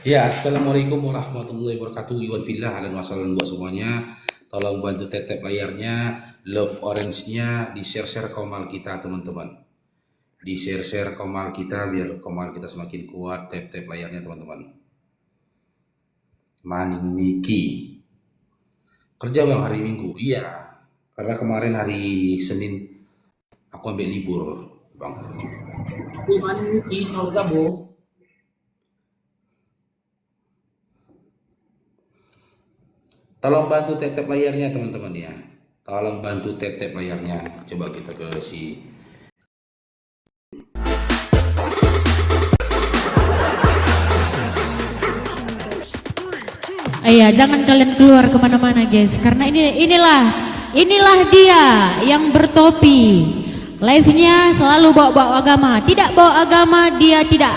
Ya, assalamualaikum warahmatullahi wabarakatuh. Iwan Fillah, dan wasallam buat semuanya. Tolong bantu tap layarnya, love orange-nya, di share-share komal kita teman-teman. Di share-share komal kita biar komal kita semakin kuat. Tap layarnya teman-teman. Maning Niki. Kerja bang hari Minggu? Iya, karena kemarin hari Senin aku ambil libur bang. Maning Niki, selamat gabung. Tolong bantu tap layarnya teman-teman ya. Tolong bantu tap layarnya. Coba kita ke si. Iya, jangan kalian keluar kemana-mana guys, karena inilah dia yang bertopi. Live-nya selalu bawa agama, tidak bawa agama dia tidak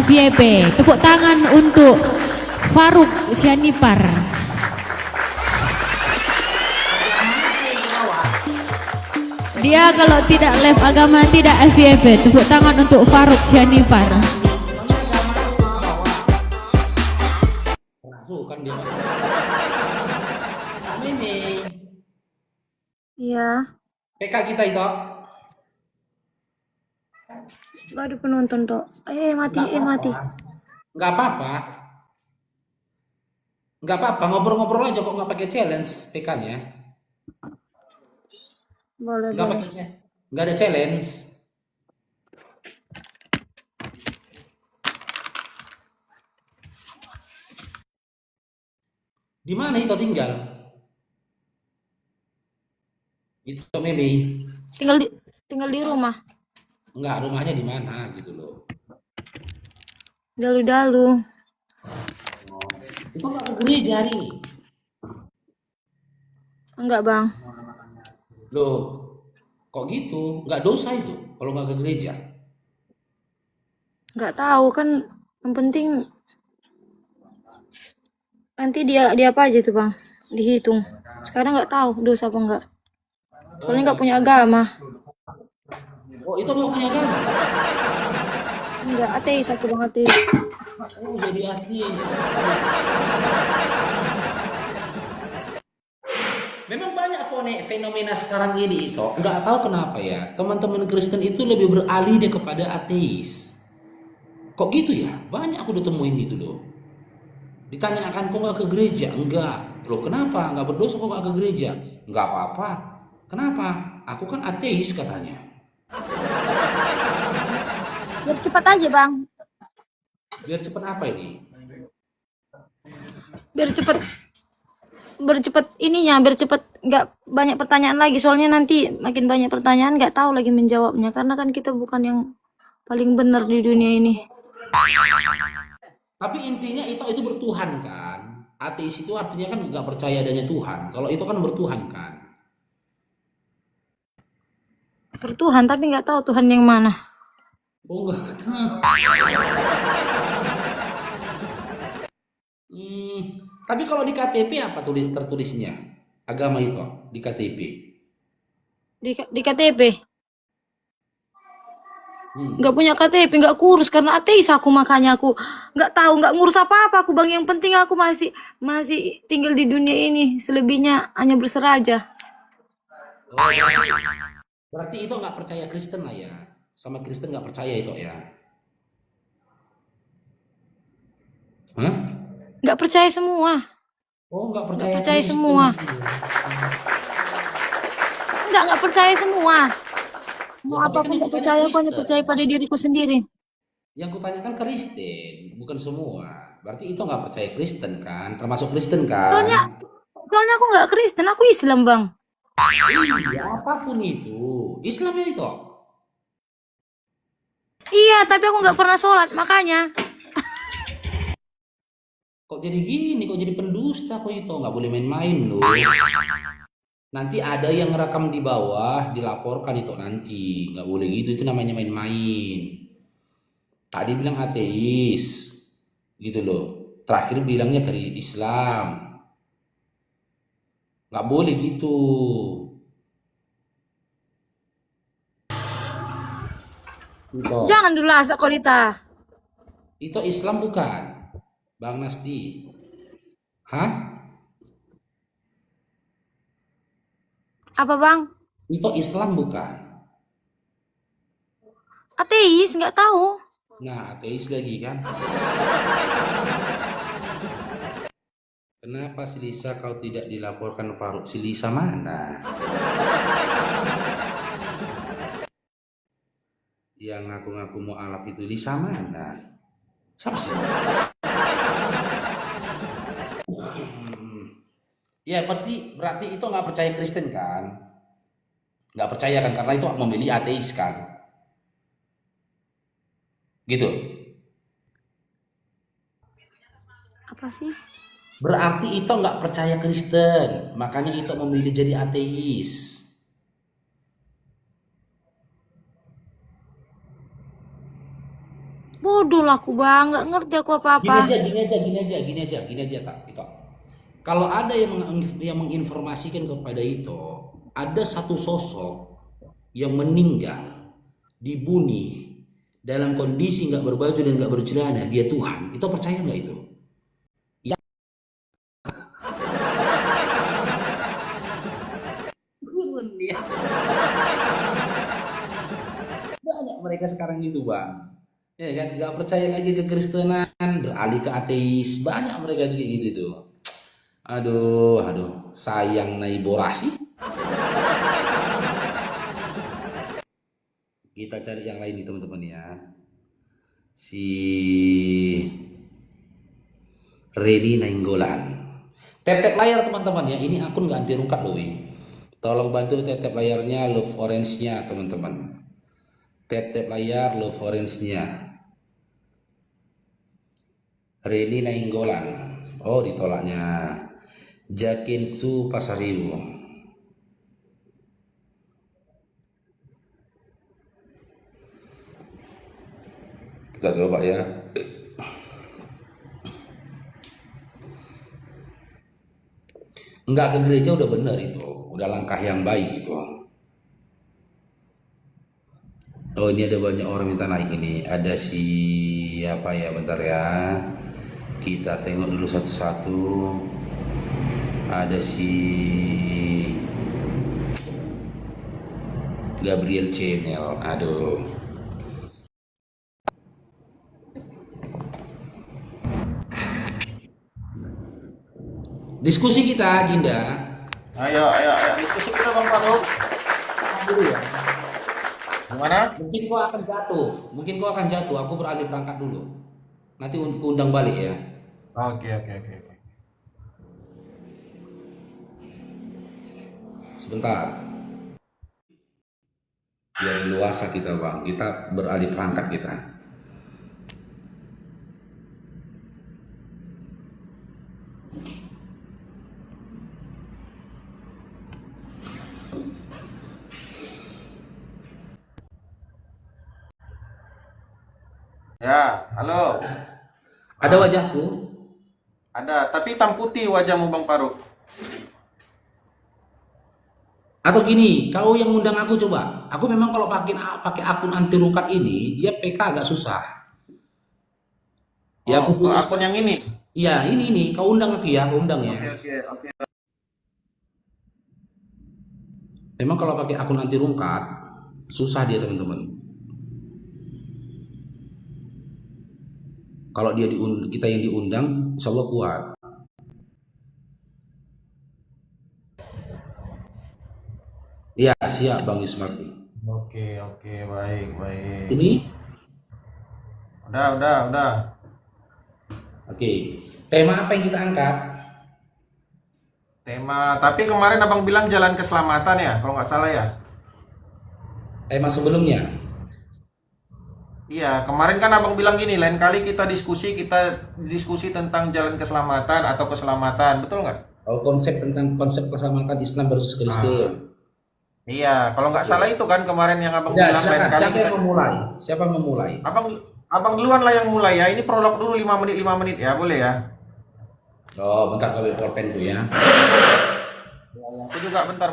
FYP. Tepuk tangan untuk Faruk Syanipar. Dia kalau tidak live agama tidak FYP. Tepuk tangan untuk Faruk Syanipar. Kan dia. Mimi. Iya. PK kita itu. Gak ada penonton toh. Mati. Nggak apa-apa. Nggak apa-apa, ngobrol-ngobrol aja kok nggak pakai challenge PK-nya. Boleh. Nggak ada challenge. Di mana itu tinggal? Itu Mimi. Tinggal di rumah. Enggak, rumahnya di mana gitu loh. Dalu-dalu. Itu nggak ke gereja hari ini? Enggak, Bang. Loh, kok gitu? Nggak dosa itu kalau nggak ke gereja? Enggak tahu kan, yang penting nanti dia apa aja tuh, Bang? Dihitung. Sekarang nggak tahu dosa apa enggak. Soalnya nggak punya agama. Oh, itu nggak punya agama? Enggak, ateis aku, Bang, ateis. Oh, jadi ateis. Memang banyak fenomena sekarang ini itu. Nggak tahu kenapa ya. Teman-teman Kristen itu lebih beralih deh kepada ateis. Kok gitu ya? Banyak aku udah temuin gitu loh. Ditanyakan kok nggak ke gereja? Enggak. Loh kenapa? Nggak berdosa kok nggak ke gereja? Nggak apa-apa. Kenapa? Aku kan ateis katanya. Biar cepat aja, Bang. Biar cepat apa ini? Biar cepat ininya, biar cepat nggak banyak pertanyaan lagi. Soalnya nanti makin banyak pertanyaan nggak tahu lagi menjawabnya. Karena kan kita bukan yang paling benar di dunia ini. Tapi intinya itu bertuhan kan. Ateis itu artinya kan nggak percaya adanya Tuhan. Kalau itu kan bertuhan kan. Bertuhan tapi nggak tahu Tuhan yang mana. Oh enggak tahu. Tapi kalau di KTP apa tertulisnya? Agama itu di KTP. Di KTP. Nggak punya KTP, nggak kurus karena ateis aku, makanya aku nggak tahu, nggak ngurus apa-apa aku, Bang. Yang penting aku masih tinggal di dunia ini, selebihnya hanya berserah aja. Oh, berarti itu nggak percaya Kristen lah ya, sama Kristen nggak percaya itu ya? Hah? Nggak percaya semua. Oh, nggak Nggak percaya percaya Kristen semua. gitu. Nggak percaya semua. Ya, Mau tapi kan apapun yang tak kutanya percaya, aku hanya Kristen. percaya pada diriku sendiri. Yang kutanyakan Kristen, bukan semua. Berarti itu nggak percaya Kristen kan? Termasuk Kristen kan? Soalnya, soalnya aku nggak Kristen, aku Islam bang. Iya, apapun itu. Islamnya itu. Iya, tapi aku nggak pernah sholat, makanya. Kok jadi gini? Kok jadi pendusta kok itu? Nggak boleh main-main loh. Nanti ada yang rekam di bawah, dilaporkan itu nanti. Nggak boleh gitu, itu namanya main-main. Tadi bilang ateis, gitu loh. Terakhir bilangnya ke Islam. Nggak boleh gitu. Itu, Jangan dulu asak kolita. itu Islam bukan, Bang Nasdi? Hah? Apa bang? Itu Islam bukan? Ateis, nggak tahu. Nah, ateis lagi kan? Kenapa si Lisa kau tidak dilaporkan Faruk? Si Lisa mana? Yang ngaku-ngaku mu'alaf itu Lisa mana? Siapa sih? Ya, berarti itu nggak percaya Kristen kan? Nggak percaya kan? Karena itu memilih ateis kan? Gitu. Apa sih? Berarti itu nggak percaya Kristen, makanya itu memilih jadi ateis. Bodoh lah aku bang, nggak ngerti aku apa-apa. Gini aja tak itu. Kalau ada yang menginformasikan kepada itu, ada satu sosok yang meninggal, dibunuh dalam kondisi nggak berbaju dan nggak bercelana, dia Tuhan, itu percaya nggak itu? Ya, banyak mereka sekarang gitu bang. Ya kan, nggak percaya lagi ke Kristenan, beralih ke ateis, banyak mereka juga gitu tuh. Aduh, sayang nai borasi. Kita cari yang lain nih teman-teman ya. Si Reni Nainggolan. Tap layar teman-teman ya, ini akun nggak anti rungkat loh. Tolong bantu tap layarnya, love orange-nya teman-teman. Tap layar, love orange-nya. Reni Nainggolan. Oh, ditolaknya. Jakinsu Pasaribu. Kita coba ya. Enggak ke gereja udah bener itu. Udah langkah yang baik itu. Oh, ini ada banyak orang minta naik ini. Ada si apa ya, bentar ya. Kita tengok dulu satu-satu. Ada si Gabriel Channel. Aduh. Diskusi kita, Dinda. Ayo, diskusi kita Bang Faruk. Dulu ya. Gimana? Mungkin kau akan jatuh. Aku beralih perangkat dulu. Nanti aku undang balik ya. Oke. Sebentar. Biar luasa kita bang. Kita beralih perangkat kita. Ya, halo. Ada wajahku? Ada, tapi hitam putih wajahmu Bang Faruk. Atau gini, kau yang undang aku coba. Aku memang kalau pakai akun anti rukat ini, dia PK agak susah. Ya aku putus. Akun yang ini. Iya, ini kau undang aku ya, aku undang ya. Oke. Memang kalau pakai akun anti rukat susah dia teman-teman. Kalau kita yang diundang, insya Allah kuat. Ya, siap Bang Ismarti. Oke, baik, baik. Ini, Udah. oke. Tema apa yang kita angkat? Tema, tapi kemarin abang bilang jalan keselamatan ya, kalau nggak salah ya. Tema sebelumnya. Iya, kemarin kan abang bilang gini, lain kali kita diskusi tentang jalan keselamatan atau keselamatan, betul nggak? Oh, konsep keselamatan Islam versus Kristen. Iya, kalau nggak salah itu kan kemarin yang abang Ya, bilang lain silakan. kali Siapa yang memulai? Siapa yang memulai? abang duluan lah yang mulai ya. Ini prolog dulu 5 menit ya, boleh ya? Oh, bentar kami pulpenku ya. Aku juga bentar.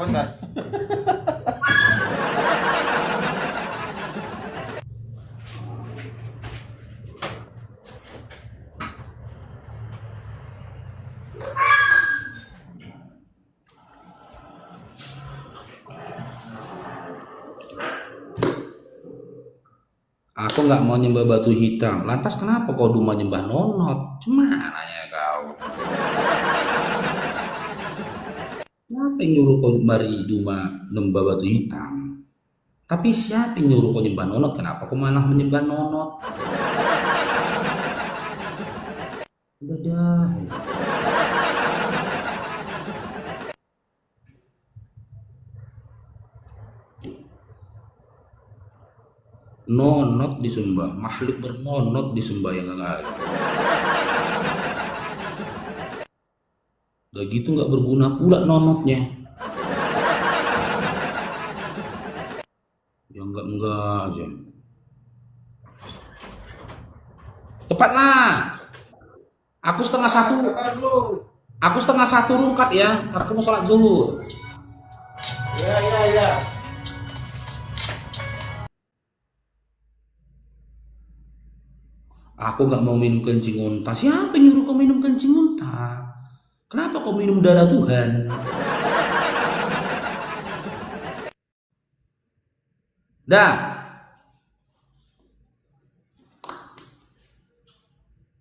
Aku nggak mau nyembah batu hitam. Lantas kenapa kau cuma nyembah nonot? Gimana ya kau? Siapa yang nyuruh kau mari Duma nyembah batu hitam? Tapi siapa yang nyuruh kau nyembah nonot? Kenapa kau malah menyembah nonot? Udah dah. Nonot disembah, makhluk bernonot disembah yang enggak. Udah gitu nggak berguna pula nonotnya. Ya enggak aja. Tepatlah. Aku setengah satu rungkat ya. Karena aku mau sholat zuhur. Ya. Aku nggak mau minum kencing unta. Siapa yang nyuruh kau minum kencing unta? Kenapa kau minum darah Tuhan? Dah.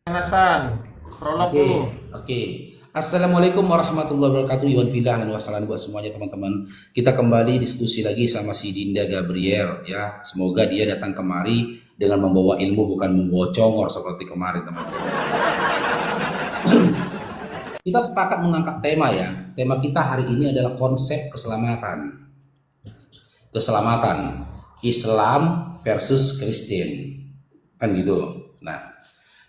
Hasan, prolog dulu. Oke. Assalamualaikum warahmatullahi wabarakatuh. Iwan Filah dan wassalam buat semuanya teman-teman. Kita kembali diskusi lagi sama si Dinda Gabriel ya. Semoga dia datang kemari dengan membawa ilmu bukan membawa congor seperti kemarin teman-teman. Kita sepakat mengangkat tema ya. Tema kita hari ini adalah konsep keselamatan. Keselamatan Islam versus Kristen. Kan gitu. Nah,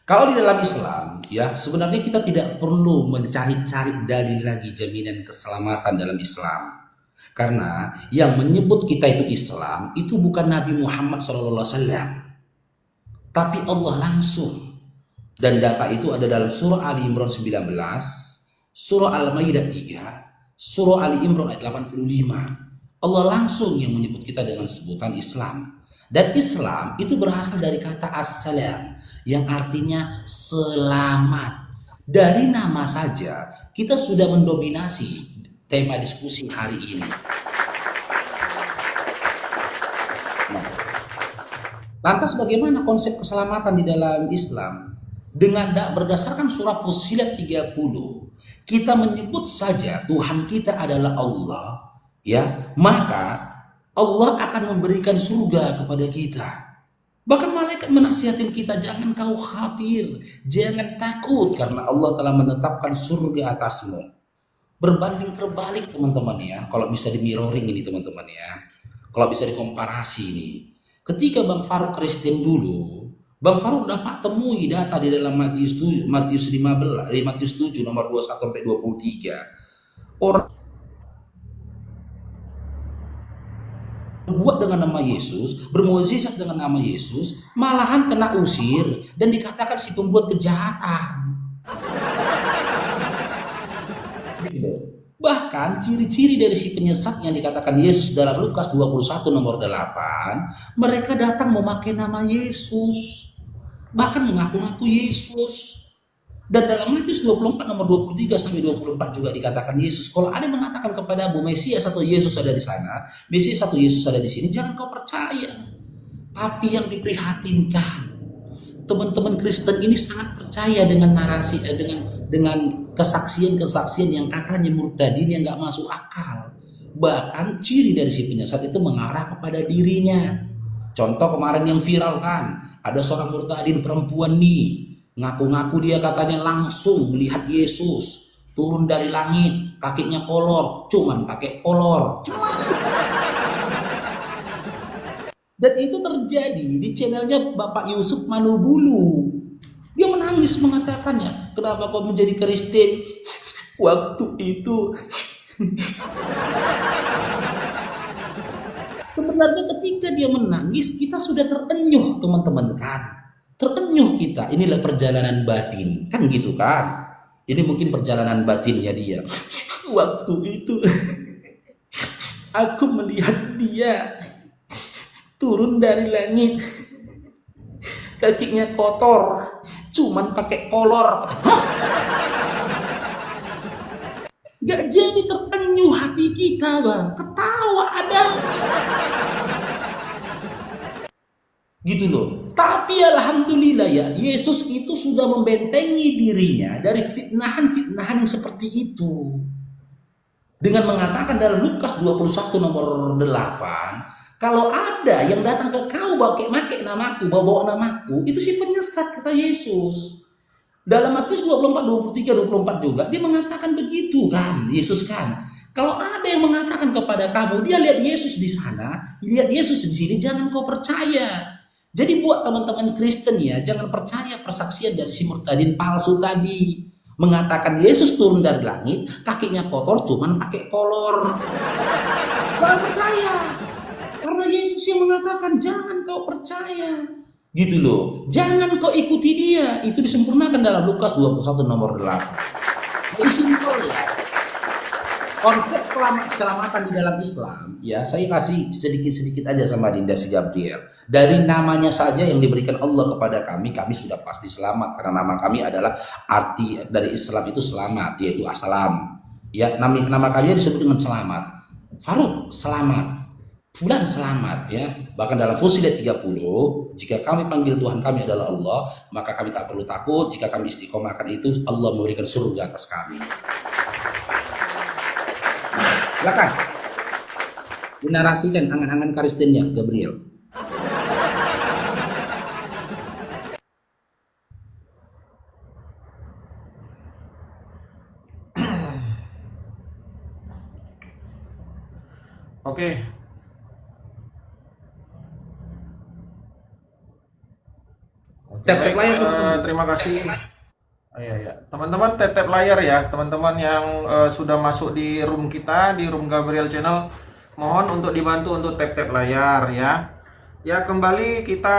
kalau di dalam Islam ya sebenarnya kita tidak perlu mencari-cari dalil lagi jaminan keselamatan dalam Islam. Karena yang menyebut kita itu Islam itu bukan Nabi Muhammad SAW. Tapi Allah langsung. Dan data itu ada dalam surah Ali Imran 19, surah Al-Maidah 3, surah Ali Imran ayat 85. Allah langsung yang menyebut kita dengan sebutan Islam. Dan Islam itu berasal dari kata as-salam yang artinya selamat. Dari nama saja kita sudah mendominasi tema diskusi hari ini. Nah, lantas bagaimana konsep keselamatan di dalam Islam? Dengan berdasarkan surah Fussilat 30, kita menyebut saja Tuhan kita adalah Allah, ya, maka Allah akan memberikan surga kepada kita. Bahkan malaikat menasihatin kita, jangan kau khawatir, jangan takut karena Allah telah menetapkan surga atasmu. Berbanding terbalik teman-teman ya, kalau bisa di mirroring ini teman-teman ya. Kalau bisa dikomparasi ini. Ketika Bang Faruk Kristen dulu, Bang Faruk dapat temui data di dalam Matius 7 nomor 21 sampai 23. Orang berbuat dengan nama Yesus, bermukjizat dengan nama Yesus, malahan kena usir dan dikatakan si pembuat kejahatan. Bahkan ciri-ciri dari si penyesat yang dikatakan Yesus dalam Lukas 21 nomor 8, mereka datang memakai nama Yesus. Bahkan mengaku-ngaku Yesus. Dan dalam Matius 24 nomor 23 sampai 24 juga dikatakan Yesus. Kalau ada yang mengatakan kepadamu Mesias atau Yesus ada di sana, Mesias atau Yesus ada di sini, jangan kau percaya. Tapi yang diprihatinkan, teman-teman Kristen ini sangat percaya dengan narasi, dengan kesaksian-kesaksian yang katanya murtadin yang nggak masuk akal. Bahkan ciri dari si penyesat itu mengarah kepada dirinya. Contoh kemarin yang viral kan, ada seorang murtadin perempuan nih, ngaku-ngaku dia katanya langsung melihat Yesus turun dari langit, kakinya kolor, cuman pakai kolor. Dan itu terjadi di channelnya Bapak Yusuf Manubulu. Dia menangis mengatakannya, kenapa kau menjadi Kristen? Waktu itu sebenarnya ketika dia menangis, kita sudah terenyuh teman-teman kan. Terenyuh kita, inilah perjalanan batin. Kan gitu kan. Ini mungkin perjalanan batinnya dia. Waktu itu aku melihat dia turun dari langit, kakinya kotor, cuman pakai kolor. Gak jadi terenyuh hati kita bang, ketawa ada. Gitu loh. Tapi alhamdulillah ya, Yesus itu sudah membentengi dirinya dari fitnahan-fitnahan yang seperti itu. Dengan mengatakan dalam Lukas 21 nomor 8, kalau ada yang datang ke kau pakai namaku, bawa namaku, itu si penyesat, kata Yesus. Dalam Matius 24, 23, 24 juga dia mengatakan begitu kan, Yesus kan. Kalau ada yang mengatakan kepada kamu, dia lihat Yesus di sana, lihat Yesus di sini, jangan kau percaya. Jadi buat teman-teman Kristen ya, jangan percaya persaksian dari si murtadin palsu tadi. Mengatakan Yesus turun dari langit, kakinya kotor, cuman pakai kolor. Jangan percaya. Karena Yesus yang mengatakan, jangan kau percaya. Gitu loh. Jangan kau ikuti dia. Itu disempurnakan dalam Lukas 21 nomor 8. Ini simpel ya. Konsep keselamatan di dalam Islam, ya saya kasih sedikit-sedikit aja sama Dinda si Gabriel. Dari namanya saja yang diberikan Allah kepada kami sudah pasti selamat. Karena nama kami adalah arti dari Islam itu selamat, yaitu assalam. Ya, nama kami disebut dengan selamat. Faruk, selamat. Fulan selamat ya. Bahkan dalam Fussilat 30, jika kami panggil Tuhan kami adalah Allah, maka kami tak perlu takut. Jika kami istiqomahkan itu, Allah memberikan surga atas kami. Silakan dinarasikan angan-angan Kristennya, Gabriel. Oke. Tap layar. Terima kasih. Iya. Teman-teman tap layar ya, teman-teman yang sudah masuk di room kita, di room Gabriel Channel, mohon untuk dibantu untuk tap layar ya. Ya, kembali kita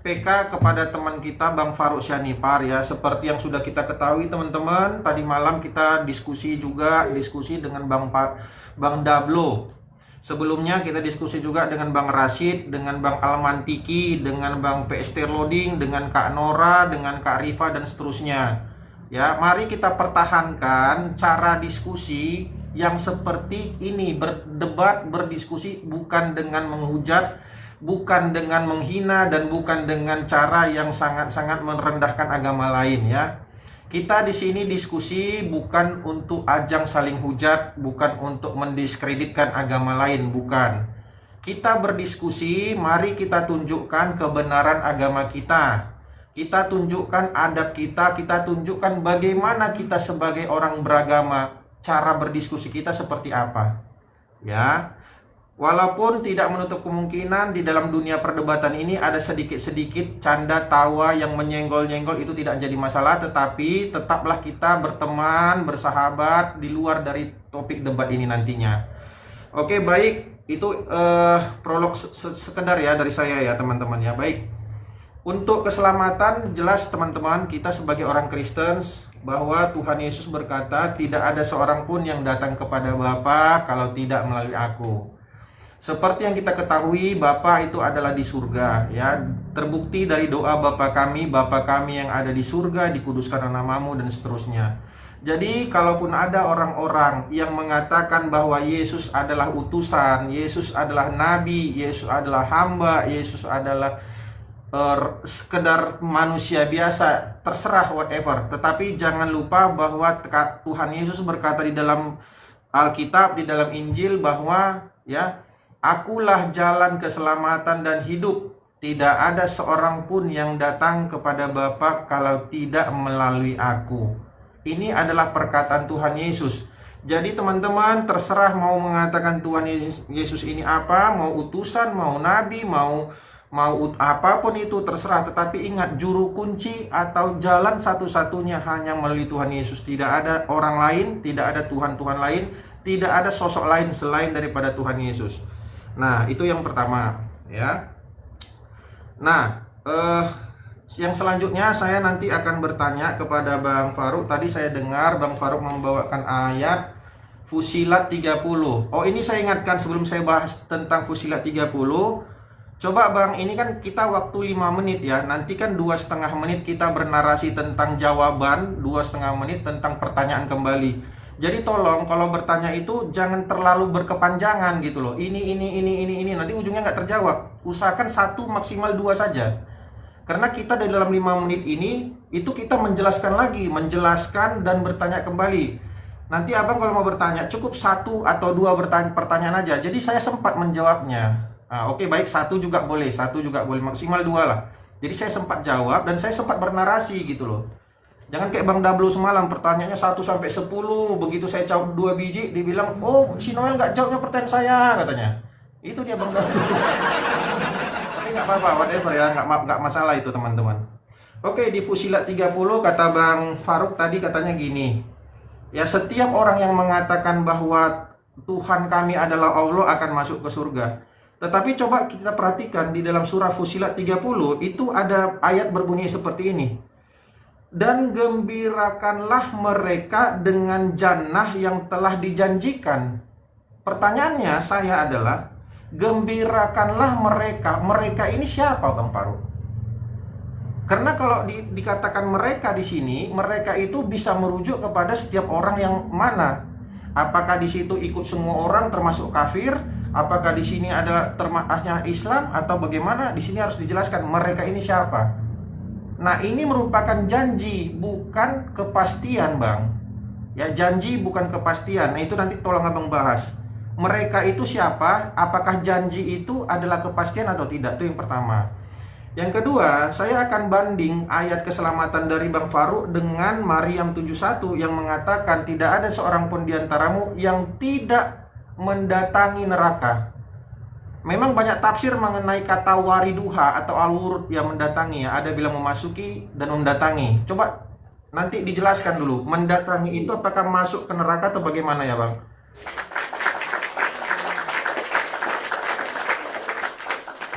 PK kepada teman kita Bang Faruk Syanipar ya. Seperti yang sudah kita ketahui teman-teman, tadi malam kita diskusi dengan Bang Dablo. Sebelumnya kita diskusi juga dengan Bang Rashid, dengan Bang Almantiki, dengan Bang PST Loading, dengan Kak Nora, dengan Kak Rifa dan seterusnya. Ya, mari kita pertahankan cara diskusi yang seperti ini, berdebat, berdiskusi bukan dengan menghujat, bukan dengan menghina, dan bukan dengan cara yang sangat-sangat merendahkan agama lain ya. Kita di sini diskusi bukan untuk ajang saling hujat, bukan untuk mendiskreditkan agama lain, bukan. Kita berdiskusi, mari kita tunjukkan kebenaran agama kita. Kita tunjukkan adab kita tunjukkan bagaimana kita sebagai orang beragama, cara berdiskusi kita seperti apa. Ya. Walaupun tidak menutup kemungkinan di dalam dunia perdebatan ini ada sedikit-sedikit canda tawa yang menyenggol-nyenggol, itu tidak jadi masalah, tetapi tetaplah kita berteman, bersahabat di luar dari topik debat ini nantinya. Oke, baik, itu prolog sekedar ya dari saya ya teman-teman ya. Baik, untuk keselamatan jelas teman-teman, kita sebagai orang Kristen bahwa Tuhan Yesus berkata, tidak ada seorang pun yang datang kepada Bapa kalau tidak melalui aku. Seperti yang kita ketahui, Bapa itu adalah di surga ya. Terbukti dari doa Bapa kami yang ada di surga, dikuduskan namamu, dan seterusnya. Jadi kalaupun ada orang-orang yang mengatakan bahwa Yesus adalah utusan, Yesus adalah nabi, Yesus adalah hamba, Yesus adalah sekedar manusia biasa, terserah whatever. Tetapi jangan lupa bahwa Tuhan Yesus berkata di dalam Alkitab, di dalam Injil bahwa ya, akulah jalan keselamatan dan hidup. Tidak ada seorang pun yang datang kepada Bapa kalau tidak melalui aku. Ini adalah perkataan Tuhan Yesus. Jadi teman-teman, terserah mau mengatakan Tuhan Yesus ini apa, mau utusan, mau nabi, mau apapun itu terserah. Tetapi ingat, juru kunci atau jalan satu-satunya hanya melalui Tuhan Yesus. Tidak ada orang lain, tidak ada Tuhan-Tuhan lain, tidak ada sosok lain selain daripada Tuhan Yesus. Nah, itu yang pertama, ya. Nah, yang selanjutnya saya nanti akan bertanya kepada Bang Faruk. Tadi saya dengar Bang Faruk membawakan ayat Fusilat 30. Oh, ini saya ingatkan sebelum saya bahas tentang Fusilat 30. Coba Bang, ini kan kita waktu 5 menit ya. Nanti kan 2,5 menit kita bernarasi tentang jawaban, 2,5 menit tentang pertanyaan kembali. Jadi tolong kalau bertanya itu jangan terlalu berkepanjangan gitu loh. Ini. Nanti ujungnya nggak terjawab. Usahakan 1 maksimal 2 saja. Karena kita di dalam 5 menit ini, itu kita menjelaskan lagi, menjelaskan dan bertanya kembali. Nanti abang kalau mau bertanya, cukup 1 atau 2 pertanyaan aja. Jadi saya sempat menjawabnya. Oke, baik, 1 juga boleh, maksimal 2 lah. Jadi saya sempat jawab dan saya sempat bernarasi gitu loh. Jangan kayak Bang Dablo semalam, pertanyaannya 1 sampai 10. Begitu saya jawab 2 biji, dibilang, oh si Noel nggak jawabnya pertanyaan saya, katanya. Itu dia Bang Dablo. Tapi nggak apa-apa, whatever ya, nggak masalah itu teman-teman. Oke, di Fusilat 30 kata Bang Faruk tadi katanya gini. Ya, setiap orang yang mengatakan bahwa Tuhan kami adalah Allah akan masuk ke surga. Tetapi coba kita perhatikan di dalam surah Fusilat 30 itu ada ayat berbunyi seperti ini. Dan gembirakanlah mereka dengan jannah yang telah dijanjikan. Pertanyaannya saya adalah, gembirakanlah mereka. Mereka ini siapa Bang Faruk? Karena kalau dikatakan mereka di sini, mereka itu bisa merujuk kepada setiap orang yang mana. Apakah di situ ikut semua orang termasuk kafir? Apakah di sini ada termasuknya Islam atau bagaimana? Di sini harus dijelaskan mereka ini siapa. Nah, ini merupakan janji, bukan kepastian, Bang. Ya, janji bukan kepastian. Nah, itu nanti tolong Abang bahas. Mereka itu siapa? Apakah janji itu adalah kepastian atau tidak? Itu yang pertama. Yang kedua, saya akan banding ayat keselamatan dari Bang Faruk dengan Maryam 71 yang mengatakan tidak ada seorang pun di antaramu yang tidak mendatangi neraka. Memang banyak tafsir mengenai kata wariduha atau al-wurud yang mendatangi ya. Ada bilang memasuki dan mendatangi. Coba nanti dijelaskan dulu. Mendatangi itu apakah masuk ke neraka atau bagaimana ya Bang?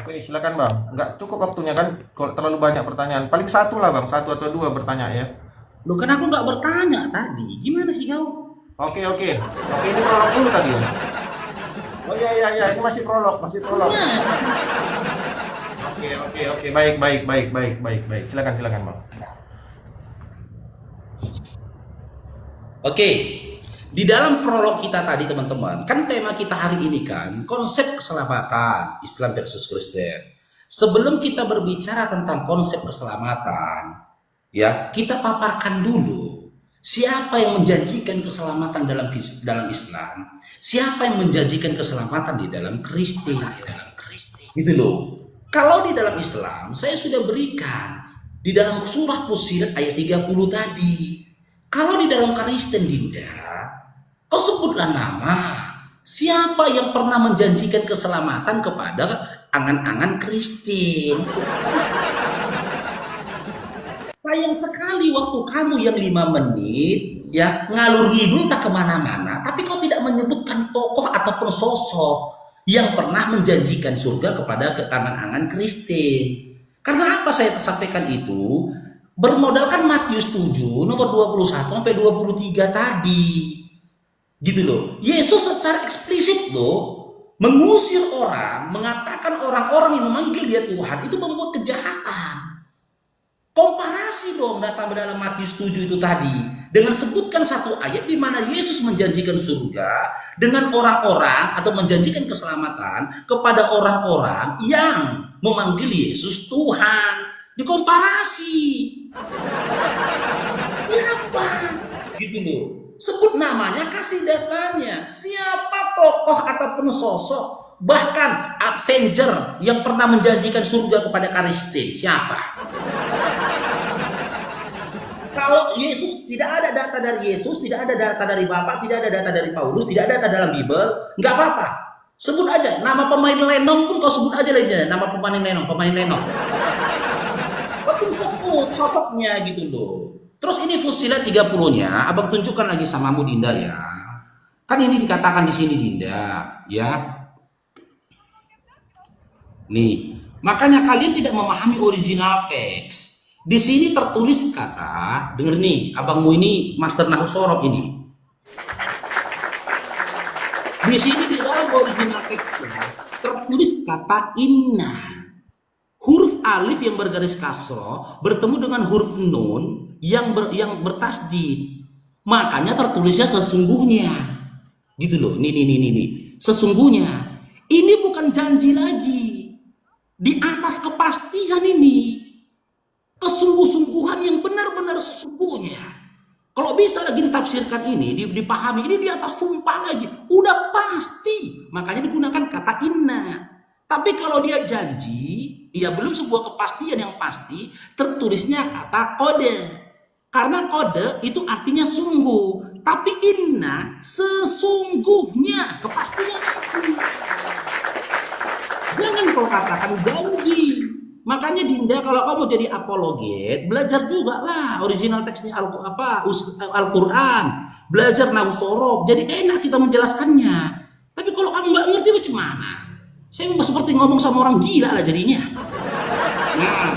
Oke, silakan Bang. Nggak cukup waktunya kan kalau terlalu banyak pertanyaan. Paling 1 lah Bang, 1 atau 2 bertanya ya. Loh, kan aku nggak bertanya tadi. Gimana sih kau? Oke, ini prolog dulu tadi ya. Oh iya, ini masih prolog. Oke, baik. Silakan Bang. Oke, di dalam prolog kita tadi teman-teman, kan tema kita hari ini kan konsep keselamatan Islam versus Kristen. Sebelum kita berbicara tentang konsep keselamatan, ya kita paparkan dulu siapa yang menjanjikan keselamatan dalam Islam, siapa yang menjanjikan keselamatan di dalam Kristen. Gitu loh. Kalau di dalam Islam, saya sudah berikan di dalam surah Fusilat ayat 30 tadi. Kalau di dalam Kristen, Dinda, kau sebutlah nama. Siapa yang pernah menjanjikan keselamatan kepada angan-angan Kristen? Sayang sekali waktu kamu yang 5 menit ya ngalur ngidul tak kemana-mana, tapi kau tidak menyebutkan tokoh ataupun sosok yang pernah menjanjikan surga kepada angan-angan Kristen. Karena apa saya sampaikan itu? Bermodalkan Matius 7 nomor 21 sampai 23 tadi. Gitu loh. Yesus secara eksplisit loh mengusir orang, mengatakan orang-orang yang memanggil dia Tuhan itu membuat kejahatan. Komparasi dong datang dalam Matius 7 itu tadi dengan sebutkan satu ayat di mana Yesus menjanjikan surga dengan orang-orang atau menjanjikan keselamatan kepada orang-orang yang memanggil Yesus Tuhan. Dikomparasi. Siapa? Gitu loh. Sebut namanya, kasih datanya. Siapa tokoh ataupun sosok, bahkan Avenger yang pernah menjanjikan surga kepada Kristen? Siapa? Kalau Yesus, tidak ada data dari Yesus, tidak ada data dari Bapak, tidak ada data dari Paulus, tidak ada data dalam Bible, nggak apa-apa. Sebut aja nama pemain lenong pun kau sebut aja lagi nama pemain lenong. Tapi sebut sosoknya gitu loh. Terus ini Fussilat 30-nya, Abang tunjukkan lagi samamu Dinda ya. Kan ini dikatakan di sini Dinda, ya. Nih, makanya kalian tidak memahami original teks. Di sini tertulis kata, denger nih, abangmu ini Master Nahu Sorop ini. Di sini di dalam original teksnya tertulis kata inna. Huruf alif yang bergaris kasroh bertemu dengan huruf nun yang bertasdid. Makanya tertulisnya sesungguhnya. Gitu loh. Nih. Sesungguhnya. Ini bukan janji lagi. Di atas kepastian ini. Kesungguh-sungguhan yang benar-benar sesungguhnya. Kalau bisa lagi ditafsirkan ini, dipahami ini di atas sumpah lagi. Udah pasti. Makanya digunakan kata inna. Tapi kalau dia janji, ya belum sebuah kepastian yang pasti, tertulisnya kata kode. Karena kode itu artinya sungguh. Tapi inna sesungguhnya kepastian itu. Jangan kau katakan janji. Makanya Dinda kalau kamu jadi apologet, belajar juga lah original teksnya Al-Quran. Belajar Nahu Sorop, jadi enak kita menjelaskannya. Tapi kalau kamu nggak ngerti macam mana? Saya seperti ngomong sama orang gila lah jadinya. Nah,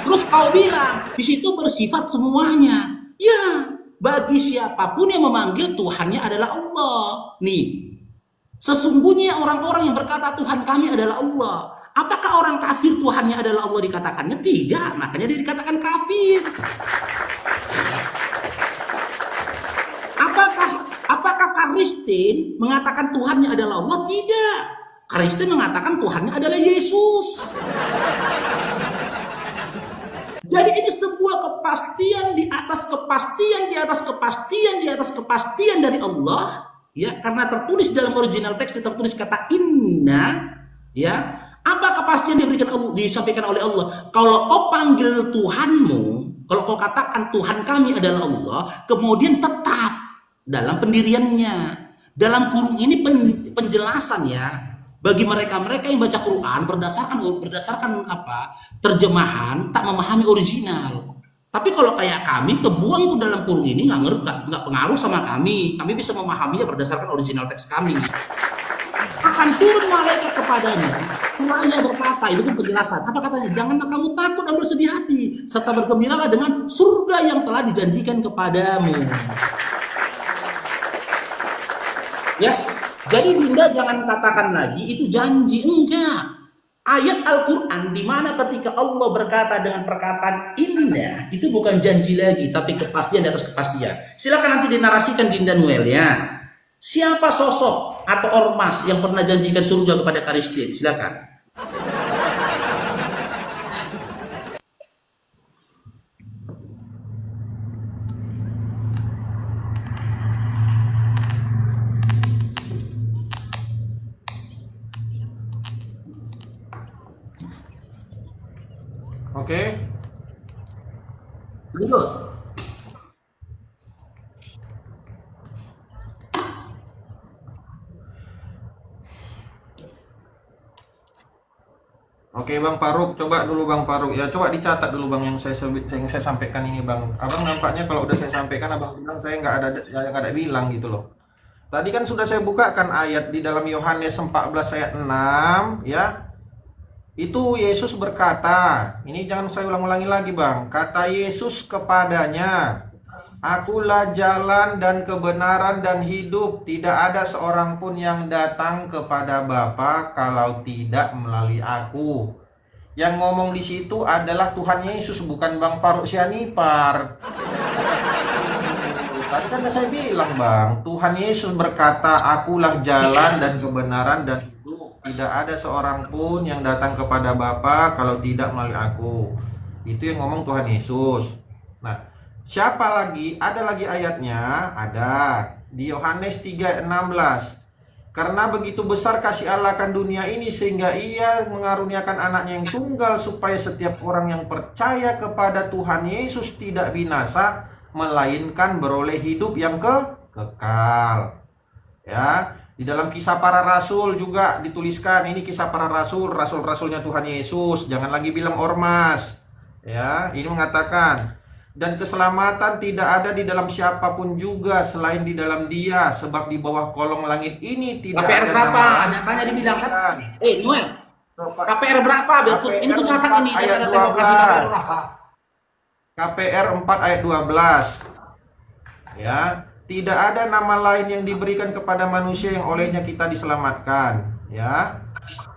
terus kau bilang, di situ bersifat semuanya. Ya, bagi siapapun yang memanggil Tuhannya adalah Allah. Nih, sesungguhnya orang-orang yang berkata Tuhan kami adalah Allah. Apakah orang kafir Tuhannya adalah Allah dikatakannya? Tidak, makanya dia dikatakan kafir. Apakah Kristen mengatakan Tuhannya adalah Allah? Tidak. Kristen mengatakan Tuhannya adalah Yesus. Jadi ini sebuah kepastian di atas kepastian di atas kepastian di atas kepastian dari Allah, ya, karena tertulis dalam original teks tertulis kata inna, ya. Apa kepastian disampaikan oleh Allah? Kalau kau panggil Tuhanmu, kalau kau katakan Tuhan kami adalah Allah, kemudian tetap dalam pendiriannya. Dalam kurung ini penjelasan ya, bagi mereka yang baca Quran berdasarkan apa? Terjemahan, tak memahami original. Tapi kalau kayak kami terbuang pun dalam kurung ini nggak pengaruh sama kami. Kami bisa memahaminya berdasarkan original teks kami. Akan turun malaikat kepadanya, seraya berkata, itu pun penjelasan. Apa katanya? Janganlah kamu takut dan bersedih hati, serta bergembiralah dengan surga yang telah dijanjikan kepadamu. Ya, jadi Dinda jangan katakan lagi itu janji, enggak. Ayat Al-Quran di mana ketika Allah berkata dengan perkataan inna, itu bukan janji lagi, tapi kepastian di atas kepastian. Silakan nanti dinarasikan Dinda Noel ya. Siapa sosok atau ormas yang pernah janjikan surga kepada Kristen? Silakan. Oke. Betul. Oke Bang Faruk, coba dulu Bang Faruk ya, coba dicatat dulu Bang yang saya sampaikan ini Bang. Abang nampaknya kalau udah saya sampaikan Abang bilang saya nggak ada bilang gitu loh. Tadi kan sudah saya bukakan ayat di dalam Yohanes 14 ayat 6 ya. Itu Yesus berkata, ini jangan saya ulang-ulangi lagi Bang. Kata Yesus kepadanya, Akulah jalan dan kebenaran dan hidup. Tidak ada seorang pun yang datang kepada Bapa kalau tidak melalui aku. Yang ngomong di situ adalah Tuhan Yesus, bukan Bang Faruk Sianipar. Tadi kan saya bilang Bang, Tuhan Yesus berkata, Akulah jalan dan kebenaran dan hidup. Tidak ada seorang pun yang datang kepada Bapa kalau tidak melalui aku. Itu yang ngomong Tuhan Yesus. Nah, Siapa lagi? Ada lagi ayatnya, ada di Yohanes 3 ayat 16. Karena begitu besar kasih Allah akan dunia ini sehingga ia mengaruniakan anaknya yang tunggal supaya setiap orang yang percaya kepada Tuhan Yesus tidak binasa melainkan beroleh hidup yang kekal. Ya, di dalam Kisah Para Rasul juga dituliskan, ini Kisah Para Rasul, rasul-rasulnya Tuhan Yesus, jangan lagi bilang ormas. Ya, ini mengatakan, dan keselamatan tidak ada di dalam siapapun juga selain di dalam Dia, sebab di bawah kolong langit ini tidak KPR ada berapa? nama Anaknya dibilang kan? lain. Noel, KPR berapa? Ini ku catat ini, ayat jangan ada demokrasi KPR berapa? KPR 4 ayat 12. Ya, tidak ada nama lain yang diberikan kepada manusia yang olehnya kita diselamatkan, ya.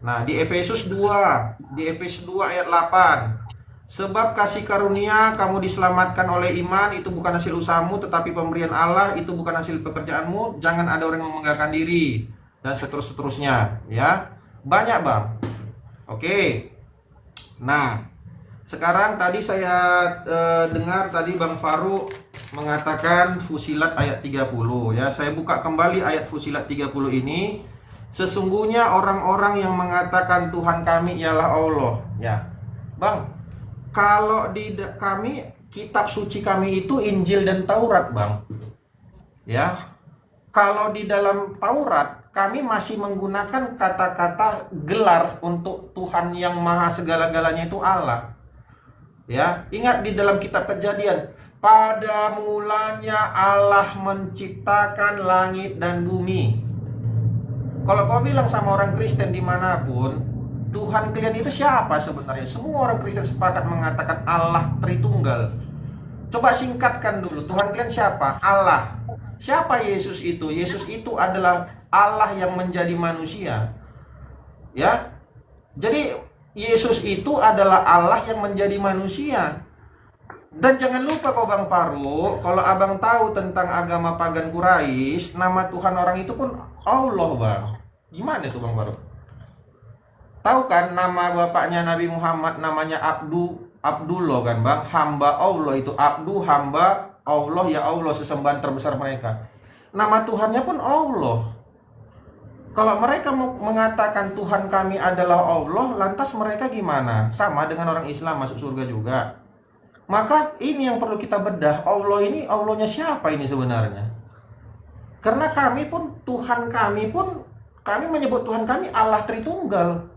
Nah, di Efesus 2 ayat 8. Sebab kasih karunia kamu diselamatkan oleh iman, itu bukan hasil usahamu tetapi pemberian Allah, itu bukan hasil pekerjaanmu, jangan ada orang yang membanggakan diri, dan seterusnya, ya. Banyak, Bang. Oke. Nah, sekarang tadi saya dengar tadi Bang Faru mengatakan Fusilat ayat 30, ya. Saya buka kembali ayat Fusilat 30 ini. Sesungguhnya orang-orang yang mengatakan Tuhan kami ialah Allah, ya. Bang, kalau di kami, kitab suci kami itu Injil dan Taurat, Bang. Ya. Kalau di dalam Taurat, kami masih menggunakan kata-kata gelar untuk Tuhan yang maha segala-galanya itu Allah. Ya, ingat di dalam kitab Kejadian, pada mulanya Allah menciptakan langit dan bumi. Kalau kau bilang sama orang Kristen dimanapun, Tuhan kalian itu siapa sebenarnya? Semua orang Kristen sepakat mengatakan Allah Tritunggal. Coba singkatkan dulu, Tuhan kalian siapa? Allah. Siapa Yesus itu? Yesus itu adalah Allah yang menjadi manusia. Ya. Jadi Yesus itu adalah Allah yang menjadi manusia. Dan jangan lupa kok Bang Faru, kalau Abang tahu tentang agama pagan Quraisy, nama Tuhan orang itu pun Allah, Bang. Gimana itu Bang Faru? Tahu kan nama bapaknya Nabi Muhammad namanya Abdullah kan, Bang? Hamba Allah itu, Abdu, hamba Allah, ya Allah sesembahan terbesar mereka. Nama Tuhannya pun Allah. Kalau mereka mengatakan Tuhan kami adalah Allah, lantas mereka gimana? Sama dengan orang Islam masuk surga juga. Maka ini yang perlu kita bedah. Allah ini, Allahnya siapa ini sebenarnya? Karena kami pun, Tuhan kami pun, kami menyebut Tuhan kami Allah Tritunggal.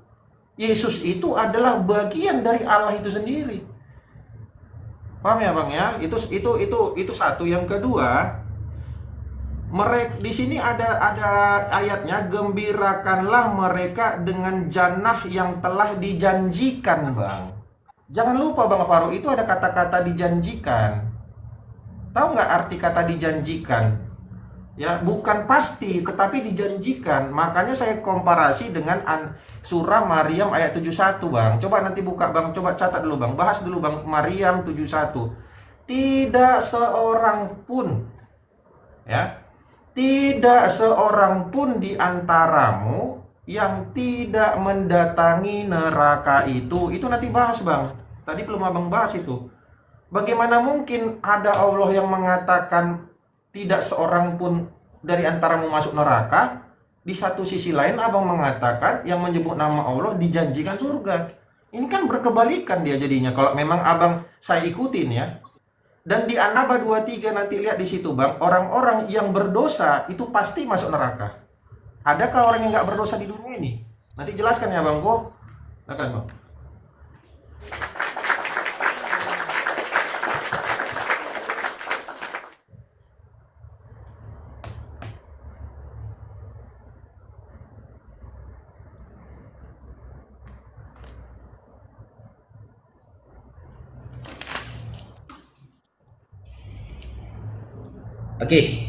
Yesus itu adalah bagian dari Allah itu sendiri. Paham ya Bang ya? Itu satu. Yang kedua, mereka di sini ada ayatnya, gembirakanlah mereka dengan jannah yang telah dijanjikan, Bang. Jangan lupa Bang Faru, itu ada kata-kata dijanjikan. Tahu nggak arti kata dijanjikan? Ya, bukan pasti, tetapi dijanjikan. Makanya saya komparasi dengan surah Maryam ayat 71, Bang. Coba nanti buka, Bang. Coba catat dulu, Bang. Bahas dulu, Bang. Maryam 71. Tidak seorang pun, ya, tidak seorang pun di antaramu yang tidak mendatangi neraka itu. Itu nanti bahas, Bang. Tadi belum Abang bahas itu. Bagaimana mungkin ada Allah yang mengatakan tidak seorang pun dari antaramu masuk neraka? Di satu sisi lain Abang mengatakan yang menyebut nama Allah dijanjikan surga. Ini kan berkebalikan dia jadinya kalau memang Abang saya ikutin ya. Dan di An-Naba 23 nanti lihat di situ Bang, orang-orang yang berdosa itu pasti masuk neraka. Adakah orang yang nggak berdosa di dunia ini? Nanti jelaskan ya Bang kok. Silakan Bang. Oke,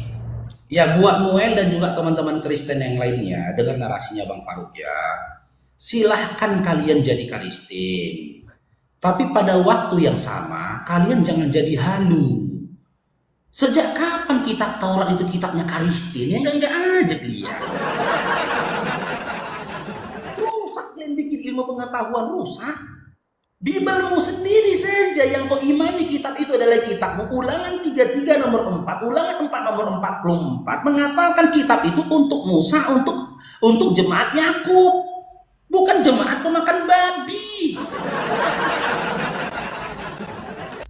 ya buat Noel dan juga teman-teman Kristen yang lainnya, dengar narasinya Bang Faruk ya. Silahkan kalian jadi Kristen, tapi pada waktu yang sama kalian jangan jadi halu. Sejak kapan kitab Taurat itu kitabnya Kristen? Ya enggak aja dia. Rusak yang bikin ilmu pengetahuan rusak. Bibelmu sendiri saja yang kau imani kitab itu adalah kitabmu. Ulangan 33 nomor 4, Ulangan 4 nomor 44 mengatakan kitab itu untuk Musa, untuk jemaat Yakub, bukan jemaat pemakan babi.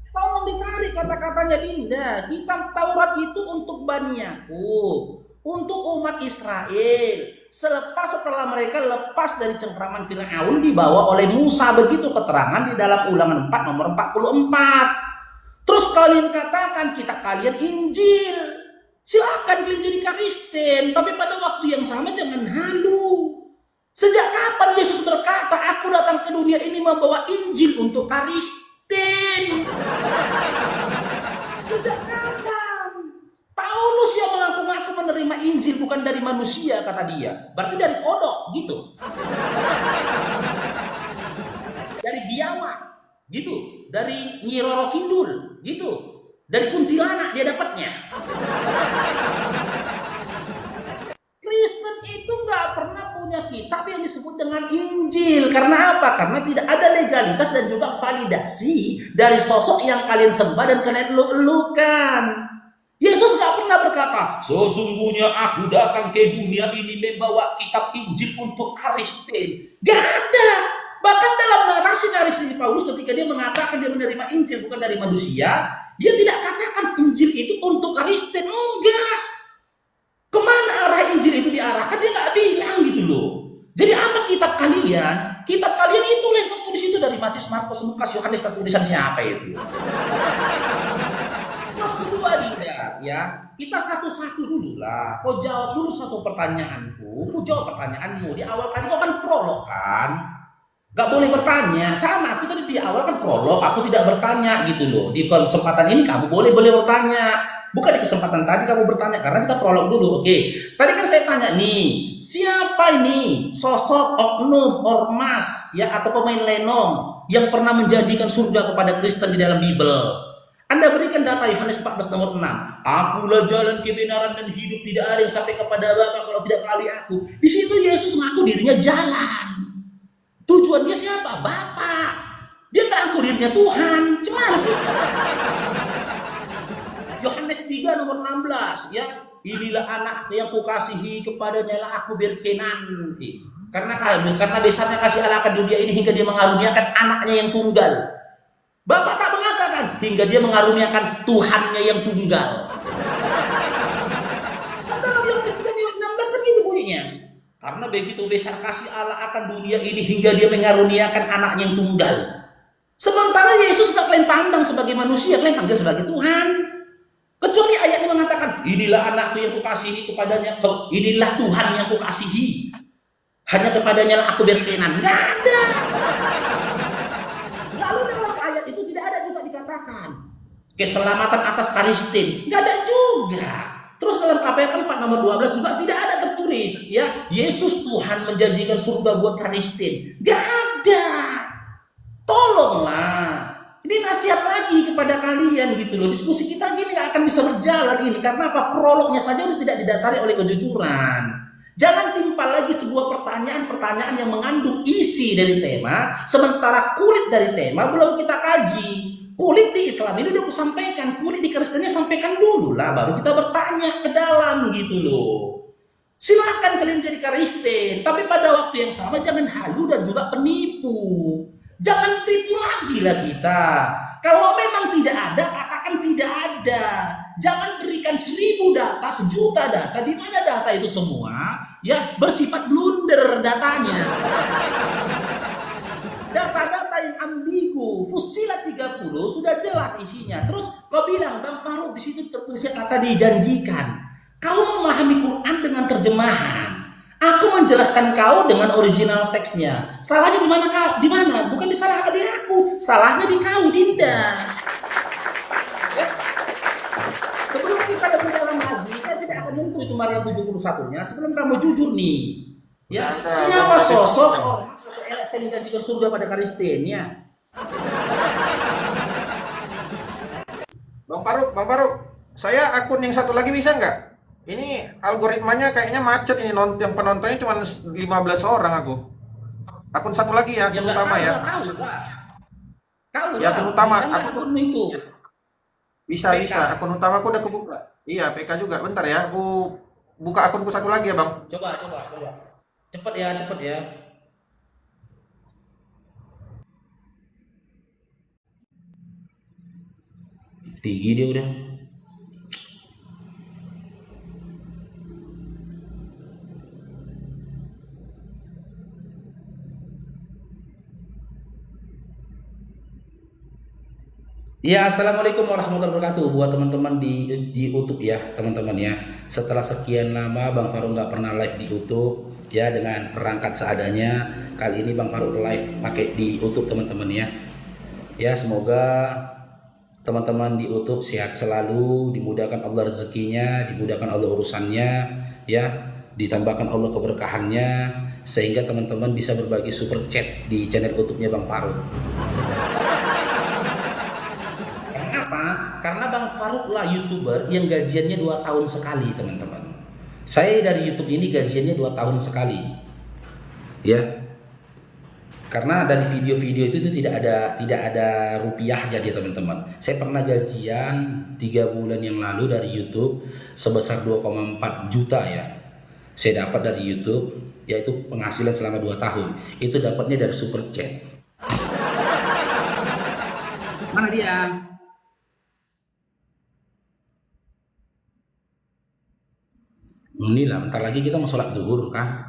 Tolong ditarik kata-katanya Dinda. Kitab Taurat itu untuk Bani Yakub, untuk umat Israel. Setelah mereka lepas dari cengkraman Firaun dibawa oleh Musa, begitu keterangan di dalam Ulangan 4 nomor 44. Terus kalian katakan kitab kalian Injil. Silakan kalian jadi Kristen, tapi pada waktu yang sama jangan halu. Sejak kapan Yesus berkata, aku datang ke dunia ini membawa Injil untuk Kristen? Sejak kapan? Paulus yang mengaku-ngaku menerima Injil bukan dari manusia, kata dia. Berarti dari kodok, gitu. Dari biawak, gitu. Dari Nyi Roro Kidul, gitu. Dari kuntilanak dia dapatnya. Kristen itu nggak pernah punya kitab yang disebut dengan Injil. Karena apa? Karena tidak ada legalitas dan juga validasi dari sosok yang kalian sembah dan kalian elu-elukan. Yesus gak pernah berkata, sesungguhnya aku datang ke dunia ini membawa kitab Injil untuk Kristen. Gak ada. Bahkan dalam narasi-narasi Paulus ketika dia mengatakan dia menerima Injil bukan dari manusia, dia tidak katakan Injil itu untuk Kristen. Enggak. Kemana arah Injil itu diarahkan? Dia gak bilang gitu loh. Jadi apa kitab kalian? Kitab kalian itu yang tertulis itu dari Matius, Markus, Lukas, Yohanes, tulisan siapa itu? Mas kedua Dinda, ya kita satu-satu dulu lah. Kau jawab dulu satu pertanyaanku. Kau jawab pertanyaanmu. Di awal tadi kau kan prolog kan? Gak boleh bertanya. Sama aku tadi di awal kan prolog. Aku tidak bertanya gitu loh. Di kesempatan ini kamu boleh bertanya. Bukan di kesempatan tadi kamu bertanya karena kita prolog dulu. Oke. Tadi kan saya tanya nih, siapa ini sosok oknum, ormas, ya atau pemain lenong yang pernah menjanjikan surga kepada Kristen di dalam Bible? Anda berikan data Yohanes 14 nomor 6. Akulah jalan kebenaran dan hidup, tidak ada yang sampai kepada Bapa kalau tidak melalui aku. Di situ Yesus mengaku dirinya jalan. Tujuan dia siapa? Bapa. Dia nggak ngaku dirinya Tuhan. Gimana sih? Yohanes 3 nomor 16 ya. Inilah anak yang kukasihi, kepadanya lah aku berkenan. Karena besarnya kasih Allah akan dunia ini hingga dia mengaruniakan anaknya yang tunggal. Bapak tak mengatakan hingga dia mengaruniakan Tuhannya yang tunggal. Dalam Yohanes 3:16 kan gitu bunyinya. Karena begitu besar kasih Allah akan dunia ini hingga dia mengaruniakan anaknya yang tunggal. Sementara Yesus tak kalian pandang sebagai manusia, kalian panggil sebagai Tuhan. Kecuali ayat ini mengatakan, inilah anakku yang kukasihi, kepadanya, inilah Tuhan yang kukasihi. Hanya kepadanya lah aku berkenan. Nggak ada. Lalu dalam ayat itu tidak ada juga dikatakan keselamatan atas Kristen. Nggak ada juga. Terus dalam KPK 4 nomor 12 juga tidak ada tertulis ya Yesus Tuhan menjanjikan surga buat Kristen. Nggak ada. Tolonglah. Ini nasihat lagi kepada kalian gitu loh. Diskusi kita gini nggak akan bisa berjalan ini karena apa? Prolognya saja udah tidak didasari oleh kejujuran. Jangan timpal lagi sebuah pertanyaan-pertanyaan yang mengandung isi dari tema, sementara kulit dari tema belum kita kaji. Kulit di Islam ini udah aku sampaikan, kulit di Kristennya sampaikan dulu lah, baru kita bertanya ke dalam gitu loh. Silakan kalian jadi Kristen, tapi pada waktu yang sama jangan halu dan juga penipu. Jangan tipu lagi lah kita. Kalau memang tidak ada, katakan tidak ada. Jangan berikan 1000 data, 1.000.000 data. Di mana data itu semua? Ya bersifat blunder datanya. Data-data yang ambigu, Fussilat 30 sudah jelas isinya. Terus kau bilang, Bang Farouk di situ tertulisnya kata dijanjikan. Kau memahami Quran dengan terjemahan. Aku menjelaskan kau dengan original teksnya. Salahnya di mana kau? Di mana? Bukan di salah di aku. Salahnya di kau, Dinda. Ya. Sebelum kita lebih dalam lagi, saya tidak akan menyentuh itu Maryam 71-nya. Sebelum kamu jujur nih, ya siapa sosok ormas atau LSM yang menjanjikan surga pada Kristen ya? Bang Faruk, saya akun yang satu lagi bisa nggak? Ini algoritmanya kayaknya macet ini, yang penontonnya cuma 15 orang aku. Akun satu lagi ya, akun utama ya. Kau Ya, lah, akun utama. bisa nggak akunmu itu? Bisa, PK. bisa. Akun utama aku udah kebuka. Iya, PK juga. Bentar ya, aku buka akunku satu lagi ya, Bang. Coba. Cepet ya. Tinggi dia udah. Ya, assalamualaikum warahmatullahi wabarakatuh buat teman-teman di YouTube ya, teman-teman ya. Setelah sekian lama Bang Faruk nggak pernah live di YouTube ya dengan perangkat seadanya. Kali ini Bang Faruk live pakai di YouTube teman-teman ya. Ya, semoga teman-teman di YouTube sehat selalu, dimudahkan Allah rezekinya, dimudahkan Allah urusannya ya, ditambahkan Allah keberkahannya sehingga teman-teman bisa berbagi super chat di channel YouTube-nya Bang Faruk. Karena Bang Faruk lah YouTuber yang gajiannya 2 tahun sekali, teman-teman. Saya dari YouTube ini gajiannya 2 tahun sekali. Ya. Karena dari video-video itu tidak ada rupiahnya dia, teman-teman. Saya pernah gajian 3 bulan yang lalu dari YouTube sebesar 2,4 juta ya. Saya dapat dari YouTube, yaitu penghasilan selama 2 tahun. Itu dapatnya dari super chat. Mana dia? Inilah, bentar lagi kita mau sholat zuhur kan.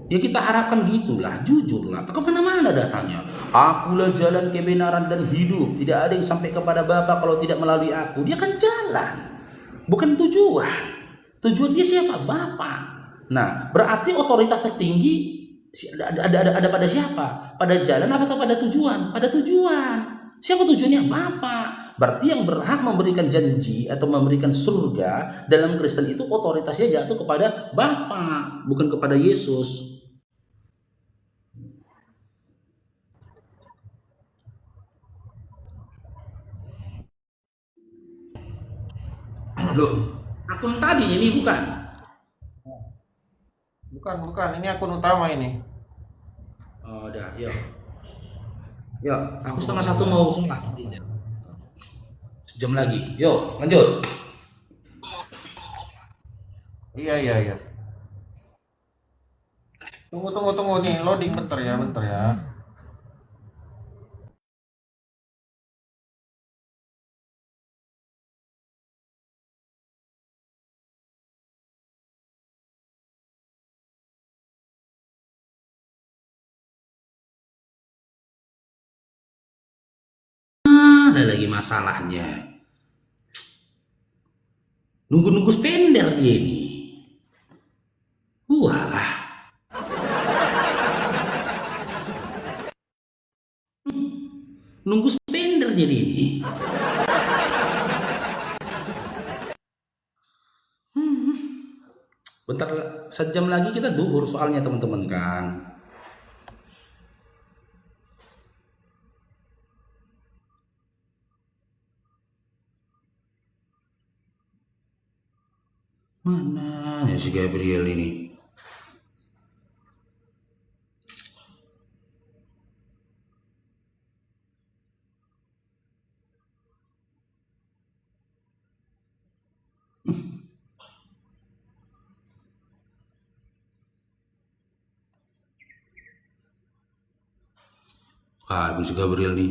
Ya kita harapkan gitulah, jujurlah. Kemana-mana datanya. Akulah jalan kebenaran dan hidup. Tidak ada yang sampai kepada Bapa kalau tidak melalui aku. Dia kan jalan, bukan tujuan. Tujuan dia siapa? Bapa. Nah, berarti otoritas tertinggi ada pada siapa? Pada jalan apa pada tujuan? Pada tujuan. Siapa tujuannya? Bapa. Berarti yang berhak memberikan janji atau memberikan surga dalam Kristen itu otoritasnya jatuh kepada Bapa, bukan kepada Yesus. Loh, akun tadi ini bukan? Bukan. Ini akun utama ini. Oh, udah, yuk. Yuk, aku 1:30 mau sholat. Sejam lagi. Yuk, lanjut. Iya. Tunggu nih, loading bentar ya. Ada lagi masalahnya. Nunggu spender dia ini. Walah. Nunggu spender jadi ini. Bentar, sejam lagi kita zuhur soalnya teman-teman kan. Mana ya si Gabriel ini? Ah, si Gabriel nih.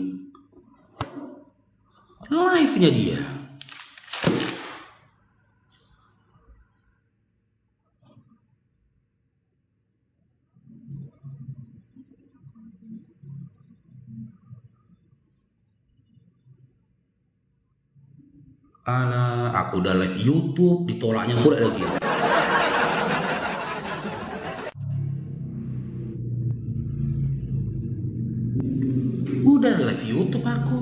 Live-nya dia. Alah, aku udah live YouTube, ditolaknya murah lagi. Udah live YouTube aku.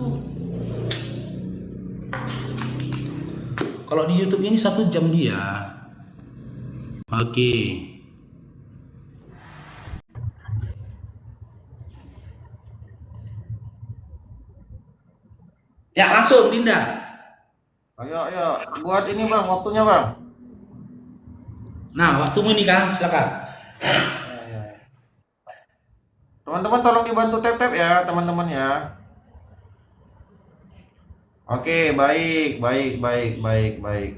Kalau di YouTube ini 1 jam dia. Oke. Ya langsung Dinda. Ayo, buat ini Bang, waktunya Bang. Nah, waktumu ini kan, silakan. Teman-teman tolong dibantu tap-tap ya, teman-teman ya. Oke, baik, baik, baik, baik, baik.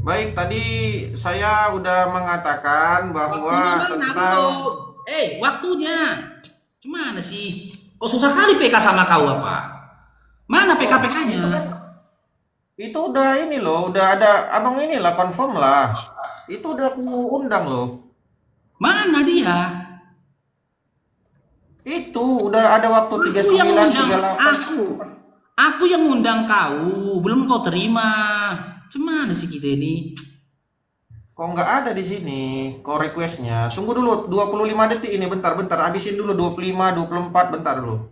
Baik, tadi saya udah mengatakan bahwa tentang Waktunya. Gimana sih? Kok susah kali PK sama kau apa? Mana PK-PK-nya? itu udah ini loh, udah ada abang inilah confirm lah. Itu udah aku undang loh. Mana dia? Itu udah ada waktu Aku yang 39 undang 38. aku yang undang kau, belum kau terima. Gimana sih kita ini? Kok nggak ada di sini? Kok requestnya? Tunggu dulu 25 detik ini, bentar, habisin dulu 25, 24, bentar dulu.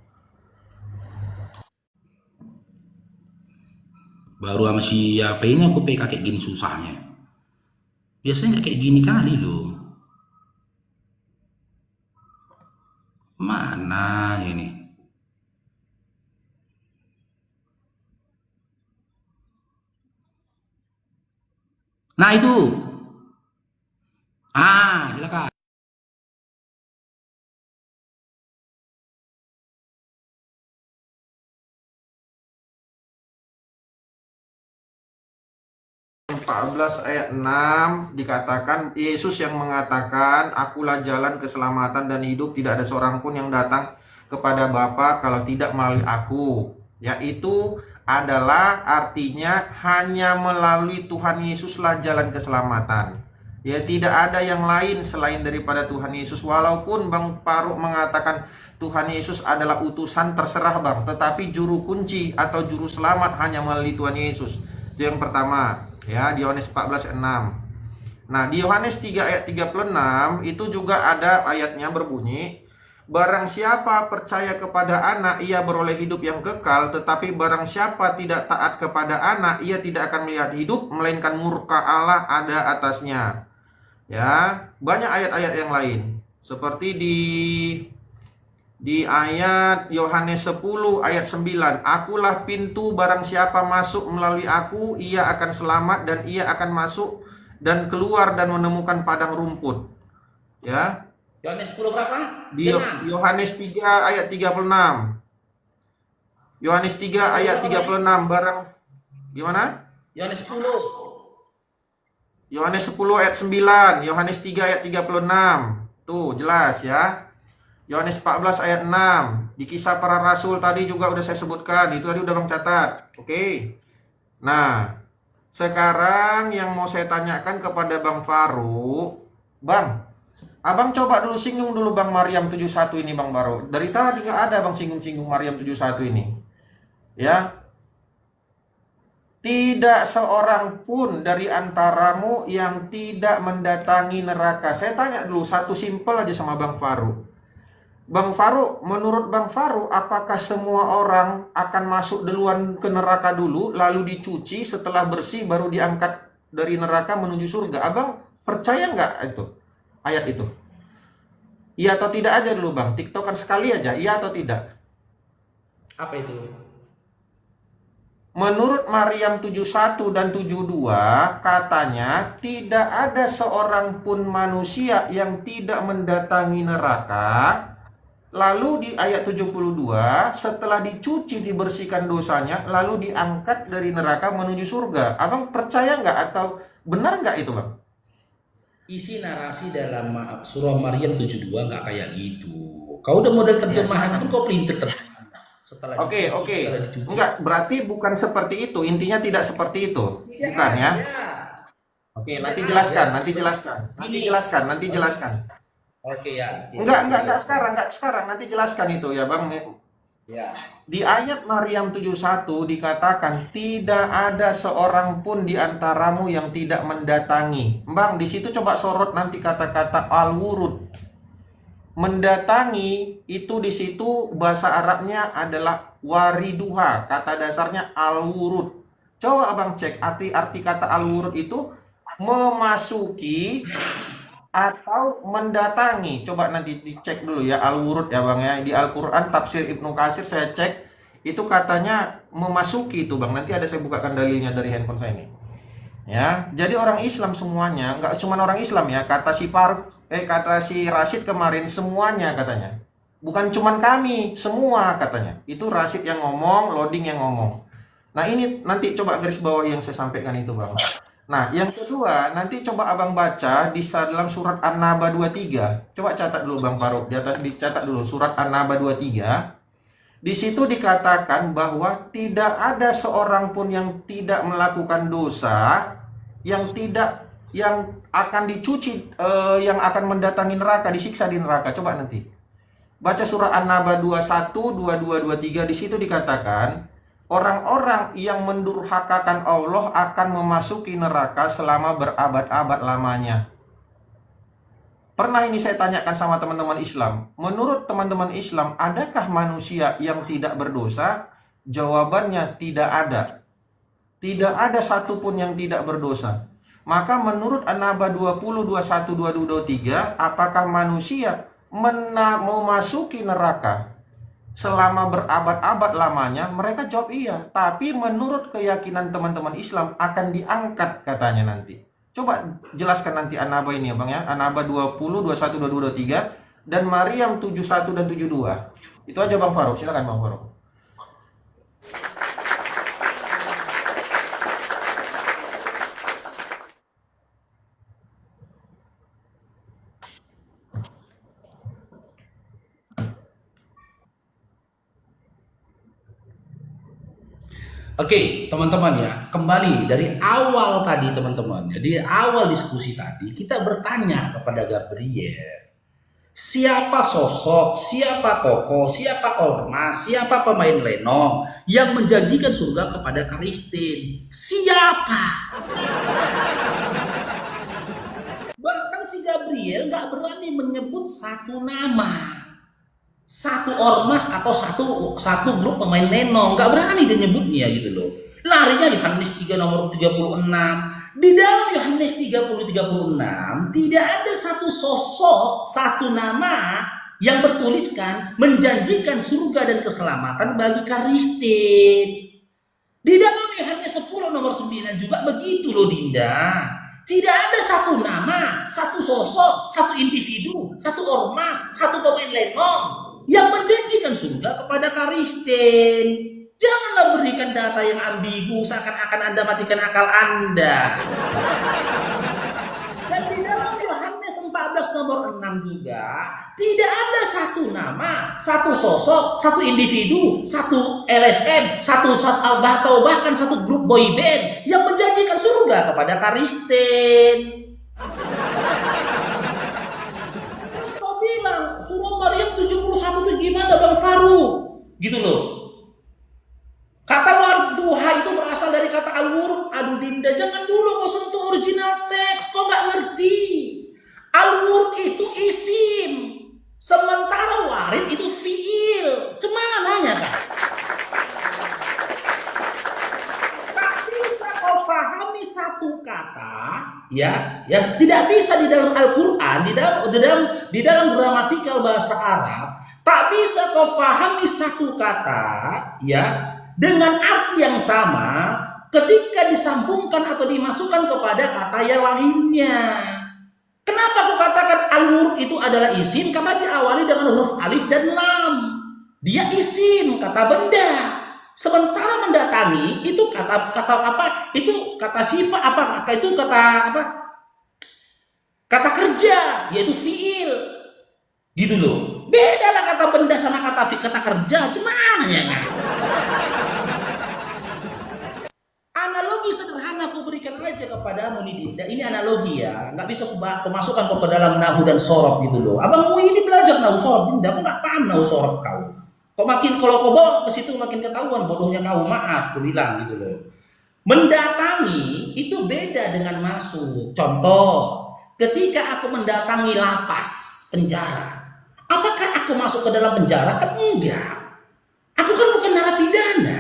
Baru sama siapa ini aku PK kayak gini susahnya. Biasanya nggak kayak gini kali loh. Mana ini? Nah itu. Silakan. Ayat 14 ayat 6 dikatakan, Yesus yang mengatakan, akulah jalan keselamatan dan hidup, tidak ada seorang pun yang datang kepada Bapa kalau tidak melalui aku. Yaitu adalah artinya hanya melalui Tuhan Yesuslah jalan keselamatan. Ya, tidak ada yang lain selain daripada Tuhan Yesus. Walaupun Bang Faruk mengatakan Tuhan Yesus adalah utusan, terserah Bang, tetapi juru kunci atau juru selamat hanya melalui Tuhan Yesus. Itu yang pertama. Ya, di Yohanes 14 ayat 6. Nah, di Yohanes 3 ayat 36 itu juga ada ayatnya berbunyi, barang siapa percaya kepada anak, ia beroleh hidup yang kekal, tetapi barang siapa tidak taat kepada anak, ia tidak akan melihat hidup, melainkan murka Allah ada atasnya. Ya, banyak ayat-ayat yang lain. Seperti di ayat Yohanes 10 ayat 9, akulah pintu, barang siapa masuk melalui aku, ia akan selamat dan ia akan masuk dan keluar dan menemukan padang rumput. Ya. Yohanes 10 berapa? Di Yohanes 3 ayat 36. Yohanes 3 ayat 36, barang gimana? Yohanes 10. Yohanes 10 ayat 9, Yohanes 3 ayat 36. Tuh, jelas ya. Yohanes 14 ayat 6. Di Kisah Para Rasul tadi juga udah saya sebutkan. Itu tadi udah Bang catat. Oke. Nah, sekarang yang mau saya tanyakan kepada Bang Faruk. Bang, Abang coba dulu singgung dulu Bang Maryam 71 ini Bang Faruk. Dari tadi nggak ada Bang singgung-singgung Maryam 71 ini. Ya. Tidak seorang pun dari antaramu yang tidak mendatangi neraka. Saya tanya dulu satu simpel aja sama Bang Faruk. Bang Faruk, menurut Bang Faruk, apakah semua orang akan masuk duluan ke neraka dulu, lalu dicuci, setelah bersih baru diangkat dari neraka menuju surga? Abang percaya nggak itu ayat itu? Iya atau tidak aja dulu Bang, tiktokan sekali aja, iya atau tidak? Apa itu? Menurut Maryam 71 dan 72, katanya tidak ada seorang pun manusia yang tidak mendatangi neraka. Lalu di ayat 72, setelah dicuci, dibersihkan dosanya, lalu diangkat dari neraka menuju surga. Abang percaya nggak atau benar nggak itu Bang? Isi narasi dalam surah Maryam 72 nggak kayak gitu. Kau udah model terjemahan pun kau pelintir terjemahan. Setelah Oke. setelah dicuci. Enggak, berarti bukan seperti itu. Intinya tidak seperti itu. Bukan ya? Oke, nanti jelaskan. Nanti jelaskan. Oke ya. Enggak sekarang. Nanti jelaskan itu ya Bang. Ya. Di ayat Maryam 71 dikatakan tidak ada seorang pun di antaramu yang tidak mendatangi. Bang, di situ coba sorot nanti kata-kata al-wurud. Mendatangi itu di situ bahasa Arabnya adalah wariduha. Kata dasarnya al-wurud. Coba Abang cek arti kata al-wurud itu memasuki atau mendatangi. Coba nanti dicek dulu ya al-wurud ya Bang ya. Di Al-Qur'an tafsir Ibnu Katsir saya cek itu katanya memasuki itu Bang. Nanti ada saya bukakan dalilnya dari handphone saya ini. Ya, jadi orang Islam semuanya, nggak cuma orang Islam ya, kata si Rashid kemarin semuanya katanya. Bukan cuma kami, semua katanya. Itu Rashid yang ngomong, Loading yang ngomong. Nah, ini nanti coba garis bawah yang saya sampaikan itu, Bang. Nah, yang kedua, nanti coba Abang baca di dalam surat An-Naba 23. Coba catat dulu Bang Faruk, di atas dicatat dulu surat An-Naba 23. Di situ dikatakan bahwa tidak ada seorang pun yang tidak melakukan dosa, yang akan dicuci, yang akan mendatangi neraka, disiksa di neraka. Coba nanti baca surah An-Naba 21, 22, 23. Di situ dikatakan orang-orang yang mendurhakakan Allah akan memasuki neraka selama berabad-abad lamanya. Pernah ini saya tanyakan sama teman-teman Islam. Menurut teman-teman Islam, adakah manusia yang tidak berdosa? Jawabannya tidak ada. Tidak ada satupun yang tidak berdosa. Maka menurut An-Naba 20, 21, 22, 23, apakah manusia memasuki neraka selama berabad-abad lamanya? Mereka jawab iya. Tapi menurut keyakinan teman-teman Islam akan diangkat katanya nanti. Coba jelaskan nanti An-Naba ini ya Bang ya. An-Naba 20, 21, 22, 23 dan Maryam 71 dan 72. Itu aja Bang Faruk. Silakan Bang Faruk. Oke, teman-teman ya, kembali dari awal tadi teman-teman. Jadi awal diskusi tadi kita bertanya kepada Gabriel, siapa sosok, siapa tokoh, siapa ormas, siapa pemain lenong yang menjanjikan surga kepada Karistin? Siapa? Bahkan si Gabriel nggak berani menyebut satu nama, satu ormas atau satu grup pemain lenong, nggak berani dia nyebutnya gitu loh. Larinya Yohanes 3 nomor 36. Di dalam Yohanes 30-36 tidak ada satu sosok, satu nama yang bertuliskan menjanjikan surga dan keselamatan bagi Karistin. Di dalam Yohanes 10 nomor 9 juga begitu loh Dinda. Tidak ada satu nama, satu sosok, satu individu, satu ormas, satu pemain lenong yang menjanjikan surga kepada Karistin. Janganlah berikan data yang ambigu seakan-akan Anda matikan akal Anda. Dan di dalam Yohanes 14 nomor 6 juga tidak ada satu nama, satu sosok, satu individu, satu LSM, satu atau bahkan satu grup boy band yang menjanjikan surga kepada Karistin. Terus kau bilang surah Maryam 71 itu gimana Bang Faruk? Gitu loh. Kata wadduha itu berasal dari kata al-wurud. Aduh Dinda, jangan dulu kau sentuh original teks, kau nggak ngerti. Al-wurud itu isim, sementara warid itu fiil. Cumananya kan? Tak bisa kau pahami satu kata, ya tidak bisa di dalam Al-Quran, di dalam gramatikal bahasa Arab, tak bisa kau pahami satu kata, ya, dengan arti yang sama ketika disambungkan atau dimasukkan kepada kata yang lainnya. Kenapa aku katakan al-wurud itu adalah isim? Karena diawali dengan huruf alif dan lam. Dia isim, kata benda. Sementara mendatangi itu kata apa? Itu kata sifat apa? Itu kata apa? Kata kerja, yaitu fiil. Gitu loh. Beda lah kata benda sama kata kerja. Gimana ya kan? Analogi sederhana aku berikan aja kepadamu nih Dinda. Ini analogi ya, nggak bisa aku masukkan kau ke dalam nahu dan sorab gitu loh. Abangmu ini belajar nahu sorab Dinda, aku nggak paham nahu sorab kau. Kalau kau bawa ke situ makin ketahuan bodohnya kau. Maaf, aku bilang gitu loh. Mendatangi itu beda dengan masuk. Contoh, ketika aku mendatangi lapas penjara, apakah aku masuk ke dalam penjara? Kan enggak. Aku kan bukan narapidana.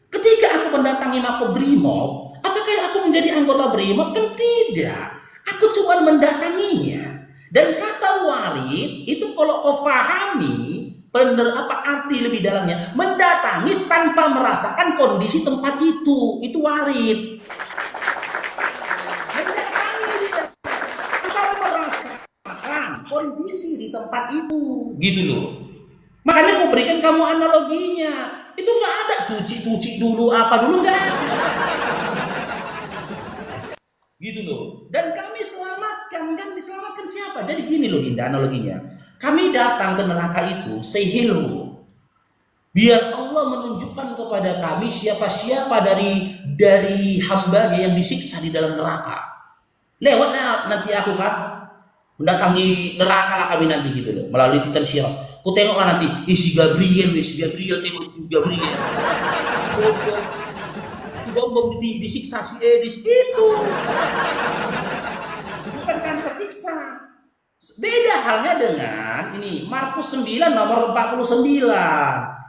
Ketika aku mendatangi Makobrimob, apakah aku menjadi anggota Brimob? Kan tidak. Aku cuma mendatanginya. Dan kata warid itu kalau kau pahami benar apa arti lebih dalamnya, mendatangi tanpa merasakan kondisi tempat itu warid. di tempat itu, gitu loh. Makanya aku berikan kamu analoginya. Itu nggak ada cuci dulu apa dulu, nggak ada. Gitu loh. Dan kami selamatkan, kan diselamatkan siapa? Jadi gini loh Dinda analoginya. Kami datang ke neraka itu, say hello. Biar Allah menunjukkan kepada kami siapa-siapa dari hambanya yang disiksa di dalam neraka. Lewatnya nanti aku kan mendatangi neraka lah kami nanti gitu loh, melalui titan syirat. Ku tengoklah nanti, si Gabriel, tengok si Gabriel. Bom disiksa di situ. Bukan kan tersiksa. Beda halnya dengan ini Markus 9 nomor 49.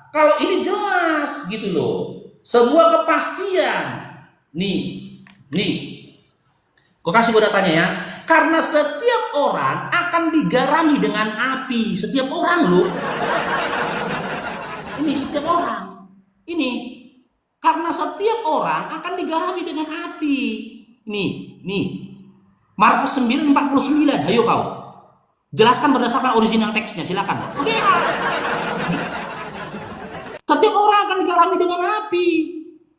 Kalau ini jelas gitu loh. Sebuah kepastian. Nih. Kau kasih gue datanya ya. Karena setiap orang akan digarami dengan api. Setiap orang loh. Ini setiap orang. Ini. Karena setiap orang akan digarami dengan api. Nih. Markus 9:49. Ayo kau. Jelaskan berdasarkan original teksnya, silakan. Lihat. Setiap orang akan digarami dengan api.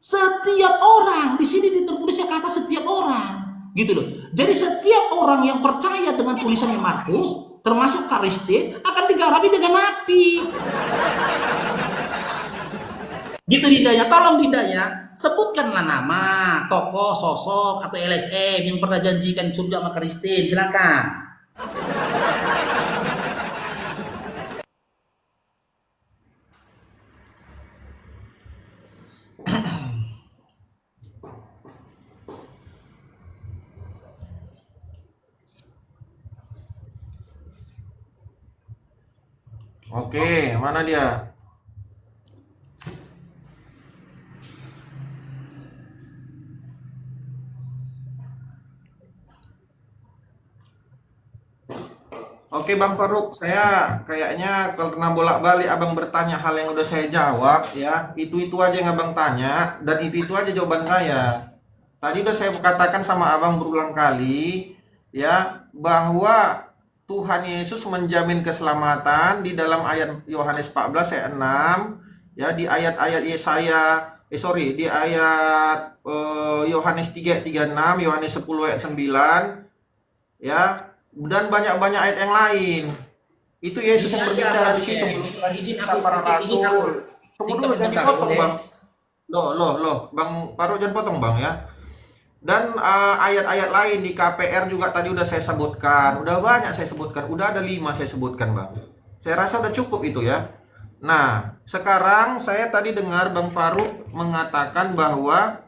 Setiap orang. Di sini tertulisnya kata setiap orang. Gitu loh. Jadi setiap orang yang percaya dengan tulisannya Markus, termasuk Karistin, akan digarami dengan api. Gitu Dindanya, tolong Dindanya, sebutkanlah nama, tokoh, sosok, atau LSM yang pernah janjikan surga sama Karistin, silakan. Oke, mana dia? Oke Bang Faruk, saya kayaknya karena bolak-balik Abang bertanya hal yang udah saya jawab ya, itu aja yang Abang tanya dan itu aja jawaban saya. Tadi udah saya katakan sama Abang berulang kali ya bahwa Tuhan Yesus menjamin keselamatan di dalam ayat Yohanes 14 ayat 6 ya, di ayat-ayat di ayat Yohanes 3:36, Yohanes 10 ayat 9 ya, dan banyak-banyak ayat yang lain. Itu Yesus yang berbicara di situ, belum lagi para rasul. Tunggu dulu, jangan dipotong Bang. Loh, Bang Faruk jangan potong Bang ya. Dan ayat-ayat lain di KPR juga tadi udah saya sebutkan. Udah banyak saya sebutkan. Udah ada 5 saya sebutkan Bang. Saya rasa udah cukup itu ya. Nah, sekarang saya tadi dengar Bang Faruk mengatakan bahwa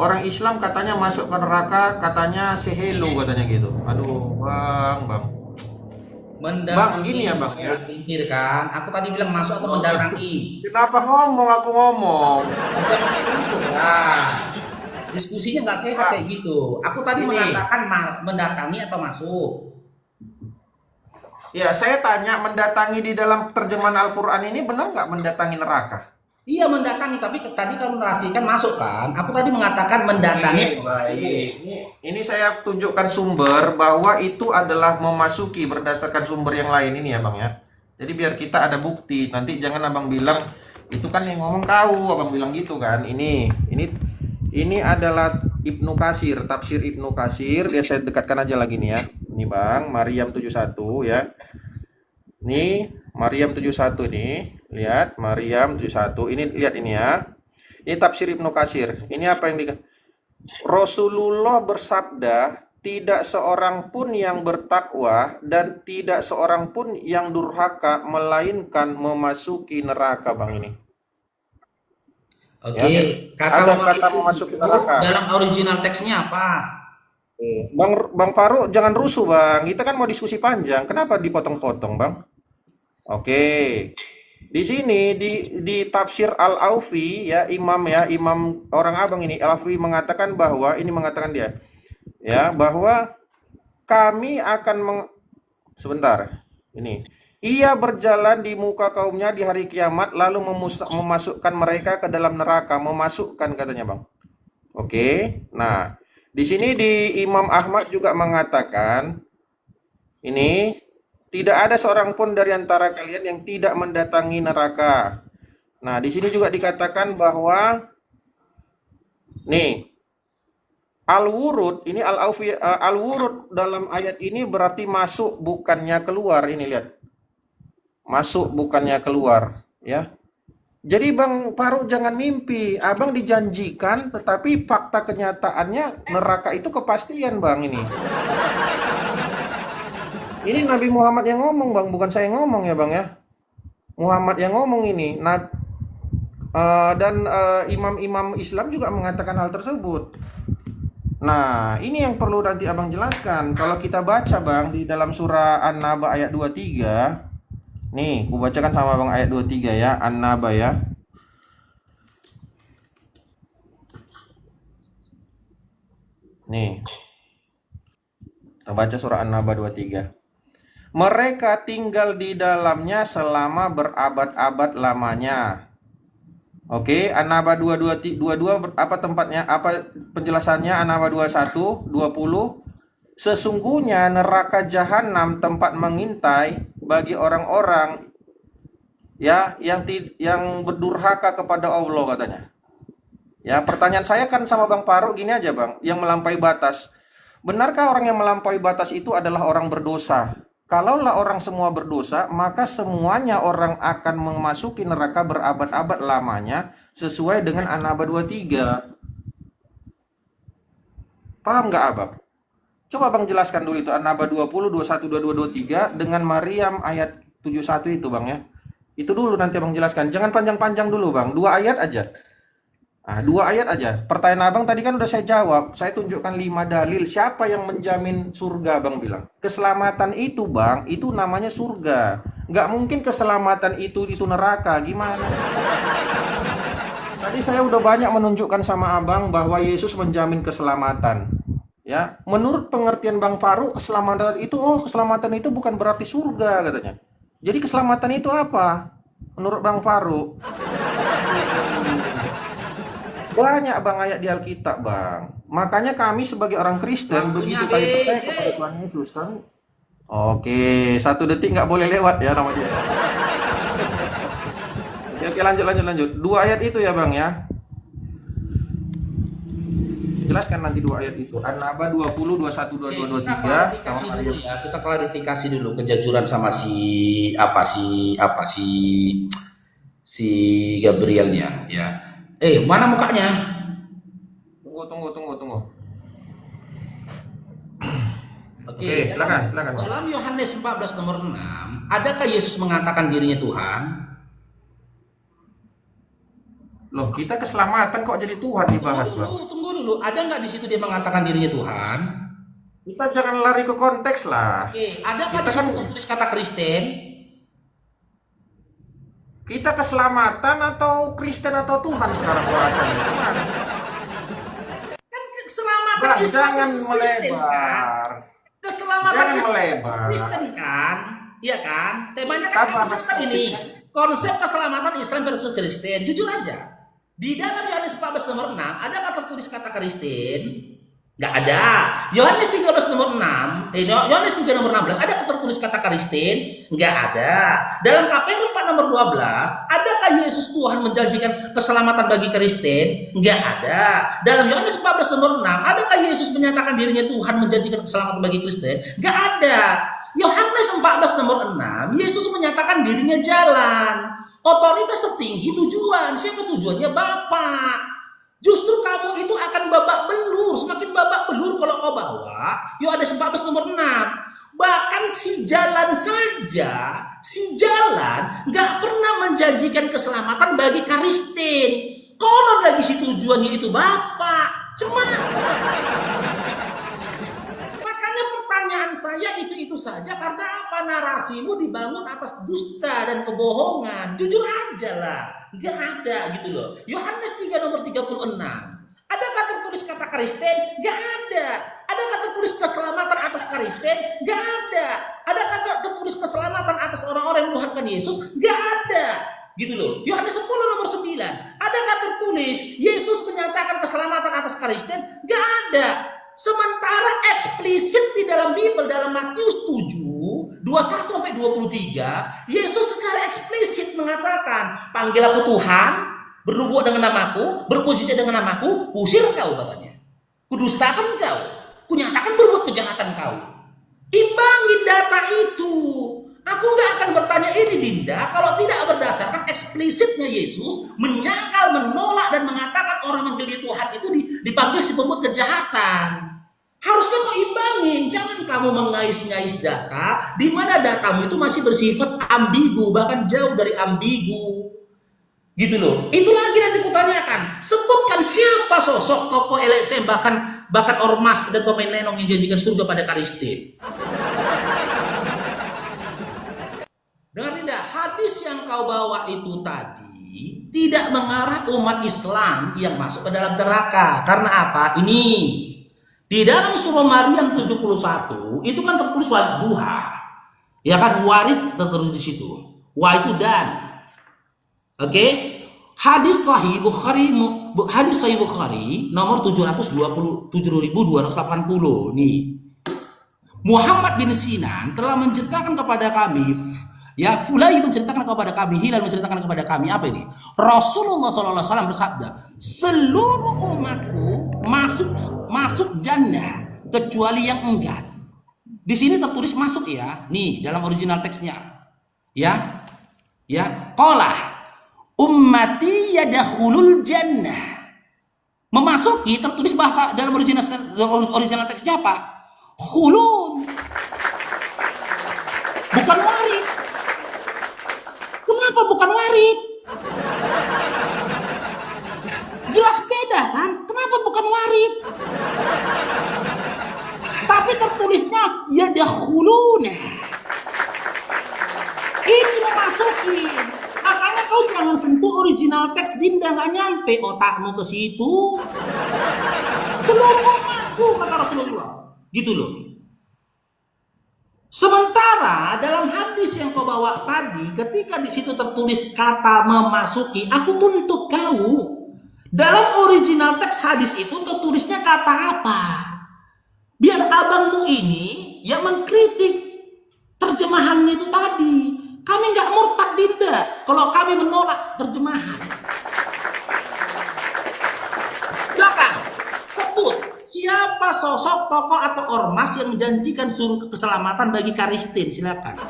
orang Islam katanya masuk ke neraka, katanya say hello katanya gitu. Aduh, Bang. Bang, gini ya Bang ya. Pikir kan, aku tadi bilang masuk atau mendatangi. Kenapa aku ngomong? Nah, diskusinya nggak sehat kayak gitu. Aku tadi Ini. mengatakan mendatangi atau masuk. Ya, saya tanya mendatangi di dalam terjemahan Al-Quran ini benar nggak mendatangi neraka? Iya mendatangi, tapi tadi kamu narasikan masuk kan? Aku tadi mengatakan mendatangi. Baik. Ini saya tunjukkan sumber bahwa itu adalah memasuki berdasarkan sumber yang lain ini ya Bang ya. Jadi biar kita ada bukti. Nanti jangan Abang bilang itu kan yang ngomong kau, Abang bilang gitu kan. Ini adalah Ibnu Katsir, tafsir Ibnu Katsir. Dia saya dekatkan aja lagi nih ya. Ini Bang, Maryam 71 ya. Nih, Maryam 71 nih. Lihat, Maryam 71. Ini lihat ini ya. Ini tafsir Ibnu Katsir. Ini apa yang Rasulullah bersabda, tidak seorang pun yang bertakwa dan tidak seorang pun yang durhaka melainkan memasuki neraka Bang ini. Oke, Ya. Kata memasuki neraka. dalam original teksnya apa? Bang Faruk jangan rusuh Bang. Kita kan mau diskusi panjang. Kenapa dipotong-potong Bang? Oke. Di sini di tafsir Al-Aufi ya, imam orang Abang ini Al-Aufi mengatakan bahwa dia ya, bahwa kami akan sebentar. Ini. Ia berjalan di muka kaumnya di hari kiamat lalu memasukkan mereka ke dalam neraka, memasukkan katanya Bang. Oke. Nah, di sini di Imam Ahmad juga mengatakan ini Tidak ada seorang pun dari antara kalian yang tidak mendatangi neraka. Nah, di sini juga dikatakan bahwa nih, al-wurud ini al-wurud dalam ayat ini berarti masuk bukannya keluar. Ini lihat. Masuk bukannya keluar, ya. Jadi Bang Faruk jangan mimpi. Abang dijanjikan tetapi fakta kenyataannya neraka itu kepastian, Bang, ini. Ini Nabi Muhammad yang ngomong, Bang, bukan saya yang ngomong ya, Bang ya. Muhammad yang ngomong ini. Dan imam-imam Islam juga mengatakan hal tersebut. Nah, ini yang perlu nanti Abang jelaskan. Kalau kita baca, Bang, di dalam surah An-Naba ayat 23. Nih, ku bacakan sama Abang ayat 23 ya, An-Naba ya. Nih. Kita baca surah An-Naba 23. Mereka tinggal di dalamnya selama berabad-abad lamanya. Oke, An-Naba 22 apa tempatnya? Apa penjelasannya? An-Naba 21, 20. Sesungguhnya neraka jahanam tempat mengintai bagi orang-orang ya yang berdurhaka kepada Allah katanya. Ya, pertanyaan saya kan sama Bang Faruk gini aja, Bang, yang melampaui batas. Benarkah orang yang melampaui batas itu adalah orang berdosa? Kalaulah orang semua berdosa, maka semuanya orang akan memasuki neraka berabad-abad lamanya sesuai dengan An-Naba 23. Paham nggak, Abang? Coba Bang jelaskan dulu itu An-Naba 20, 21, 22, 23 dengan Maryam ayat 71 itu, Bang ya. Itu dulu nanti Abang jelaskan. Jangan panjang-panjang dulu, Bang. 2 ayat aja. Nah, 2 ayat aja. Pertanyaan Abang tadi kan udah saya jawab. Saya tunjukkan 5 dalil. Siapa yang menjamin surga, Bang bilang. Keselamatan itu, Bang, itu namanya surga. Nggak mungkin keselamatan itu neraka. Gimana? Tadi saya udah banyak menunjukkan sama Abang bahwa Yesus menjamin keselamatan. Ya, menurut pengertian Bang Faruk, keselamatan itu bukan berarti surga katanya. Jadi keselamatan itu apa? Menurut Bang Faruk. Banyak, Bang, ayat di Alkitab, Bang. Makanya kami sebagai orang Kristen begitu kali percaya kepada Tuhan Yesus kan. Oke, 1 detik nggak boleh lewat ya nama dia. Oke, lanjut. 2 ayat itu ya, Bang ya. Jelaskan nanti 2 ayat itu. An-Naba 20, 21, 22, 23 sama Maryam. Ya, kita klarifikasi dulu kejajuran sama si Gabrielnya ya. Mana mukanya? Tunggu. Oke, silakan. Dalam Yohanes 14 nomor 6, adakah Yesus mengatakan dirinya Tuhan? Loh, kita keselamatan kok jadi Tuhan dibahas, Bang? Tunggu dulu. Ada nggak di situ dia mengatakan dirinya Tuhan? Kita jangan lari ke konteks lah. Oke, adakah Kita di situ tertulis kata Kristen? Kita keselamatan atau Kristen atau Tuhan sekarang bahasanya? Gimana sih? Kan keselamatan Bang, Islam jangan versus Kristen kan? melebar. Keselamatan Jangan Islam melebar. versus Kristen kan? Iya kan? Temanya kan Apa tentang ini. Konsep keselamatan Islam versus Kristen. Jujur aja. Di dalam Yohanes 14 nomor 6, adakah tertulis kata Kristen? Nggak ada. Yohanes 13 nomor 6, Yohanes 3 nomor 16, adakah tertulis kata Kristen? Nggak ada. Dalam KPK 4 nomor 12, adakah Yesus Tuhan menjanjikan keselamatan bagi Kristen? Nggak ada. Dalam Yohanes 14 nomor 6, adakah Yesus menyatakan dirinya Tuhan menjanjikan keselamatan bagi Kristen? Nggak ada. Yohanes 14 nomor 6, Yesus menyatakan dirinya jalan. Otoritas tertinggi tujuan. Siapa tujuannya? Bapa. Justru kamu itu akan babak belur. Semakin babak belur kalau kau bawa Yohanes 14 nomor 6. Bahkan si jalan saja, si jalan gak pernah menjanjikan keselamatan bagi Kristen. Konon lagi si tujuannya itu Bapa. Cuma makanya pertanyaan saya itu saja. Karena apa? Narasimu dibangun atas dusta dan kebohongan. Jujur aja lah. Gak ada gitu loh. Yohanes 3 nomor 36. Adakah tertulis kata Kristen? Gak ada. Adakah tertulis keselamatan atas Kristen? Gak ada. Adakah tertulis keselamatan atas orang-orang yang menuhankan Yesus? Gak ada. Gitu loh. Yohanes 10 nomor 9. Adakah tertulis Yesus menyatakan keselamatan atas Kristen? Gak ada. Sementara eksplisit di dalam Bible dalam Matius 7 21 sampai 23, Yesus secara eksplisit mengatakan, panggil aku Tuhan, bernubuat dengan namaku, berposisi dengan namaku, kusir kau katanya. Kudustakan kau, kunyatakan berbuat kejahatan kau. Imbangin data itu. Aku nggak akan bertanya ini Dinda kalau tidak berdasarkan eksplisitnya Yesus menyangkal, menolak dan mengatakan orang manggil dia Tuhan itu dipanggil si pembuat kejahatan. Harusnya kau imbangin, jangan kamu mengais-ngais data di mana datamu itu masih bersifat ambigu, bahkan jauh dari ambigu. Gitu loh. Itu lagi nanti kutanyakan. Sebutkan siapa sosok tokoh LSM bahkan ormas dan pemain lenong yang janjikan surga pada Karistin. Dengar tidak, hadis yang kau bawa itu tadi tidak mengarah umat Islam yang masuk ke dalam neraka. Karena apa? Ini di dalam surah Maryam 71 itu kan tertulis wadduha. Ya kan, warid tertulis di situ. Wa itu dan. Oke? Hadis Sahih Bukhari nomor 727.280 nih. Muhammad bin Sinan telah menceritakan kepada kami, ya Fulai menceritakan kepada kami, Hilal menceritakan kepada kami apa ini? Rasulullah SAW bersabda, seluruh umatku masuk jannah kecuali yang enggan. Di sini tertulis masuk ya, nih dalam original teksnya, ya, qala ummati yadkhulul jannah. Memasuki tertulis bahasa dalam original teksnya apa? Khulun. Bukan warid. Kenapa bukan warid? Jelas beda kan? Kenapa bukan warid? Tapi tertulisnya yadkhuluna. Ini memasuki. Makanya kau jangan sentuh original teks Dinda, nggak nyampe otakmu ke situ. Seluruh umatku kata Rasulullah, gitu loh. Sementara dalam hadis yang kau bawa tadi, ketika di situ tertulis kata memasuki, aku tuntut kau. Dalam original teks hadis itu tertulisnya kata apa? Biar abangmu ini yang mengkritik terjemahannya itu tadi. Kami nggak murtad Dinda kalau kami menolak terjemahan. Belakang, sebut siapa sosok tokoh atau ormas yang menjanjikan suruh keselamatan bagi Karistin, silakan.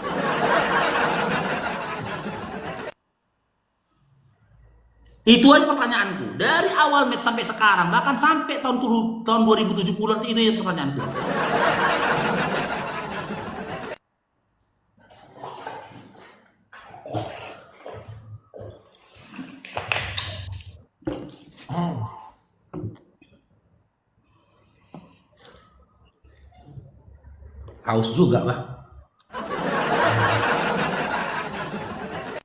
Itu aja pertanyaanku. Dari awal match sampai sekarang, bahkan sampai tahun 2070 itu ya pertanyaanku. Haus juga, Bah.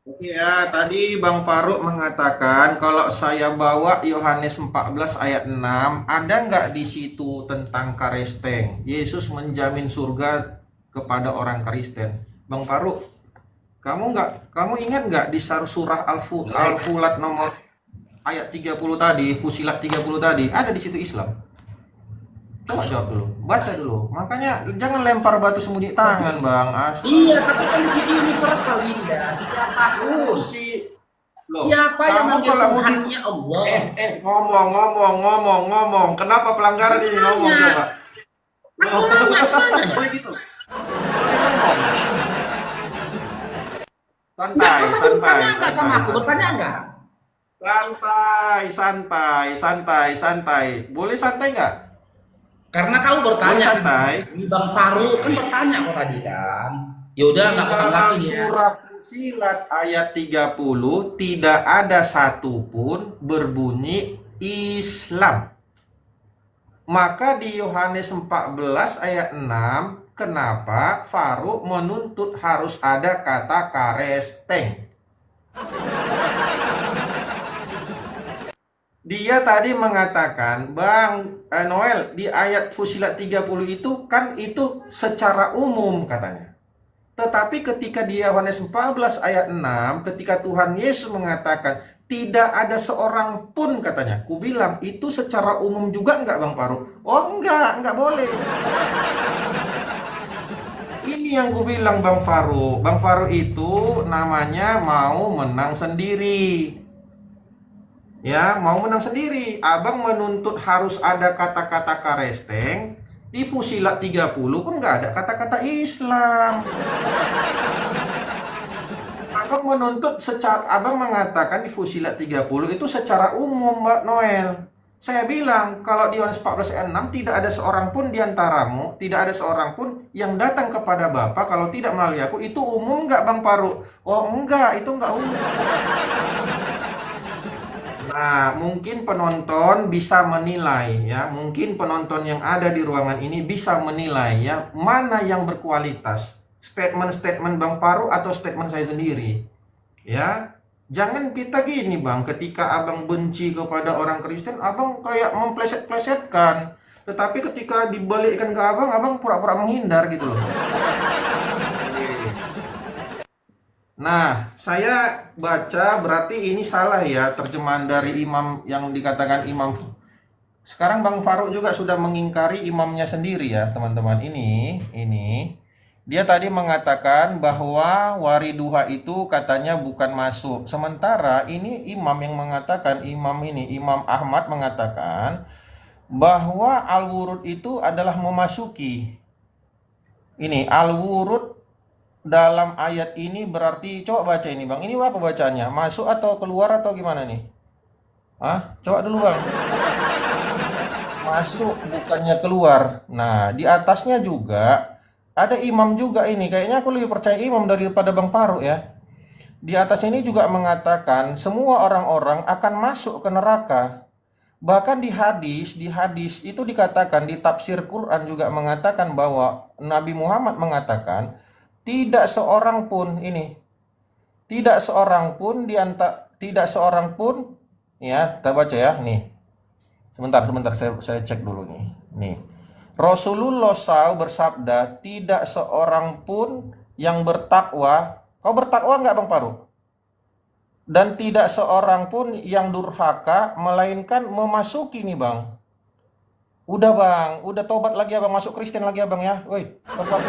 Oke ya, tadi Bang Faruk mengatakan kalau saya bawa Yohanes 14 ayat 6, ada nggak di situ tentang Karisteng? Yesus menjamin surga kepada orang Kristen. Bang Faruk, kamu ingat nggak di surah Al-Fulat nomor ayat 30 tadi, Fusilat 30 tadi, ada di situ Islam? Coba jawab dulu, baca dulu. Makanya jangan lempar batu sembunyi tangan, Bang. Asli. Iya, tapi kan di situ universal, Dinda. Siapa siapa yang manggil Tuhannya Allah? Ngomong. Kenapa pelanggaran ini? Ngomong coba. Aku nanya, gimana? Gitu. Santai. Bertanya enggak sama aku? Bertanya enggak? Santai. Boleh santai nggak? Karena kau bertanya, santai. Bang Faruk kan bertanya kok tadi kan. Ya udah nggak tanggapin ya. Surah Fusilat ayat 30 tidak ada satupun berbunyi Islam. Maka di Yohanes 14 ayat 6, kenapa Faruk menuntut harus ada kata Karisteng? Dia tadi mengatakan, Bang Noel, di ayat Fusilat 30 itu kan itu secara umum katanya. Tetapi ketika di Yohanes 14 ayat 6, ketika Tuhan Yesus mengatakan, tidak ada seorang pun katanya. Ku bilang, itu secara umum juga enggak Bang Faruk? Oh enggak boleh. Ini Ini yang gue bilang Bang Farouk. Bang Farouk itu namanya mau menang sendiri. Ya, mau menang sendiri. Abang menuntut harus ada kata-kata karesteng. Di Fusilat 30 pun nggak ada kata-kata Islam. Abang menuntut abang mengatakan di Fusilat 30 itu secara umum, Mbak Noel. Saya bilang, kalau di Yohanes 14:6 tidak ada seorang pun di antaramu, tidak ada seorang pun yang datang kepada Bapa kalau tidak melalui aku. Itu umum nggak Bang Farouk? Oh enggak, itu nggak umum. Nah, mungkin penonton bisa menilai ya, mungkin penonton yang ada di ruangan ini bisa menilai ya, mana yang berkualitas. Statement-statement Bang Farouk atau statement saya sendiri. Ya. Jangan kita gini Bang, ketika abang benci kepada orang Kristen, abang kayak mempleset-plesetkan. Tetapi ketika dibalikkan ke abang pura-pura menghindar gitu loh. Nah, saya baca berarti ini salah ya, terjemahan dari imam yang dikatakan imam. Sekarang Bang Farouk juga sudah mengingkari imamnya sendiri ya teman-teman. Ini. Dia tadi mengatakan bahwa wariduha itu katanya bukan masuk. Sementara ini imam yang mengatakan, Imam Ahmad mengatakan bahwa al-wurud itu adalah memasuki. Ini al-wurud dalam ayat ini berarti, coba baca ini Bang. Ini apa bacanya? Masuk atau keluar atau gimana nih? Coba dulu Bang. Masuk bukannya keluar. Nah, di atasnya juga ada imam juga ini. Kayaknya aku lebih percaya imam daripada Bang Farouk ya. Di atas ini juga mengatakan semua orang-orang akan masuk ke neraka. Bahkan di hadis itu dikatakan, di tafsir Quran juga mengatakan bahwa Nabi Muhammad mengatakan tidak seorang pun ya, kita baca ya nih. Sebentar saya cek dulu nih. Nih. Rasulullah SAW bersabda, tidak seorang pun yang bertakwa. Kau bertakwa nggak Bang Farouk? Dan tidak seorang pun yang durhaka, melainkan memasuki nih Bang. Udah Bang, udah tobat lagi Abang, masuk Kristen lagi Abang ya. Woi, tobat.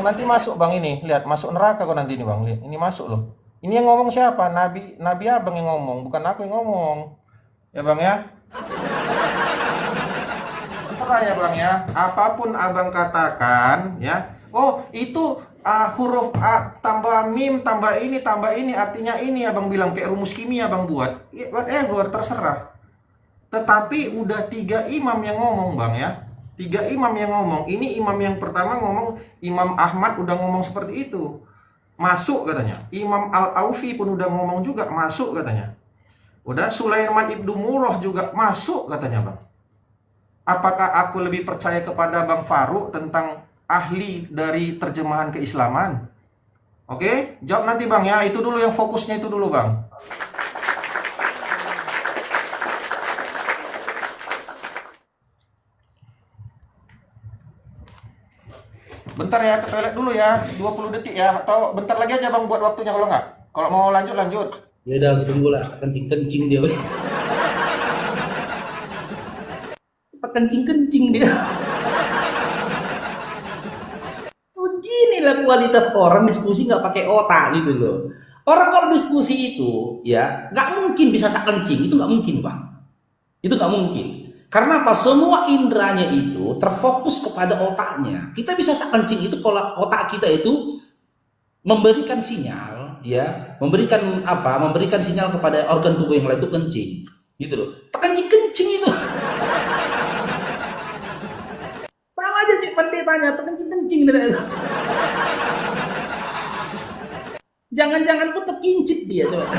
Nanti masuk Bang ini. Lihat, masuk neraka kok nanti nih Bang. Lihat, ini masuk loh. Ini yang ngomong siapa? Nabi Abang yang ngomong, bukan aku yang ngomong. Ya Bang ya. Terserah ya Bang ya, apapun Abang katakan ya. Oh itu huruf A tambah mim tambah ini artinya ini Abang bilang kayak rumus kimia Abang buat. Whatever, terserah. Tetapi udah 3 imam yang ngomong Bang ya. 3 imam yang ngomong. Ini imam yang pertama ngomong, Imam Ahmad udah ngomong seperti itu. Masuk katanya. Imam Al-Aufi pun udah ngomong juga masuk katanya. Udah Sulaiman Ibnu Murrah juga masuk katanya Bang. Apakah aku lebih percaya kepada Bang Farouk tentang ahli dari terjemahan keislaman? Oke, jawab nanti Bang ya. Itu dulu yang fokusnya itu dulu Bang. Bentar ya, ke toilet dulu ya. 20 detik ya. Atau bentar lagi aja Bang buat waktunya kalau nggak. Kalau mau lanjut. Ya udah, tunggu lah. Kencing dia. Kencing dia. Beginilah kualitas orang diskusi nggak pakai otak gitu loh. Orang kalau diskusi itu ya nggak mungkin bisa sak kencing, itu nggak mungkin Bang. Itu nggak mungkin. Karena apa? Semua indranya itu terfokus kepada otaknya. Kita bisa sak kencing itu kalau otak kita itu memberikan sinyal, ya, memberikan sinyal kepada organ tubuh yang lain itu kencing, gitu loh. Kencing itu. Sama aja Cik Pendetanya, kencing gitu. Jangan-jangan pun terkincit dia coba.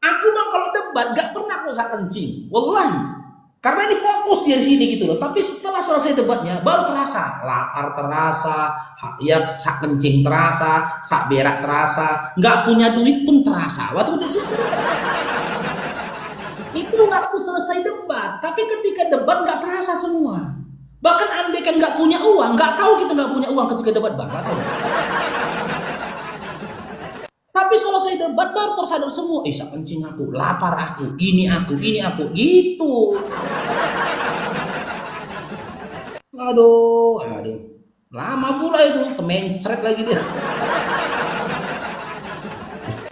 Aku Bang kalau debat gak pernah aku sak kencing, wallahi. Karena ini fokus dia di sini gitu loh. Tapi setelah selesai debatnya baru terasa lapar, terasa ya, sak kencing terasa, sak berak terasa, nggak punya duit pun terasa. Waktu disusul itu nggak aku selesai debat. Tapi ketika debat nggak terasa semua. Bahkan andai kan nggak punya uang, nggak tahu kita nggak punya uang ketika debat Bang. Nggak tahu. Tapi selesai debat baru tersadar semua. Sak kencing aku, lapar aku, ini aku, gitu. Aduh, aduh. Lama pula itu, kemencret lagi dia.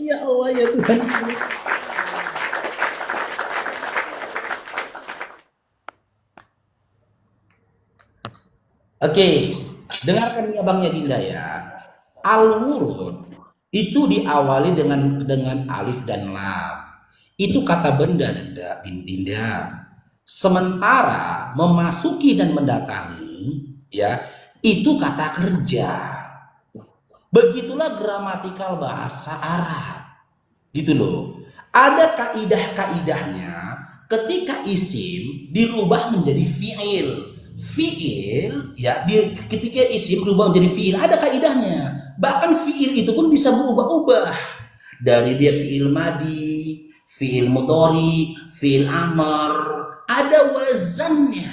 Ya Allah ya Tuhan. Oke, dengarkan nih abangnya Dinda ya. Al-wurud itu diawali dengan alif dan lam. Itu kata benda Dinda. Sementara memasuki dan mendatangi ya, itu kata kerja. Begitulah gramatikal bahasa Arab. Gitu loh. Ada kaidah-kaidahnya ketika isim dirubah menjadi fi'il. Fi'il ya, ketika isim berubah menjadi fi'il ada kaidahnya. Bahkan fi'il itu pun bisa berubah-ubah. Dari dia fi'il madi, fi'il mudhari, fi'il amr, ada wazannya.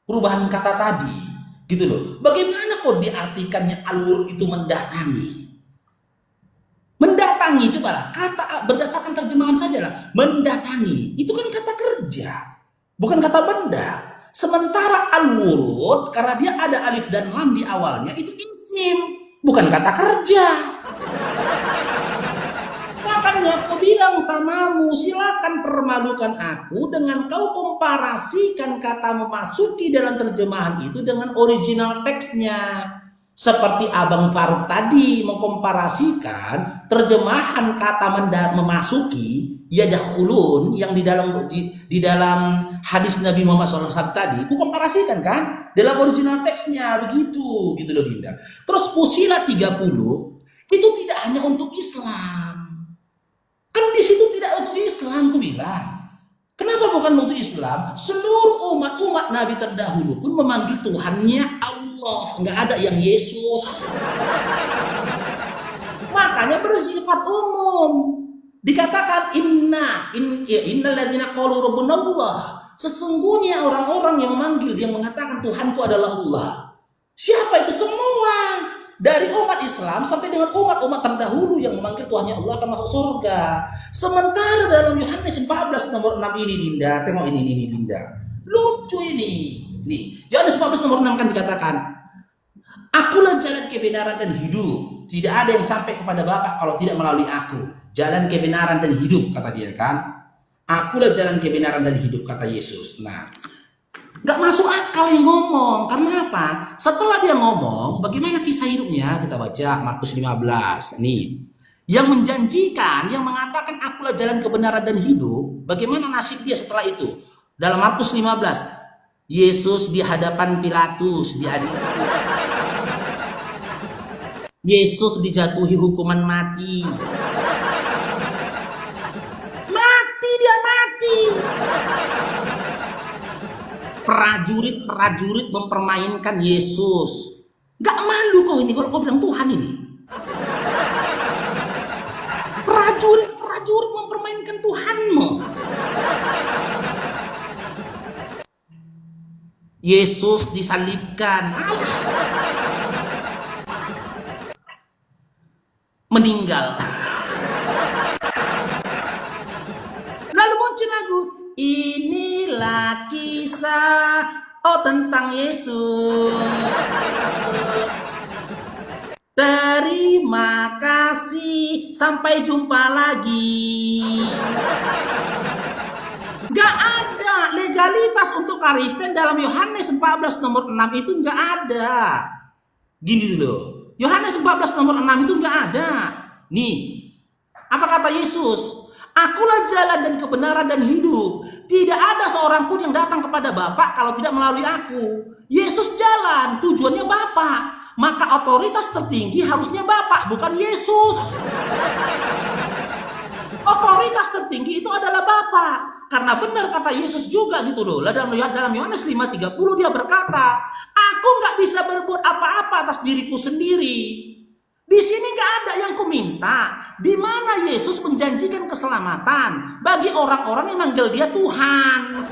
Perubahan kata tadi, gitu loh. Bagaimana kok diartikannya al-wurud itu mendatangi? Mendatangi, cobalah kata berdasarkan terjemahan saja lah. Mendatangi itu kan kata kerja, bukan kata benda. Sementara al-wurud karena dia ada alif dan lam di awalnya itu isim, bukan kata kerja. Makanya aku bilang samamu, silakan permalukan aku dengan kau komparasikan kata memasuki dalam terjemahan itu dengan original teksnya. Seperti Abang Faruk tadi mengkomparasikan terjemahan kata memasuki yadkhulun yang di dalam hadis Nabi Muhammad SAW tadi, ku komparasikan kan dalam original teksnya begitu, gitu loh Dinda. Terus Fusilat 30 itu tidak hanya untuk Islam. Kan di situ tidak untuk Islam, ku bilang. Kenapa bukan untuk Islam? Seluruh umat Nabi terdahulu pun memanggil Tuhannya Allah, nggak ada yang Yesus. Makanya bersifat umum. Dikatakan innal ladzina qalu rabbuna Allah. Sesungguhnya orang-orang yang memanggil, yang mengatakan Tuhanku adalah Allah. Siapa itu? Semua. Dari umat Islam sampai dengan umat-umat terdahulu yang memanggil Tuhannya Allah akan masuk surga. Sementara dalam Yohanes 14 nomor 6 ini Dinda, tengok ini Dinda. Lucu ini. Nih, Yohanes 14 nomor 6 kan dikatakan, akulah jalan kebenaran dan hidup. Tidak ada yang sampai kepada Bapa kalau tidak melalui aku. Jalan kebenaran dan hidup, kata dia kan. Akulah jalan kebenaran dan hidup, kata Yesus. Nah, nggak masuk akal yang ngomong. Karena apa? Setelah dia ngomong, bagaimana kisah hidupnya? Kita baca Markus 15. Nih, yang menjanjikan, yang mengatakan akulah jalan kebenaran dan hidup, bagaimana nasib dia setelah itu? Dalam Markus 15, Yesus di hadapan Pilatus diadili. Yesus dijatuhi hukuman mati. Prajurit mempermainkan Yesus. Gak malu kau ini kalau kau bilang Tuhan ini. Prajurit mempermainkan Tuhanmu. Yesus disalibkan. Meninggal. Lalu muncul lagu, inilah kisah tentang Yesus. Terima kasih, sampai jumpa lagi. Gak ada legalitas untuk Kristen dalam Yohanes 14 nomor 6 itu gak ada. Gini loh. Yohanes 14 nomor 6 itu gak ada. Nih, apa kata Yesus? Akulah jalan dan kebenaran dan hidup. Tidak ada seorang pun yang datang kepada Bapa kalau tidak melalui aku. Yesus jalan, tujuannya Bapa. Maka otoritas tertinggi harusnya Bapa, bukan Yesus. Otoritas tertinggi itu adalah Bapa. Karena benar kata Yesus juga gitu loh. Dalam Yohanes 5:30 dia berkata, aku nggak bisa berbuat apa-apa atas diriku sendiri. Di sini nggak ada yang kuminta. Di mana Yesus menjanjikan keselamatan bagi orang-orang yang manggil dia Tuhan.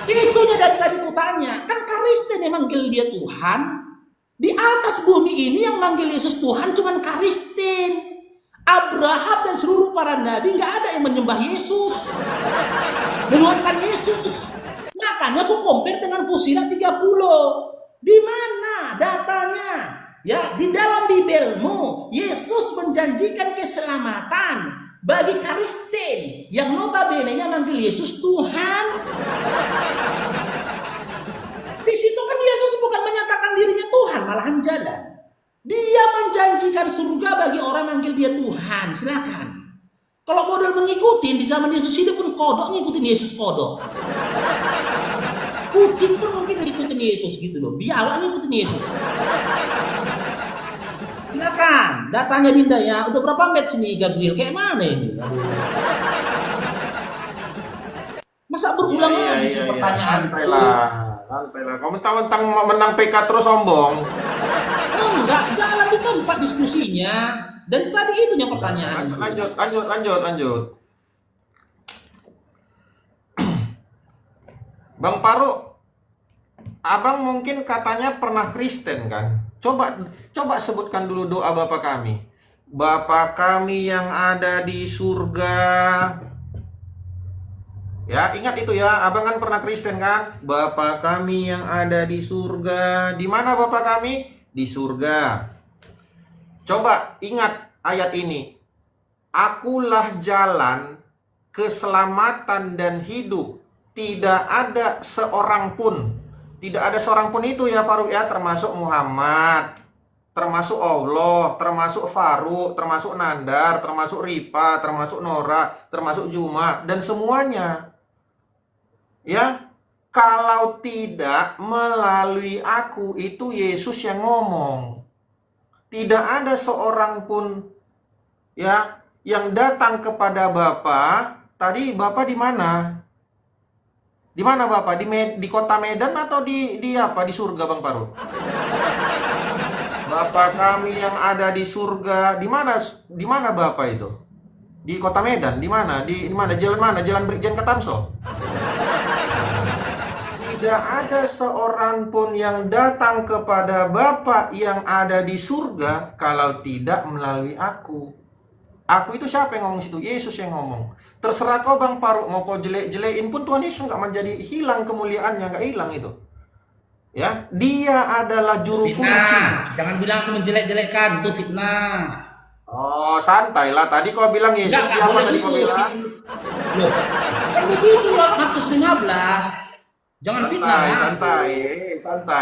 Itunya dari tadi kutanya. Kan Kristen yang manggil dia Tuhan. Di atas bumi ini yang manggil Yesus Tuhan cuman Kristen. Abraham dan seluruh para nabi nggak ada yang menyembah Yesus, menuhankan Yesus. Maka Makanya aku compare dengan Fusilat 30. Di mana datanya? Ya, di dalam Bibelmu Yesus menjanjikan keselamatan bagi Kristen yang notabene-nya manggil Yesus Tuhan. Di situ kan Yesus bukan menyatakan dirinya Tuhan, malahan jalan. Dia menjanjikan surga bagi orang manggil dia Tuhan. Silakan. Kalau model mengikuti di zaman Yesus hidup pun kodok ngikutin Yesus kodok. Kucing pun mungkin ngikutin Yesus gitu loh. Biawak ngikutin Yesus. Silakan, datanya Dinda ya. Udah berapa match nih Gabriel? Kayak mana ini? Aduh. Masa berulang lagi sih pertanyaan? Santai lah. Kamu mentang-mentang menang PK terus sombong. Enggak, jalan di tempat diskusinya. Dari tadi itu yang pertanyaan. Lanjut. Bang Paru, abang mungkin katanya pernah Kristen kan? Coba sebutkan dulu doa Bapa kami. Bapa kami yang ada di surga. Ya, ingat itu ya, abang kan pernah Kristen kan? Bapa kami yang ada di surga. Di mana Bapa kami? Di surga. Coba ingat ayat ini. Akulah jalan, keselamatan dan hidup. Tidak ada seorang pun. Tidak ada seorang pun itu ya Faruk ya, termasuk Muhammad, termasuk Allah, termasuk Faruk, termasuk Nandar, termasuk Ripa, termasuk Nora, termasuk Juma, dan semuanya. Ya, kalau tidak melalui aku, itu Yesus yang ngomong. Tidak ada seorang pun ya yang datang kepada Bapa. Tadi Bapa di mana? Di mana Bapak? Di kota Medan atau di apa? Di surga Bang Paru? Bapak kami yang ada di surga. Di mana Bapak itu? Di kota Medan. Di mana? Di mana? Jalan mana? Jalan Brigjen Ketamso. Tidak ada seorang pun yang datang kepada Bapa yang ada di surga kalau tidak melalui aku. Aku itu siapa yang ngomong situ? Yesus yang ngomong. Terserah kau Bang Paru, mau kau jelek-jelekin pun Tuhan Yesus nggak menjadi hilang kemuliaannya, nggak hilang itu. Ya, dia adalah juru kunci. Jangan bilang aku menjelek-jelekkan, itu fitnah. Oh, santai lah. Tadi kau bilang Yesus siapa tadi kau bilang? Loh, kan begitu ya, Markus 15. Jangan fitnah.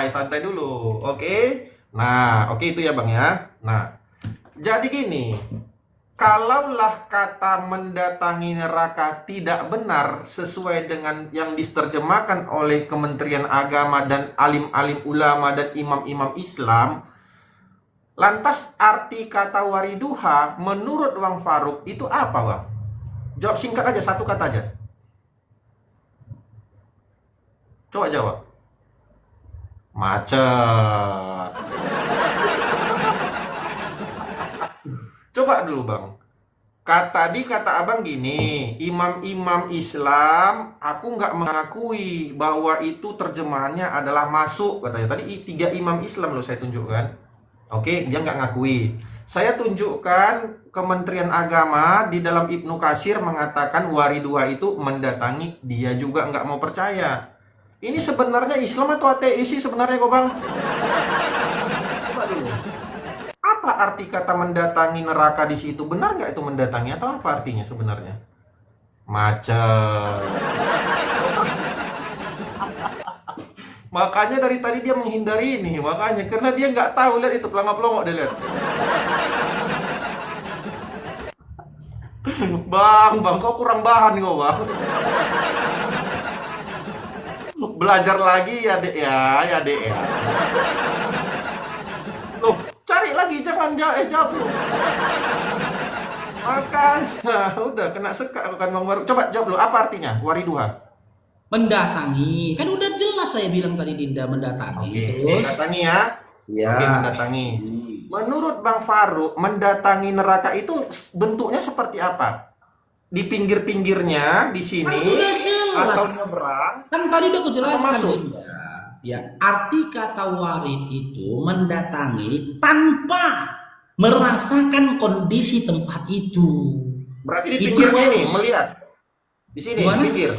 Santai dulu. Oke. Nah, oke itu ya Bang ya. Nah, jadi gini. Kalaulah kata mendatangi neraka tidak benar sesuai dengan yang diterjemahkan oleh Kementerian Agama dan alim-alim ulama dan imam-imam Islam, lantas arti kata wariduha menurut Bang Faruk itu apa Bang? Jawab singkat aja, satu kata aja. Coba jawab. Macet. Coba dulu Bang. Tadi kata abang gini, imam-imam Islam, aku nggak mengakui bahwa itu terjemahannya adalah masuk katanya. Tadi 3 imam Islam loh saya tunjukkan. Oke, dia nggak ngakui. Saya tunjukkan Kementerian Agama di dalam Ibnu Katsir mengatakan waridua itu mendatangi, dia juga nggak mau percaya. Ini sebenarnya Islam atau ateis sih sebenarnya kok Bang? Coba dulu. Apa arti kata mendatangi neraka di situ? Benar nggak itu mendatangi atau apa artinya sebenarnya? Macet. Makanya dari tadi dia menghindari ini, makanya karena dia nggak tahu, lihat itu pelangak-pelongok dia lihat. Bang, kau kurang bahan kau Bang. Belajar lagi ya Dek ya Dek ya. Loh, cari lagi jangan jawab lu. Makanya udah kena sekak bukan Bang Baru. Coba jawab lu, apa artinya wariduha? Mendatangi. Kan udah jelas saya bilang tadi Dinda mendatangi. Oke, Terus mendatangi ya. ya. Oke, mendatangi. Menurut Bang Faruk, mendatangi neraka itu bentuknya seperti apa? Di pinggir-pinggirnya di sini Kan sudah jelas. atau nyebrang? Kan tadi udah aku jelaskan masuk? Dinda. Ya, arti kata warid itu mendatangi tanpa merasakan kondisi tempat itu. Berarti di Itu pinggirnya warid. ini melihat. Di sini, Gimana? di pinggir.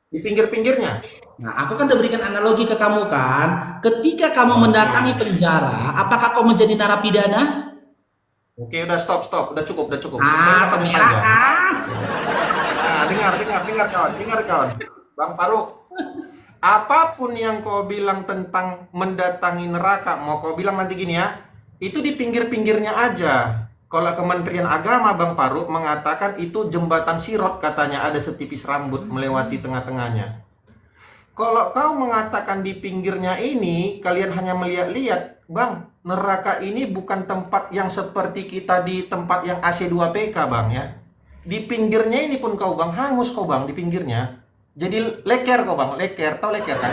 Di pinggir-pinggirnya. Nah, aku kan udah berikan analogi ke kamu kan. Ketika kamu mendatangi penjara, apakah kau menjadi narapidana? Oke, udah stop. Udah cukup. Ah, merah kan? Nah, dengar kawan. Bang Faruk, apapun yang kau bilang tentang mendatangi neraka, mau kau bilang nanti gini ya, itu di pinggir-pinggirnya aja. Kalau Kementerian Agama Bang Faruk mengatakan itu jembatan sirot, katanya ada setipis rambut melewati tengah-tengahnya. Kalau kau mengatakan di pinggirnya ini, kalian hanya melihat-lihat, Bang, neraka ini bukan tempat yang seperti kita di tempat yang AC2PK, Bang, ya. Di pinggirnya ini pun kau, Bang, hangus kau, Bang, di pinggirnya. Jadi leker kau, Bang, leker, tau leker kan?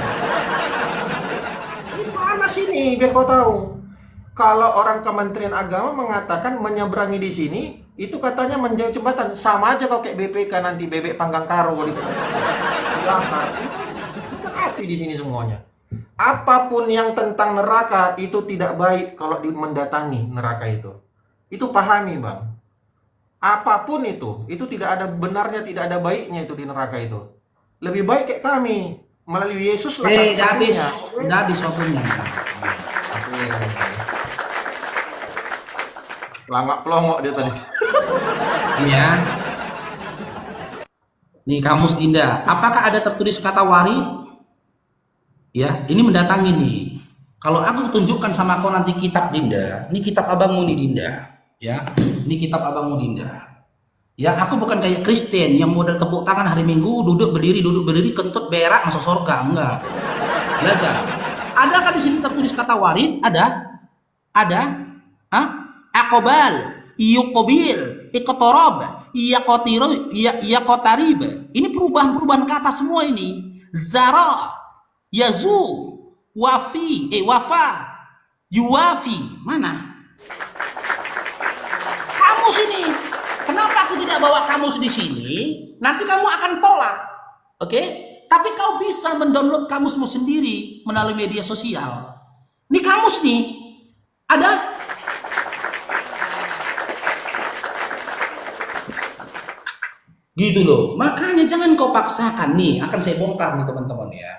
Ini panas ini, biar kau tahu. Kalau orang Kementerian Agama mengatakan menyeberangi di sini, itu katanya menjauh jembatan. Sama aja kau kayak BPK nanti, bebek panggang karo gitu. Api di sini semuanya. Apapun yang tentang neraka itu tidak baik kalau mendatangi neraka itu. Itu pahami, Bang. Apapun itu tidak ada benarnya, tidak ada baiknya itu di neraka itu. Lebih baik kayak kami melalui Yesus lah satu-satunya. Udah habis waktunya. Pelongok dia tadi. Ya. Nih kamus Dinda, apakah ada tertulis kata warid? Ya, ini mendatangi nih. Kalau aku tunjukkan sama kau nanti kitab Dinda, ini kitab abangmu nih Dinda, ya. Ini kitab abangmu Dinda. Ya, aku bukan kayak Kristen yang model tepuk tangan hari Minggu, duduk berdiri, kentut berak masuk surga, enggak. Belajar. Adakah di sini tertulis kata warid? Ada? Ada? Hah? Aqbal, yuqbil, iqtarab, yaqtarib. Ini perubahan-perubahan kata semua ini. Zara, yazu, wafa, yuwafi. Mana? Kamus ini. Kenapa aku tidak bawa kamus di sini? Nanti kamu akan tolak. Oke? Tapi kau bisa mendownload kamusmu sendiri melalui media sosial. Ini kamus nih. Ada? Gitu loh. Makanya jangan kau paksakan nih. Akan saya bongkar nih teman-teman ya.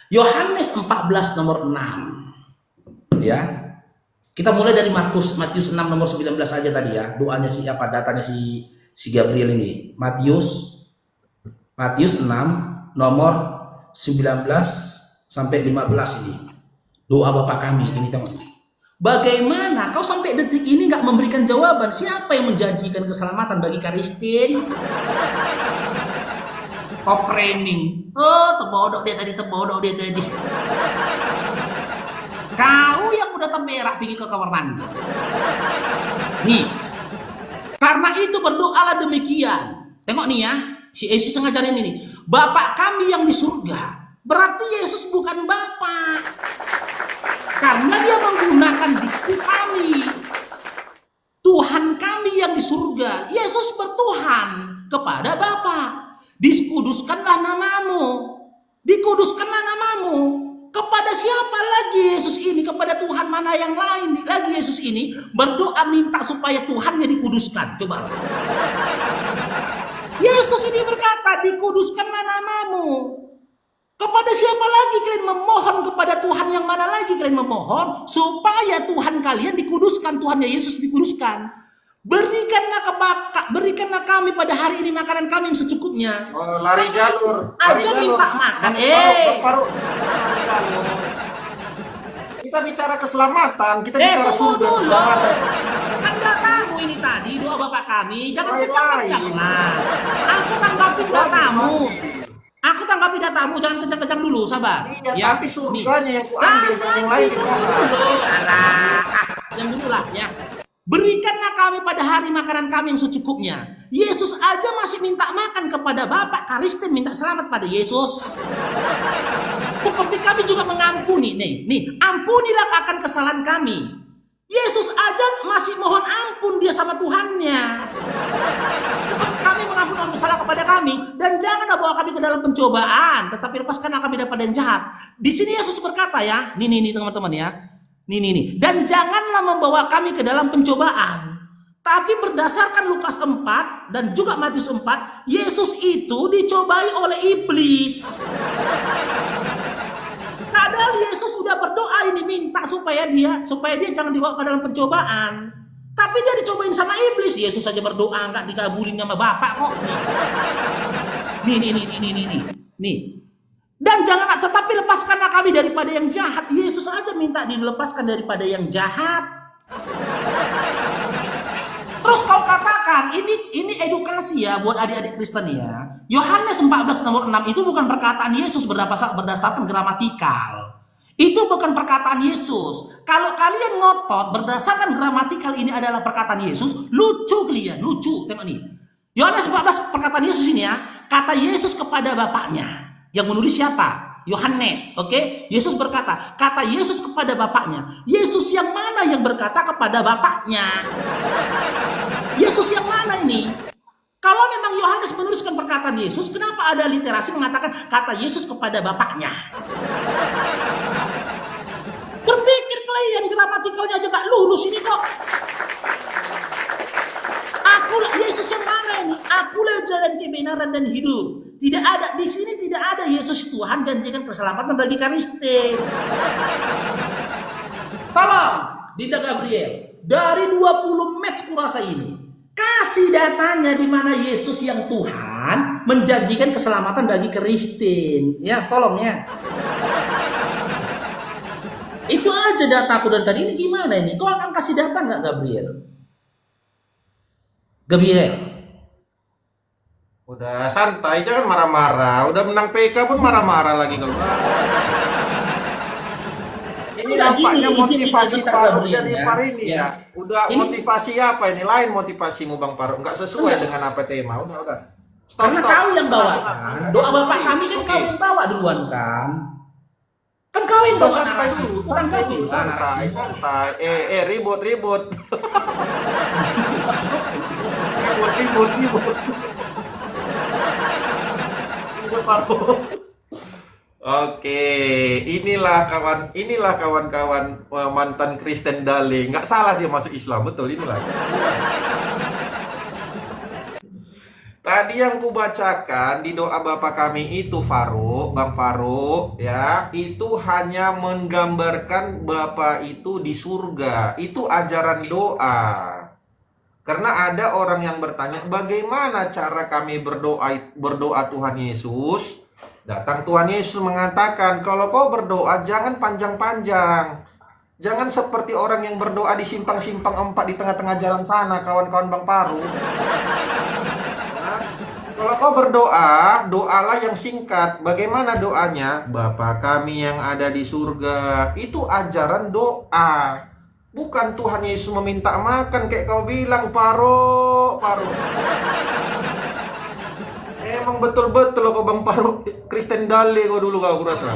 Yohanes 14 nomor 6. Ya. Kita mulai dari Matius 6 nomor 19 aja tadi ya. Doanya siapa? Datanya si Gabriel ini. Matius 6 nomor 19 sampai 15 ini. Doa Bapa kami ini teman-teman. Bagaimana kau sampai detik ini nggak memberikan jawaban? Siapa yang menjanjikan keselamatan bagi Kristen? Framing. Oh, terbodok dia tadi. Kau yang udah terberak pergi ke kamar mandi. Nih. Karena itu berdoalah demikian. Tengok nih ya, si Yesus ngajarin ini. Bapak kami yang di surga. Berarti Yesus bukan Bapak. Karena dia menggunakan diksi kami. Tuhan kami yang di surga. Yesus bertuhan kepada Bapa. Dikuduskanlah namamu. Dikuduskanlah namamu. Kepada siapa lagi Yesus ini? Kepada Tuhan mana yang lain lagi Yesus ini berdoa minta supaya Tuhannya dikuduskan. Coba. Yesus ini berkata, dikuduskanlah namamu. Kepada siapa lagi kalian memohon? Kepada Tuhan yang mana lagi kalian memohon? Supaya Tuhan kalian dikuduskan, Tuhannya Yesus dikuduskan. Berikanlah kami pada hari ini makanan kami yang secukupnya. Oh, lari jalur. Minta makan. Baru. Kita bicara keselamatan, kita bicara surga keselamatan. Anda tahu ini tadi doa Bapak kami, jangan kejang-kejang lah. Aku tanggapi datamu. Jangan kejang-kejang dulu, sabar. Iya, tapi surganya yang kuambil, yang lain yang dulu lah ya. Berikanlah kami pada hari makanan kami yang secukupnya. Yesus aja masih minta makan kepada Bapak. Kristen minta selamat pada Yesus. Seperti kami juga mengampuni. Nih, ampunilah akan kesalahan kami. Yesus aja masih mohon ampun dia sama Tuhannya. Seperti kami mengampuni salah kepada kami. Dan janganlah bawa kami ke dalam pencobaan, tetapi lepaskanlah kami daripada yang jahat. Di sini Yesus berkata ya, nih teman-teman ya. Nih. Dan janganlah membawa kami ke dalam pencobaan. Tapi berdasarkan Lukas 4 dan juga Matius 4, Yesus itu dicobai oleh iblis. sudah berdoa ini minta supaya dia jangan dibawa ke dalam pencobaan. Tapi dia dicobain sama iblis. Yesus saja berdoa nggak dikabulin sama Bapak kok. Nih. Dan jangan, tetapi lepaskanlah kami daripada yang jahat. Yesus aja minta dilepaskan daripada yang jahat. Terus kau katakan, ini edukasi ya buat adik-adik Kristen ya. Yohanes 14 nomor 6 itu bukan perkataan Yesus berdasarkan gramatikal. Itu bukan perkataan Yesus. Kalau kalian ngotot berdasarkan gramatikal ini adalah perkataan Yesus, lucu kalian, lucu. Tengok nih. Yohanes 14 perkataan Yesus ini ya, kata Yesus kepada Bapaknya. Yang menulis siapa? Yohanes, oke? Yesus berkata, kata Yesus kepada Bapaknya. Yesus yang mana yang berkata kepada Bapaknya? Yesus yang mana ini? Kalau memang Yohanes menuliskan perkataan Yesus, kenapa ada literasi mengatakan kata Yesus kepada Bapaknya? Berpikir kalian, gramatikalnya aja gak lulus ini kok. Akulah Yesus yang mana ini? Akulah jalan kebenaran dan hidup. Tidak ada di sini, tidak ada Yesus Tuhan janjikan keselamatan bagi Kristen. Tolong, Dinda Gabriel, dari 20 match kurasa ini, kasih datanya di mana Yesus yang Tuhan menjanjikan keselamatan bagi Kristen. Ya, tolong ya. Itu aja dataku dari tadi. Ini gimana ini? Kau akan kasih data nggak, Gabriel? Gabriel. Udah santai, jangan marah-marah. Udah menang PK pun marah-marah lagi kalau. Ini Udah nampaknya gini, motivasi kita Faruk Gabriel, jadi ya. hari ini ya. Udah Ini- motivasi apa ini? Lain motivasimu Bang Faruk, nggak sesuai Enggak. dengan apa tema. Udah. Karena kau yang bawa Tenang, kan. tenang. Doa Bapak kami kan Oke. kau yang bawa duluan kan. Kan kau yang bawa Santai narasi. dulu, Bukan santai kau dulu, yang narasi. santai. Ribut. Ribut. Oke, inilah kawan-kawan mantan Kristen Dale. Nggak salah dia masuk Islam, betul inilah. Tadi yang kubacakan di doa Bapa kami itu Bang Faruk, ya, itu hanya menggambarkan Bapa itu di surga. Itu ajaran doa. Karena ada orang yang bertanya, bagaimana cara kami berdoa Tuhan Yesus? Datang Tuhan Yesus mengatakan, kalau kau berdoa jangan panjang-panjang. Jangan seperti orang yang berdoa di simpang-simpang 4 di tengah-tengah jalan sana, kawan-kawan Bang Paru. Nah, kalau kau berdoa, doalah yang singkat. Bagaimana doanya? Bapa kami yang ada di surga. Itu ajaran doa. Bukan Tuhan Yesus meminta makan kayak kau bilang, Paru. Emang betul-betul kau Bang Paru Kristen Dale kau dulu kau rasa.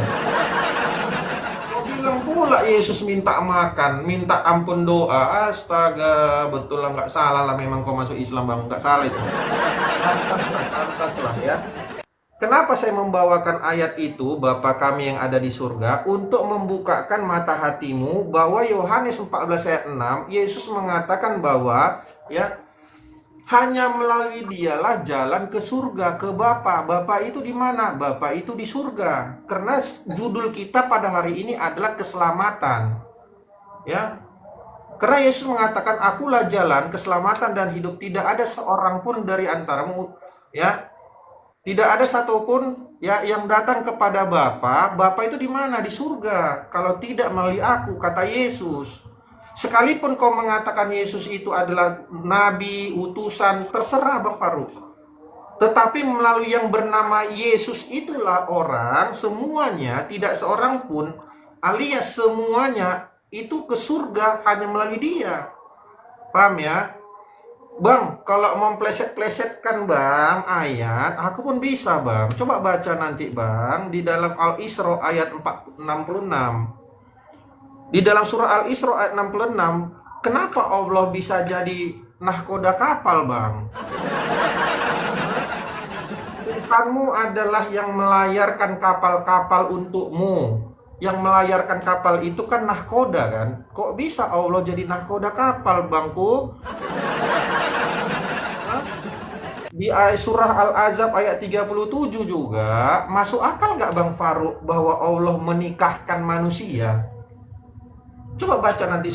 Kau bilang pula Yesus minta makan, minta ampun doa. Astaga, betul lah, nggak salah lah memang kau masuk Islam Bang, nggak salah itu. Pantas lah ya. Kenapa saya membawakan ayat itu, Bapa kami yang ada di surga, untuk membukakan mata hatimu bahwa Yohanes 14 ayat 6, Yesus mengatakan bahwa ya hanya melalui dialah jalan ke surga, ke Bapa. Bapa itu di mana? Bapa itu di surga. Karena judul kita pada hari ini adalah keselamatan. Ya. Karena Yesus mengatakan, akulah jalan, keselamatan dan hidup. Tidak ada seorang pun dari antaramu, ya. Tidak ada satupun ya yang datang kepada Bapa. Bapa itu di mana? Di surga. Kalau tidak melalui aku, kata Yesus. Sekalipun kau mengatakan Yesus itu adalah nabi, utusan, terserah Bang Paru. Tetapi melalui yang bernama Yesus itulah orang semuanya, tidak seorang pun, alias semuanya itu ke surga hanya melalui dia. Paham ya? Bang, kalau mempleset-plesetkan Bang ayat, aku pun bisa Bang. Coba baca nanti Bang di dalam Al-Isra ayat 66. Di dalam surah Al-Isra ayat 66, kenapa Allah bisa jadi nahkoda kapal Bang? Tuhanmu adalah yang melayarkan kapal-kapal untukmu. Yang melayarkan kapal itu kan nahkoda kan? Kok bisa Allah jadi nahkoda kapal Bangku? di surah Al-Ahzab ayat 37 juga, masuk akal nggak Bang Farouk bahwa Allah menikahkan manusia? Coba baca nanti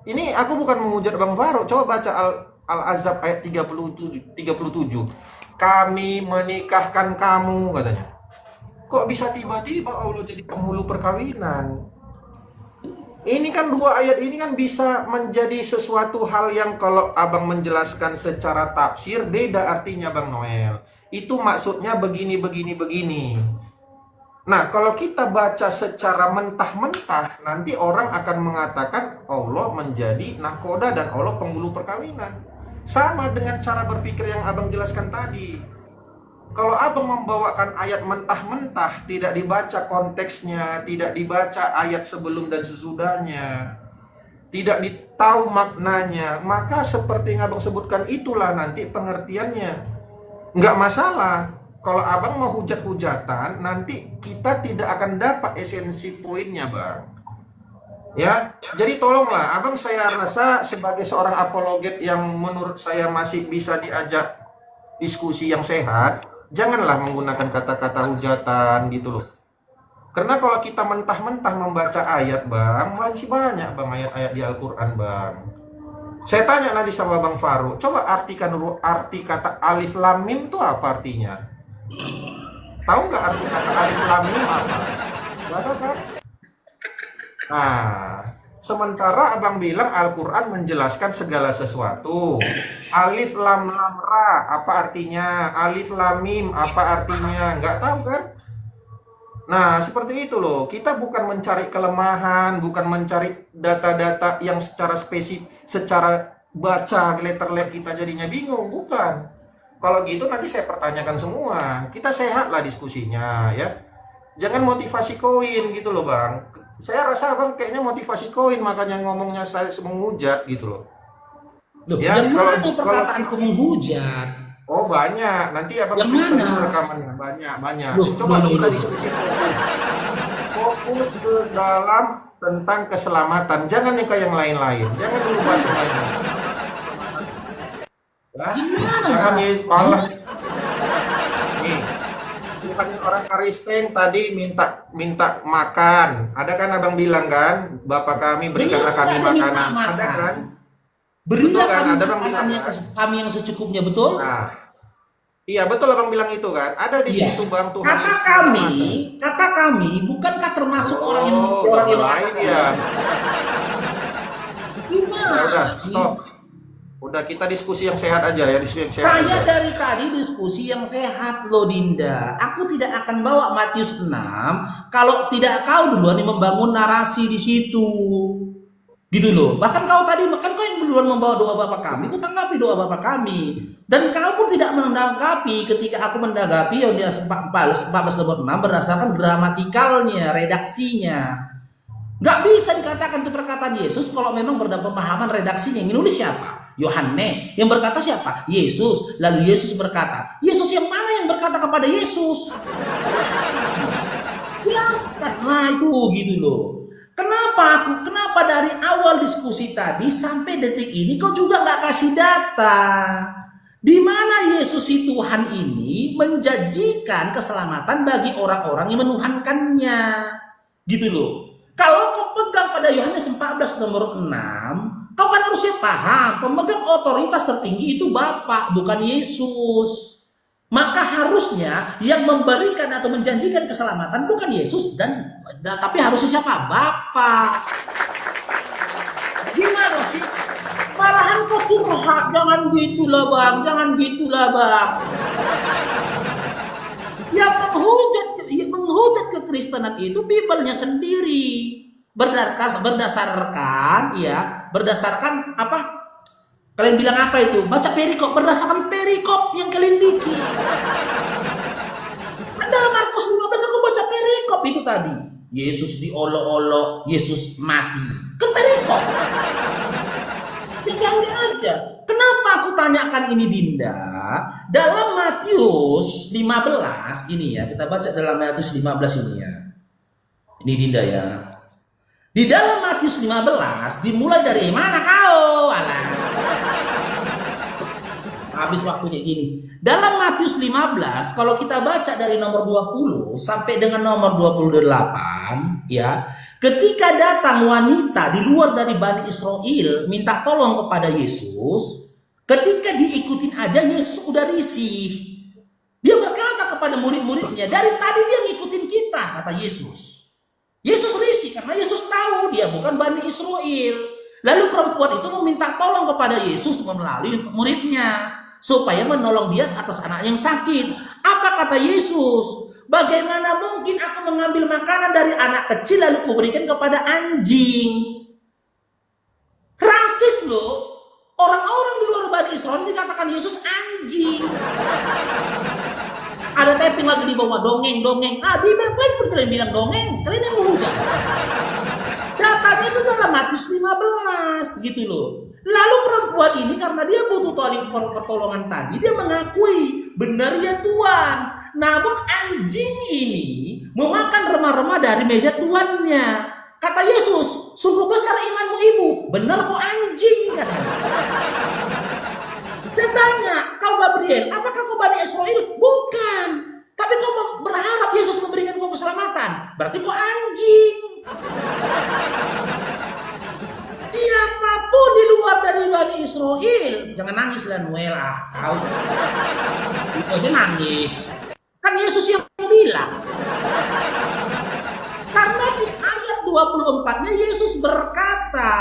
ini aku bukan menghujat Bang Farouk, coba baca Al-Ahzab ayat 37. Kami menikahkan kamu katanya. Kok bisa tiba-tiba Allah jadi penghulu perkawinan? Ini kan dua ayat ini kan bisa menjadi sesuatu hal yang kalau abang menjelaskan secara tafsir beda artinya Bang Noel. Itu maksudnya begini. Nah, kalau kita baca secara mentah-mentah, nanti orang akan mengatakan Allah menjadi nahkoda dan Allah penghulu perkawinan. Sama dengan cara berpikir yang abang jelaskan tadi. Kalau abang membawakan ayat mentah-mentah, tidak dibaca konteksnya, tidak dibaca ayat sebelum dan sesudahnya, tidak ditahu maknanya, maka seperti yang abang sebutkan itulah nanti pengertiannya. Nggak masalah. Kalau abang mau hujat-hujatan, nanti kita tidak akan dapat esensi poinnya, Bang. Ya, jadi tolonglah, abang saya rasa sebagai seorang apologet yang menurut saya masih bisa diajak diskusi yang sehat, janganlah menggunakan kata-kata hujatan gitu loh. Karena kalau kita mentah-mentah membaca ayat, Bang, masih banyak Bang ayat-ayat di Al-Quran, Bang. Saya tanya nanti sama Bang Farouk, coba artikan dulu arti kata alif lam mim itu apa artinya? Tahu nggak arti kata alif lam mim apa? Gak ada kan? Nah, sementara abang bilang Al-Quran menjelaskan segala sesuatu. Alif lam lam ra apa artinya? Alif lam mim apa artinya? Nggak tahu kan? Nah, seperti itu loh. Kita bukan mencari kelemahan, bukan mencari data-data yang secara spesifik, secara baca letterlet kita jadinya bingung, bukan. Kalau gitu nanti saya pertanyakan semua. Kita sehatlah diskusinya ya. Jangan motivasi koin gitu loh, Bang. Saya rasa abang kayaknya motivasi koin, makanya ngomongnya saya menghujat gitu loh. Loh, Ya, yang kalau- mana perkataanku menghujat? Oh banyak, nanti abang Yang bisa mana? dulu rekamannya, banyak. Loh, Coba loh, kita loh. diskusi fokus ke dalam tentang keselamatan. Jangan nih ke yang lain-lain. Jangan dulu bahas yang lain. Ya, Gimana, jangan Mas? nih malah. Nih, bukan orang Kristen tadi minta makan. Ada kan abang bilang kan, Bapak kami berikanlah kami Benar, minta makanan. makan. Ada kan? Berilah Betul kan? kami Ada Bang makanan bilang, yang kami yang secukupnya, betul? Nah, iya betul abang bilang itu kan. Ada di Iya. situ Bang Tuhan. Kata Yesus kami, bukankah termasuk orang yang lain mengatakan? ya. Gimana Udah, sih? stop. Udah kita diskusi yang sehat aja ya, diskusi yang sehat Saya aja. dari tadi diskusi yang sehat loh Dinda. Aku tidak akan bawa Matius 6 kalau tidak kau duluan yang membangun narasi di situ. Gitu loh. Bahkan kau tadi kan kau yang duluan membawa doa Bapa kami, kau tanggapi doa Bapa kami. Dan kau pun tidak menanggapi ketika aku menanggapi yang dia 14:6 berdasarkan gramatikalnya, redaksinya. Nggak bisa dikatakan itu perkataan Yesus kalau memang berdasarkan pemahaman redaksinya. Yang nulis siapa? Yohanes. Yang berkata siapa? Yesus. Lalu Yesus berkata. Yesus yang mana yang berkata kepada Yesus? Jelaskanlah itu gitu loh. Kenapa dari awal diskusi tadi sampai detik ini kau juga nggak kasih data? Di mana Yesus si Tuhan ini menjanjikan keselamatan bagi orang-orang yang menuhankannya. Gitu loh. Kalau kau pegang pada Yohanes 14 nomor 6, kau kan harusnya paham, pemegang otoritas tertinggi itu Bapa, bukan Yesus. Maka harusnya yang memberikan atau menjanjikan keselamatan bukan Yesus tapi harusnya siapa? Bapa. Gimana sih? Malahan kau curhat, jangan gitulah Bang, Yang menghujat kekristenan itu Bibelnya sendiri. Berdasarkan apa? Kalian bilang apa itu? Baca perikop, berdasarkan perikop yang kalian bikin. Kan dalam Markus 15 aku baca perikop itu tadi. Yesus diolok-olok, Yesus mati. Kan perikop. Tinggal aja. Kenapa aku tanyakan ini Dinda? Dalam Matius 15 ini ya, kita baca dalam Matius 15 ini ya. Ini Dinda ya. Di dalam Matius 15 dimulai dari mana kau? Alah. habis waktunya gini. Dalam Matius 15, kalau kita baca dari nomor 20 sampai dengan nomor 28, ya, ketika datang wanita di luar dari Bani Israel minta tolong kepada Yesus, ketika diikutin aja Yesus udah risih. Dia berkata kepada murid-muridnya, dari tadi dia ngikutin kita, kata Yesus. Yesus risih karena Yesus tahu dia bukan Bani Israel. Lalu perempuan itu meminta tolong kepada Yesus melalui muridnya supaya menolong dia atas anak yang sakit. Apa kata Yesus? Bagaimana mungkin aku mengambil makanan dari anak kecil lalu kuberikan kepada anjing? Rasis loh. Orang-orang di luar Bani Israel dikatakan Yesus anjing. Ada tapping lagi di bawah, dongeng. Bibel kalian bilang dongeng, kalian yang menghujat. Datanya itu dalam Matius 15 gitu loh. Lalu perempuan ini karena dia butuh pertolongan tadi, dia mengakui benar ya Tuhan. Namun anjing ini memakan remah-remah dari meja tuannya. Kata Yesus, sungguh besar imanmu ibu. Benar kok anjing katanya. Saya tanya, kau Gabriel, apakah kau Bani Israel? Bukan. Tapi kau berharap Yesus memberikan kau keselamatan. Berarti kau anjing. Siapapun di luar dari Bani Israel, jangan nangis lah Noel, tahu. Itu aja nangis. Kan Yesus yang bilang. Karena di ayat 24-nya Yesus berkata,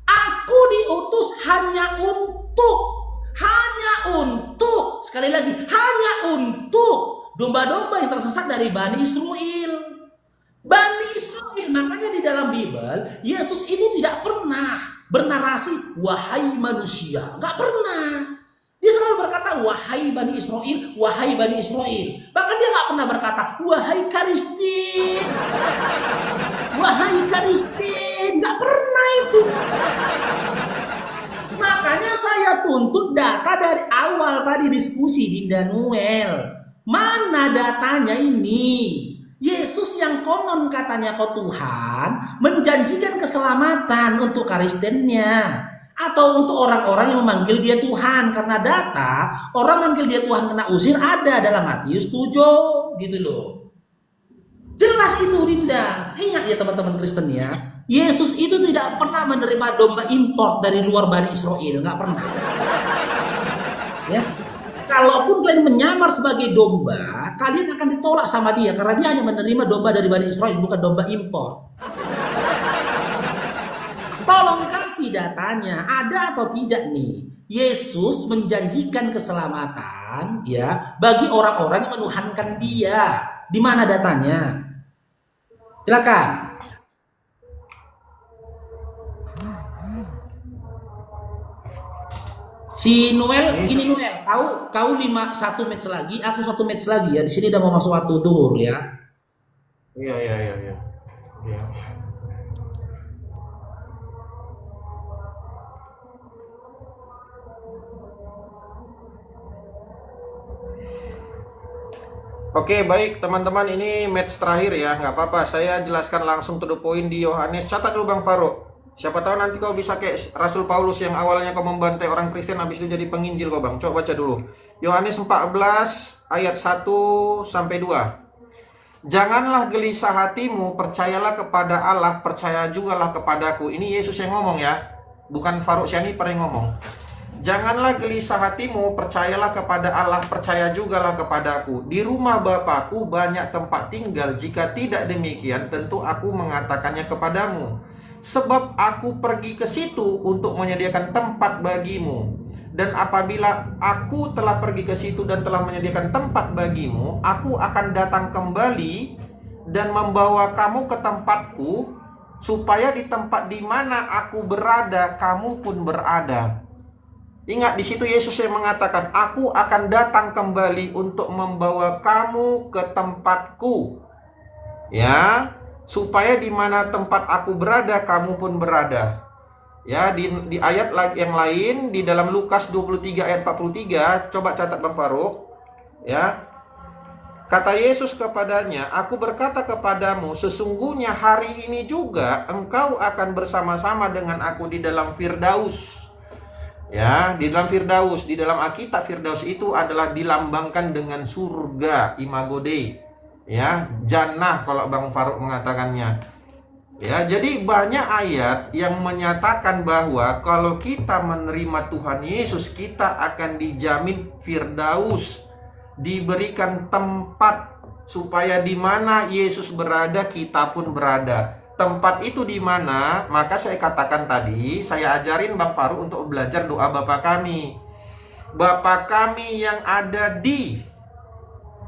aku diutus hanya untuk, sekali lagi, hanya untuk domba-domba yang tersesat dari Bani Israel. Bani Israel, makanya di dalam Bible, Yesus itu tidak pernah bernarasi, wahai manusia. Nggak pernah. Dia selalu berkata, wahai Bani Israel, wahai Bani Israel. Bahkan dia nggak pernah berkata, wahai Karistin. Wahai Karistin. Nggak pernah itu. Makanya saya tuntut data dari awal tadi diskusi di Danuel. Mana datanya ini? Yesus yang konon katanya kau Tuhan menjanjikan keselamatan untuk Kristennya atau untuk orang-orang yang memanggil dia Tuhan, karena data orang manggil dia Tuhan kena usir ada dalam Matius 7 gitu loh. Jelas itu Dinda. Ingat ya teman-teman Kristen ya, Yesus itu tidak pernah menerima domba import dari luar Bani Israel, nggak pernah. Ya. Kalaupun kalian menyamar sebagai domba, kalian akan ditolak sama dia karena dia hanya menerima domba dari Bani Israel, bukan domba impor. Tolong kasih datanya, ada atau tidak nih? Yesus menjanjikan keselamatan ya bagi orang-orang yang menuhankan dia. Di mana datanya? Silakan. Si Noel, gini Noel, kau 1 match lagi, aku 1 match lagi ya. Di sini udah mau masuk waktu duhur ya. Iya. Oke, baik teman-teman, ini match terakhir ya, nggak apa-apa. Saya jelaskan langsung to the point di Yohanes. Catat dulu Bang Faro. Siapa tahu nanti kau bisa kayak Rasul Paulus yang awalnya kau membantai orang Kristen, habis itu jadi penginjil kau Bang. Coba baca dulu. Yohanes 14 ayat 1 sampai 2. Janganlah gelisah hatimu, percayalah kepada Allah, percaya jugalah kepadaku. Ini Yesus yang ngomong ya, bukan Faruk Syaniper yang ngomong. Janganlah gelisah hatimu, percayalah kepada Allah, percaya jugalah kepadaku. Di rumah Bapakku banyak tempat tinggal, jika tidak demikian tentu aku mengatakannya kepadamu. Sebab aku pergi ke situ untuk menyediakan tempat bagimu. Dan apabila aku telah pergi ke situ dan telah menyediakan tempat bagimu, aku akan datang kembali dan membawa kamu ke tempatku, supaya di tempat di mana aku berada, kamu pun berada. Ingat, di situ Yesus yang mengatakan, aku akan datang kembali untuk membawa kamu ke tempatku. Ya, supaya di mana tempat aku berada, kamu pun berada. Ya, di ayat yang lain, di dalam Lukas 23 ayat 43, coba catat Bang Faruk. Ya, kata Yesus kepadanya, aku berkata kepadamu, sesungguhnya hari ini juga engkau akan bersama-sama dengan aku di dalam Firdaus. Ya, di dalam Firdaus, di dalam Alkitab Firdaus itu adalah dilambangkan dengan surga, imago Dei. Ya, jannah kalau Bang Faruk mengatakannya. Ya, jadi banyak ayat yang menyatakan bahwa kalau kita menerima Tuhan Yesus, kita akan dijamin Firdaus, diberikan tempat supaya di mana Yesus berada, kita pun berada. Tempat itu di mana? Maka saya katakan tadi, saya ajarin Bang Faruk untuk belajar doa Bapa kami. Bapa kami yang ada di,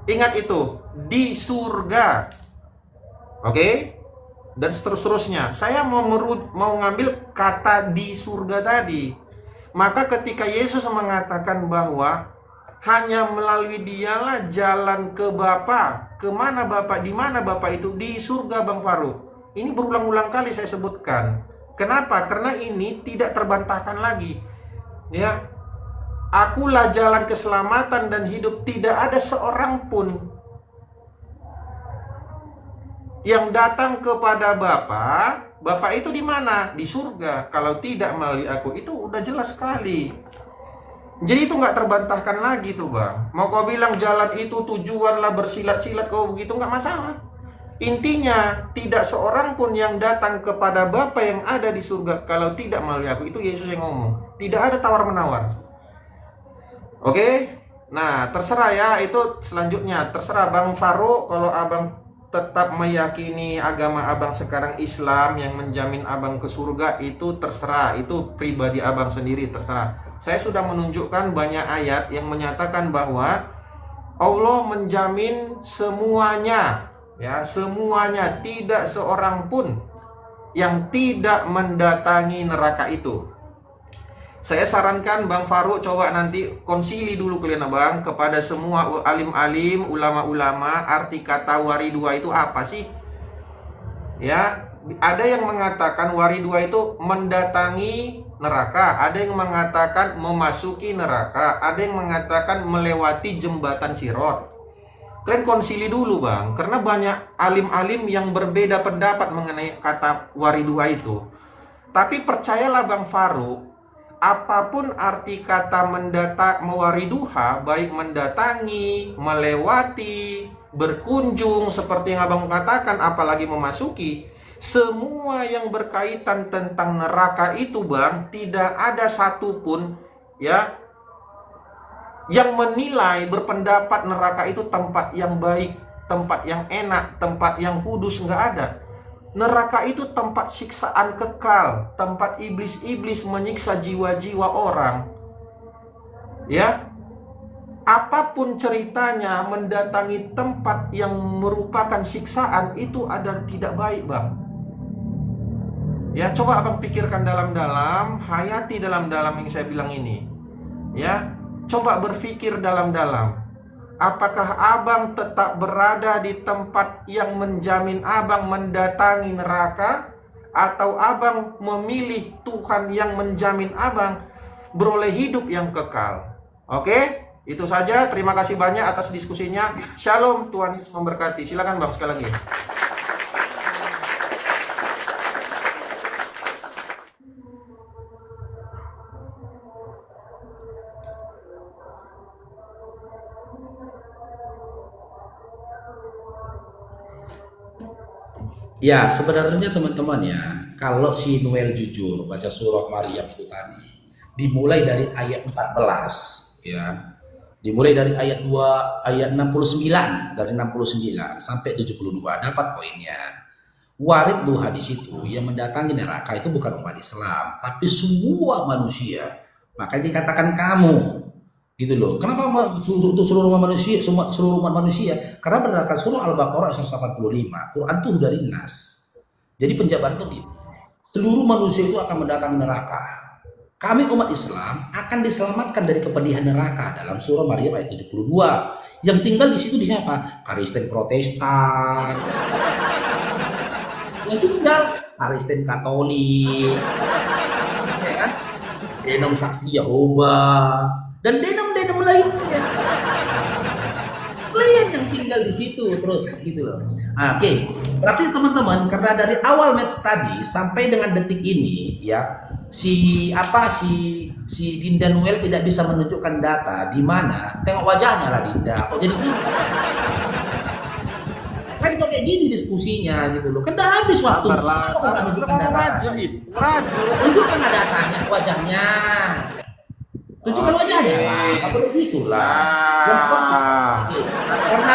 ingat itu, di surga. Oke? Dan seterusnya. Saya mau ngambil kata di surga tadi. Maka ketika Yesus mengatakan bahwa hanya melalui dialah jalan ke Bapa. Kemana Bapa? Di mana Bapa itu? Di surga, Bang Faruk. Ini berulang-ulang kali saya sebutkan. Kenapa? Karena ini tidak terbantahkan lagi. Ya, akulah jalan keselamatan dan hidup. Tidak ada seorang pun yang datang kepada Bapa. Bapa itu di mana? Di surga. Kalau tidak melalui aku, itu udah jelas sekali. Jadi itu nggak terbantahkan lagi tuh Bang. Mau kau bilang jalan itu tujuanlah bersilat-silat kau begitu, nggak masalah. Intinya tidak seorang pun yang datang kepada Bapa yang ada di surga kalau tidak melalui aku. Itu Yesus yang ngomong. Tidak ada tawar-menawar. Oke? Nah, terserah ya, itu selanjutnya. Terserah Bang Faruk, kalau Abang tetap meyakini agama Abang sekarang Islam yang menjamin Abang ke surga, itu terserah. Itu pribadi Abang sendiri, terserah. Saya sudah menunjukkan banyak ayat yang menyatakan bahwa Allah menjamin semuanya. Ya, semuanya, tidak seorang pun yang tidak mendatangi neraka itu. Saya sarankan Bang Faruk coba nanti konsili dulu kalian Abang kepada semua alim-alim, ulama-ulama, arti kata waridua itu apa sih? Ya, ada yang mengatakan waridua itu mendatangi neraka, ada yang mengatakan memasuki neraka, ada yang mengatakan melewati jembatan Sirat. Kalian konsili dulu Bang, karena banyak alim-alim yang berbeda pendapat mengenai kata waridua itu. Tapi percayalah Bang Faruk, apapun arti kata mewariduha, baik mendatangi, melewati, berkunjung, seperti yang Abang katakan, apalagi memasuki, semua yang berkaitan tentang neraka itu Bang, tidak ada satupun ya yang menilai, berpendapat neraka itu tempat yang baik, tempat yang enak, tempat yang kudus, nggak ada. Neraka itu tempat siksaan kekal, tempat iblis-iblis menyiksa jiwa-jiwa orang. Ya, apapun ceritanya mendatangi tempat yang merupakan siksaan itu adalah tidak baik Bang. Ya, coba Abang pikirkan dalam-dalam, hayati dalam-dalam yang saya bilang ini. Ya, coba berpikir dalam-dalam. Apakah Abang tetap berada di tempat yang menjamin Abang mendatangi neraka, atau Abang memilih Tuhan yang menjamin Abang beroleh hidup yang kekal? Oke? Itu saja. Terima kasih banyak atas diskusinya. Shalom, Tuhan Yesus memberkati. Silakan Bang sekali lagi. Ya, sebenarnya teman-teman ya, kalau si Noel jujur baca surah Maryam itu tadi, dimulai dari ayat 14 ya. Dimulai dari ayat 69, dari 69 sampai 72, dapat poinnya. Warid duha di situ yang mendatangi neraka itu bukan umat Islam, tapi semua manusia. Makanya dikatakan kamu. Gitu loh. Kenapa untuk seluruh umat manusia, seluruh umat manusia? Karena berdasarkan surah Al-Baqarah 185, Quran itu dari nas. Jadi penjabaran itu gini. Seluruh manusia itu akan mendatangi neraka. Kami umat Islam akan diselamatkan dari kepedihan neraka dalam surah Maryam ayat 72. Yang tinggal di situ di siapa? Kristen Protestan. Yang tinggal Kristen Katolik. Ya kan? Denom Saksi Yehova dan denom-denom lainnya. Kalian yang tinggal di situ terus gitu loh. Nah, oke. Berarti teman-teman, karena dari awal match tadi sampai dengan detik ini ya, si Dinda Noel tidak bisa menunjukkan data di mana, tengok wajahnya lah Dinda. Kok jadi gini? Kan kok kayak gini diskusinya gitu loh. Kan udah habis waktu. Kok nggak menunjukkan data? Tunjukkan datanya, wajahnya. Tunjukkan wajahnya lah. Apa begitulah. Dan seperti itu. Karena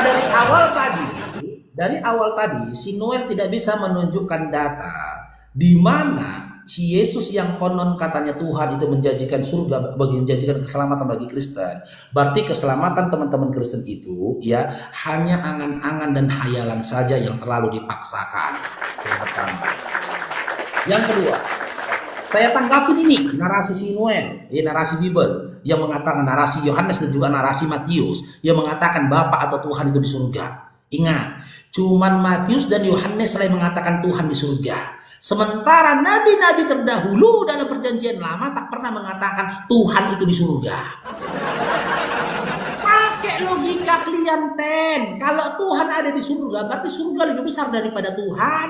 dari awal tadi si Noel tidak bisa menunjukkan data di mana si Yesus yang konon katanya Tuhan itu menjanjikan surga, menjanjikan keselamatan bagi Kristen. Berarti keselamatan teman-teman Kristen itu ya hanya angan-angan dan hayalan saja yang terlalu dipaksakan. Yang pertama. Yang kedua, saya tangkapin ini narasi si Noel, ya narasi Bible yang mengatakan, narasi Yohanes dan juga narasi Matius yang mengatakan Bapa atau Tuhan itu di surga. Ingat, cuman Matius dan Yohanes yang mengatakan Tuhan di surga. Sementara nabi-nabi terdahulu dalam perjanjian lama tak pernah mengatakan Tuhan itu di surga. Pakai logika klienten. Kalau Tuhan ada di surga, berarti surga lebih besar daripada Tuhan.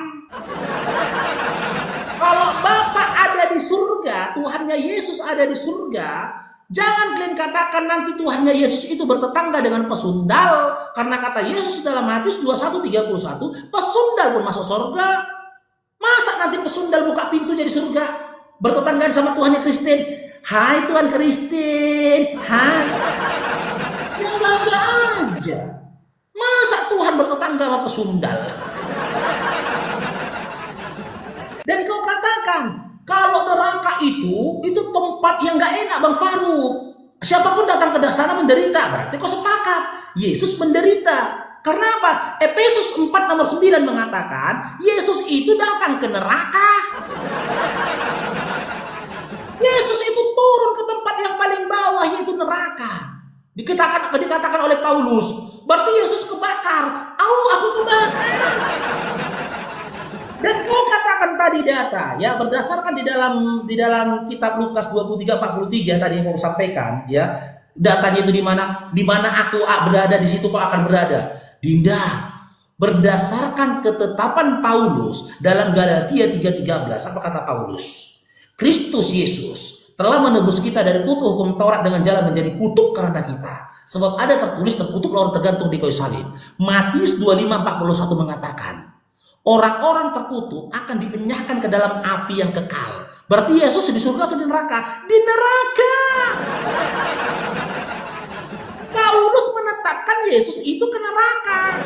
Kalau Bapa ada di surga, Tuhannya Yesus ada di surga, jangan kalian katakan nanti Tuhannya Yesus itu bertetangga dengan pesundal. Karena kata Yesus dalam Matius 21:31, pesundal pun masuk surga. Masa nanti pesundal buka pintu jadi surga? Bertetanggaan sama Tuhannya Kristen. Hai Tuhan Kristen. Hai. Yang bangga aja. Masa Tuhan bertetangga sama pesundal? Dan kau katakan, kalau neraka itu tempat yang gak enak Bang Faruk. Siapapun datang ke sana menderita. Berarti kau sepakat. Yesus menderita. Karena apa? Efesus 4 nomor 9 mengatakan Yesus itu datang ke neraka. Yesus itu turun ke tempat yang paling bawah, yaitu neraka. Dikatakan oleh Paulus, berarti Yesus kebakar. Aku kebakar. Dan kau katakan tadi data ya, berdasarkan di dalam kitab Lukas 23:43 tadi yang kau sampaikan ya, datanya itu di mana aku berada, di situ kau akan berada. Dinda, berdasarkan ketetapan Paulus dalam Galatia 3:13, apa kata Paulus? Kristus Yesus telah menebus kita dari kutuk hukum Taurat dengan jalan menjadi kutuk karena kita. Sebab ada tertulis terkutuk lawan tergantung di kayu salib. Matius 25:41 mengatakan, orang-orang terkutuk akan dienyahkan ke dalam api yang kekal. Berarti Yesus di surga atau di neraka? Di neraka. Paulus menetapkan Yesus itu ke neraka.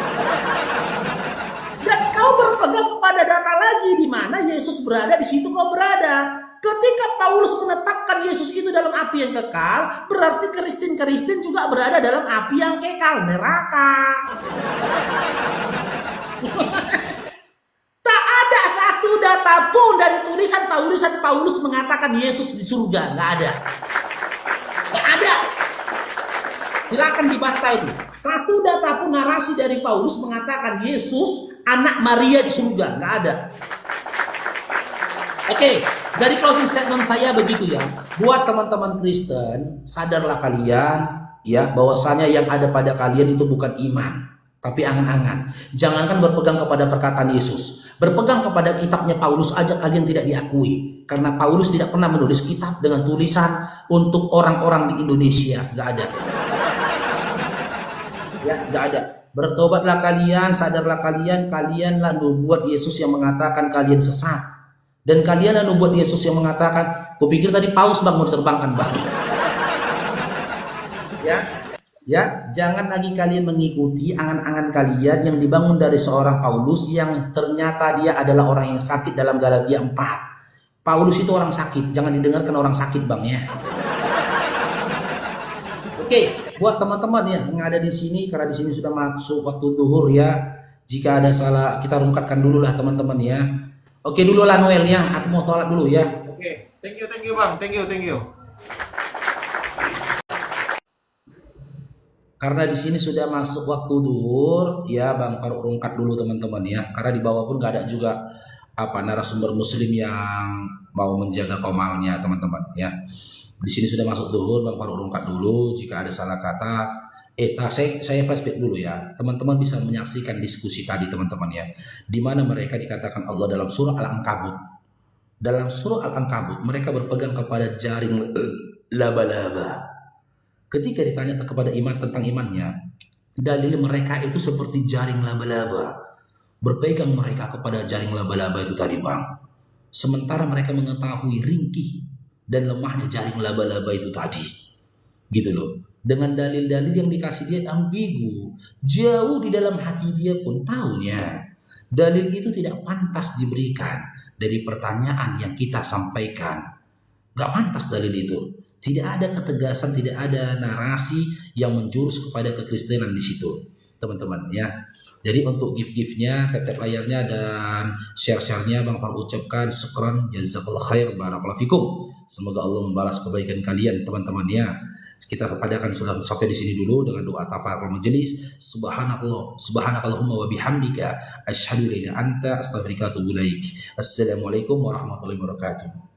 Dan kau berpegang kepada data lagi di mana Yesus berada, di situ kau berada. Ketika Paulus menetapkan Yesus itu dalam api yang kekal, berarti Kristen juga berada dalam api yang kekal, neraka. Tak ada satu data pun dari tulisan Paulus mengatakan Yesus di surga, nggak ada. Nggak ada. Silakan dibaca itu. Satu data pun narasi dari Paulus mengatakan Yesus anak Maria di surga, nggak ada. Oke, dari closing statement saya begitu ya. Buat teman-teman Kristen, sadarlah kalian ya bahwasanya yang ada pada kalian itu bukan iman, tapi angan-angan. Jangankan berpegang kepada perkataan Yesus, berpegang kepada kitabnya Paulus aja kalian tidak diakui. Karena Paulus tidak pernah menulis kitab dengan tulisan untuk orang-orang di Indonesia, nggak ada. Ya, nggak ada. Bertobatlah kalian, sadarlah kalianlah nubuat Yesus yang mengatakan kalian sesat. Dan kalianlah nubuat Yesus yang mengatakan, kupikir tadi paus Bang mau diterbangkan Bang. Ya, jangan lagi kalian mengikuti angan-angan kalian yang dibangun dari seorang Paulus yang ternyata dia adalah orang yang sakit dalam Galatia 4. Paulus itu orang sakit, jangan didengarkan orang sakit Bang ya. Oke, buat teman-teman ya yang ada di sini, karena di sini sudah masuk waktu zuhur ya. Jika ada salah kita rungkatkan dulu lah teman-teman ya. Oke dulu lah Noel ya, aku mau sholat dulu ya. Oke, thank you Bang, thank you. Karena di sini sudah masuk waktu zuhur ya, Bang Faruk rungkat dulu teman-teman ya. Karena di bawah pun gak ada juga narasumber Muslim yang mau menjaga komalnya teman-teman ya. Di sini sudah masuk zuhur, Bang Faruk rungkat dulu. Jika ada salah kata, saya flashback dulu ya. Teman-teman bisa menyaksikan diskusi tadi teman-teman ya, di mana mereka dikatakan Allah dalam surah Al-Ankabut Dalam surah Al-Ankabut mereka berpegang kepada jaring laba-laba. Ketika ditanya kepada iman tentang imannya, dalil mereka itu seperti jaring laba-laba. Berpegang mereka kepada jaring laba-laba itu tadi, Bang. Sementara mereka mengetahui ringkih dan lemahnya jaring laba-laba itu tadi. Gitu loh. Dengan dalil-dalil yang dikasih dia ambigu, jauh di dalam hati dia pun tahunya dalil itu tidak pantas diberikan dari pertanyaan yang kita sampaikan. Gak pantas dalil itu. Tidak ada ketegasan, tidak ada narasi yang menjurus kepada kekristenan di situ, teman-teman ya. Jadi untuk gift-giftnya, tap-tap layarnya dan share-sharenya Bang Far ucapkan syukran, jazakallahu khair, barakallahu fikum. Semoga Allah membalas kebaikan kalian, teman-teman ya. Kita padakan sudah sampai di sini dulu dengan doa tafakur majelis. Subhanakallahumma wa bihamdika asyhadu an la ilaha illa anta astaghfiruka wa atubu ilaik. Assalamualaikum warahmatullahi wabarakatuh.